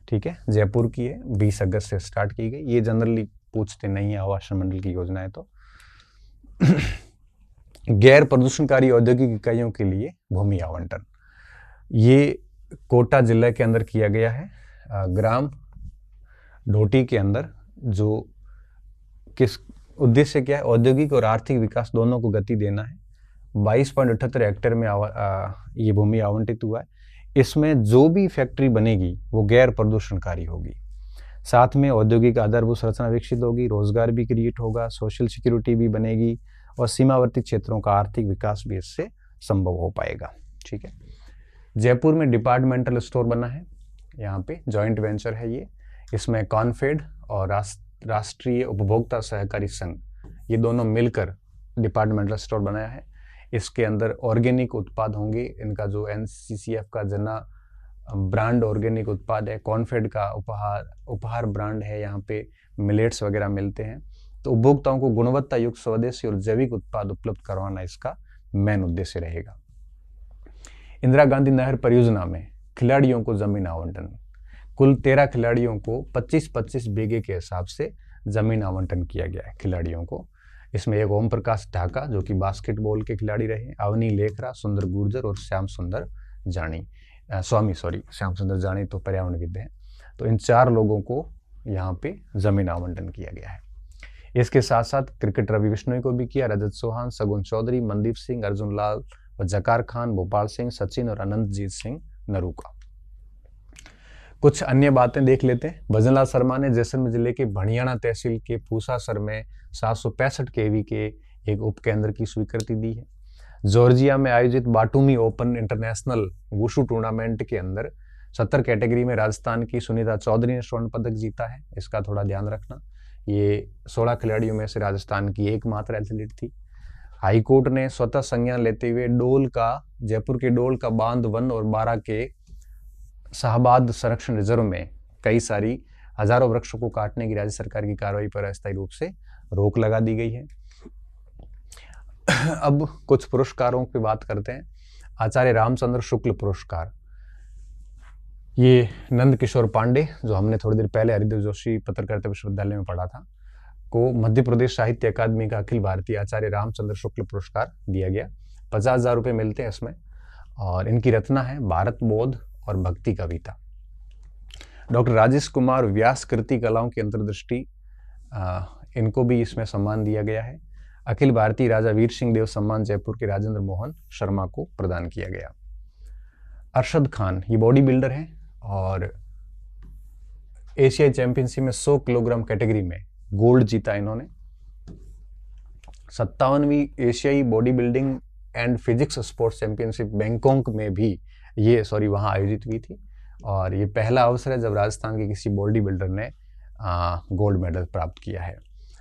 ठीक है, जयपुर की है, 20 अगस्त से स्टार्ट की गई। ये जनरली पूछते नहीं है आवासन मंडल की योजनाएं। तो गैर प्रदूषणकारी औद्योगिक इकाइयों के लिए भूमि आवंटन ये कोटा जिला के अंदर किया गया है। ग्राम ढोटी के अंदर जो किस उद्देश्य क्या है, औद्योगिक और आर्थिक विकास दोनों को गति देना है। 22.78 हेक्टेयर में ये भूमि आवंटित हुआ है। इसमें जो भी फैक्ट्री बनेगी वो गैर प्रदूषणकारी होगी। साथ में औद्योगिक आधारभूत संरचना विकसित होगी, रोजगार भी क्रिएट होगा, सोशल सिक्योरिटी भी बनेगी और सीमावर्ती क्षेत्रों का आर्थिक विकास भी इससे संभव हो पाएगा। ठीक है, जयपुर में डिपार्टमेंटल स्टोर बना है, यहाँ पे जॉइंट वेंचर है ये। इसमें कॉनफेड और राष्ट्रीय उपभोक्ता सहकारी संघ ये दोनों मिलकर डिपार्टमेंटल स्टोर बनाया है। इसके अंदर ऑर्गेनिक उत्पाद होंगे। इनका जो NCCF का जना ब्रांड ऑर्गेनिक उत्पाद है, कॉनफेड का उपहार ब्रांड है, यहाँ पे मिलेट्स वगैरह मिलते हैं। तो उपभोक्ताओं को गुणवत्ता युक्त स्वदेशी और जैविक उत्पाद उपलब्ध करवाना इसका मेन उद्देश्य रहेगा। इंदिरा गांधी नहर परियोजना में खिलाड़ियों को जमीन आवंटन, कुल 13 खिलाड़ियों को 25-25 बीघे के हिसाब से जमीन आवंटन किया गया है खिलाड़ियों को। इसमें एक ओम प्रकाश ढाका जो कि बास्केटबॉल के खिलाड़ी रहे, अवनी लेखरा, सुंदर गुर्जर और श्याम सुंदर जानी तो पर्यावरणविद हैं। तो इन 4 लोगों को यहाँ पे जमीन आवंटन किया गया है। इसके साथ साथ क्रिकेट रवि बिश्नोई को भी किया, रजत चौहान, सगुन चौधरी, मनदीप सिंह, अर्जुन लाल और जकार खान, भोपाल सिंह, सचिन और अनंतजीत सिंह नरूका। कुछ अन्य बातें देख लेते हैं। भजनलाल शर्मा ने जैसलमेर जिले के भणियाना तहसील के पूसासर में 765 kV के एक उपकेंद्र की स्वीकृति दी है। जॉर्जिया में आयोजित बाटुमी ओपन इंटरनेशनल वुशु टूर्नामेंट के अंदर 70 कैटेगरी में राजस्थान की सुनीता चौधरी ने स्वर्ण पदक जीता है। इसका थोड़ा ध्यान रखना। ये 16 खिलाड़ियों में से राजस्थान की एकमात्र एथलीट थी। हाईकोर्ट ने स्वतः संज्ञान लेते हुए जयपुर के डोल का बांध 1 और 12 के शाहबाद संरक्षण रिजर्व में कई सारी हजारों वृक्षों को काटने की राज्य सरकार की कार्रवाई पर अस्थायी रूप से रोक लगा दी गई है। अब कुछ पुरस्कारों की बात करते हैं। आचार्य रामचंद्र शुक्ल पुरस्कार ये नंद किशोर पांडे जो हमने थोड़ी देर पहले हरिदेव जोशी पत्रकारिता विश्वविद्यालय में पढ़ा था को मध्य प्रदेश साहित्य अकादमी का अखिल भारतीय आचार्य रामचंद्र शुक्ल पुरस्कार दिया गया। 50,000 रुपये मिलते हैं इसमें और इनकी रचना है भारत बोध और भक्ति कविता। डॉक्टर राजेश कुमार व्यास कृति कलाओं की अंतर्दृष्टि इनको भी इसमें सम्मान दिया गया है। अखिल भारतीय राजा वीर सिंह देव सम्मान जयपुर के राजेंद्र मोहन शर्मा को प्रदान किया गया। अरशद खान ये बॉडी बिल्डर हैं और एशियाई चैंपियनशिप में 100 किलोग्राम कैटेगरी में गोल्ड जीता इन्होंने। 57वीं एशियाई body building and physics sports championship Bangkok में भी वहां आयोजित हुई थी और ये पहला अवसर है जब राजस्थान के किसी बॉडी बिल्डर ने गोल्ड मेडल प्राप्त किया है।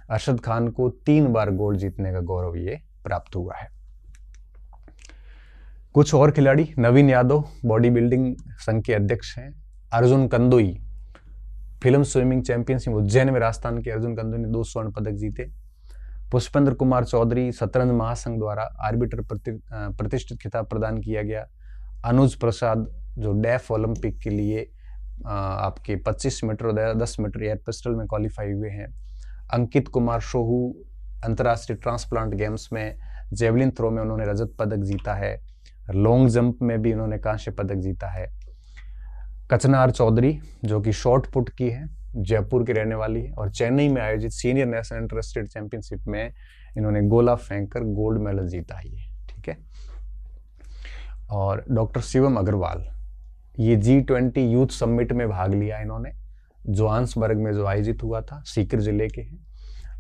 अरशद खान को 3 बार गोल्ड जीतने का गौरव ये प्राप्त हुआ है। कुछ और खिलाड़ी, नवीन यादव बॉडी बिल्डिंग संघ के अध्यक्ष हैं। Arjun Kandoi film swimming championship Ujjain में राजस्थान के अर्जुन कंदू ने 2 स्वर्ण पदक जीते। पुष्पेंद्र कुमार चौधरी शतरंज महासंघ द्वारा आर्बिटर प्रतिष्ठित खिताब प्रदान किया गया। अनुज प्रसाद जो डेफ ओलंपिक के लिए आपके 25 मीटर और 10 मीटर एयर पिस्टल में क्वालिफाई हुए हैं। अंकित कुमार सोहू अंतर्राष्ट्रीय ट्रांसप्लांट गेम्स में जेवलिन थ्रो में उन्होंने रजत पदक जीता है। लॉन्ग जंप में भी उन्होंने कांस्य पदक जीता है। कचनार चौधरी जो कि शॉर्ट पुट की है, जयपुर की रहने वाली है और चेन्नई में आयोजित senior national inter state championship में इन्होंने गोला फेंककर गोल्ड मेडल जीता है। ठीक है। और डॉक्टर शिवम अग्रवाल, ये G20 यूथ समिट में भाग लिया इन्होंने, जोहान्सबर्ग में जो आयोजित हुआ था, सीकर जिले के हैं।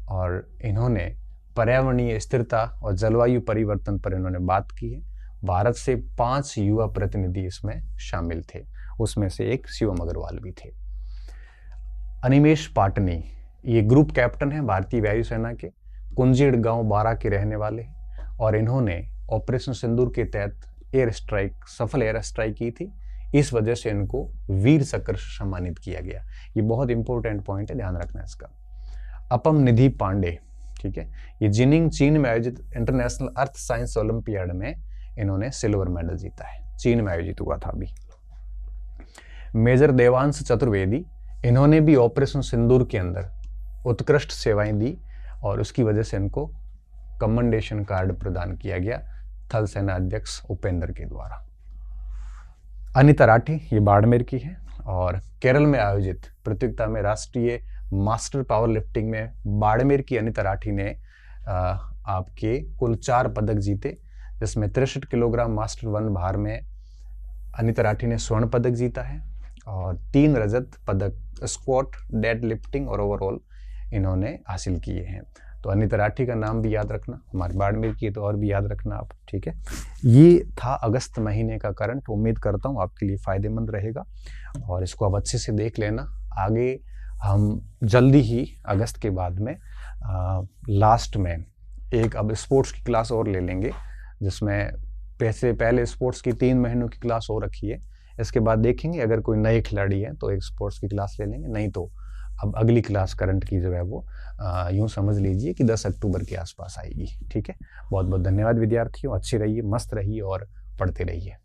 और इन्होंने पर्यावरणीय स्थिरता और जलवायु परिवर्तन पर इन्होंने बात की है। भारत से 5 युवा प्रतिनिधि इसमें शामिल थे, उसमें से एक शिवम अग्रवाल भी थे। अनिमेश पाटनी, ये ग्रुप कैप्टन है भारतीय वायुसेना के, कुंजीड़ गांव 12 के रहने वाले और इन्होंने ऑपरेशन सिंदूर के तहत सफल एयर स्ट्राइक की थी। इस वजह से इनको वीर चक्र से सम्मानित किया गया। ये बहुत इंपॉर्टेंट पॉइंट है, ध्यान रखना इसका। अपम निधि पांडे, ठीक है, ये जिनिंग चीन में आयोजित इंटरनेशनल अर्थ साइंस ओलंपियाड में इन्होंने सिल्वर मेडल जीता है, चीन में आयोजित हुआ था अभी। मेजर देवांश चतुर्वेदी, इन्होंने भी ऑपरेशन सिंदूर के अंदर उत्कृष्ट सेवाएं दी और उसकी वजह से इनको कमेंडेशन कार्ड प्रदान किया गया थल सेना अध्यक्ष उपेंद्र के द्वारा। अनिता राठी, ये बाड़मेर की है और केरल में आयोजित प्रतियोगिता में राष्ट्रीय मास्टर पावर लिफ्टिंग में बाड़मेर की अनिता राठी ने आपके कुल 4 पदक जीते, जिसमें 63 किलोग्राम मास्टर 1 भार में अनिता राठी ने स्वर्ण पदक जीता है और 3 रजत पदक स्क्वाट, डेड लिफ्टिंग और ओवरऑल इन्होंने हासिल किए हैं। तो अनिता राठी का नाम भी याद रखना, हमारे बाड़मेर की है तो और भी याद रखना आप। ठीक है, ये था अगस्त महीने का करंट। उम्मीद करता हूँ आपके लिए फ़ायदेमंद रहेगा और इसको आप अच्छे से देख लेना। आगे हम जल्दी ही अगस्त के बाद में लास्ट में एक अब स्पोर्ट्स की क्लास और ले लेंगे, जिसमें पहले स्पोर्ट्स की 3 महीनों की क्लास हो रखी है। इसके बाद देखेंगे अगर कोई नए खिलाड़ी हैं तो एक स्पोर्ट्स की क्लास ले लेंगे, नहीं तो अब अगली क्लास करंट की जो है वो यूँ समझ लीजिए कि 10 अक्टूबर के आसपास आएगी। ठीक है, बहुत बहुत धन्यवाद विद्यार्थियों, अच्छे रहिए, मस्त रहिए और पढ़ते रहिए।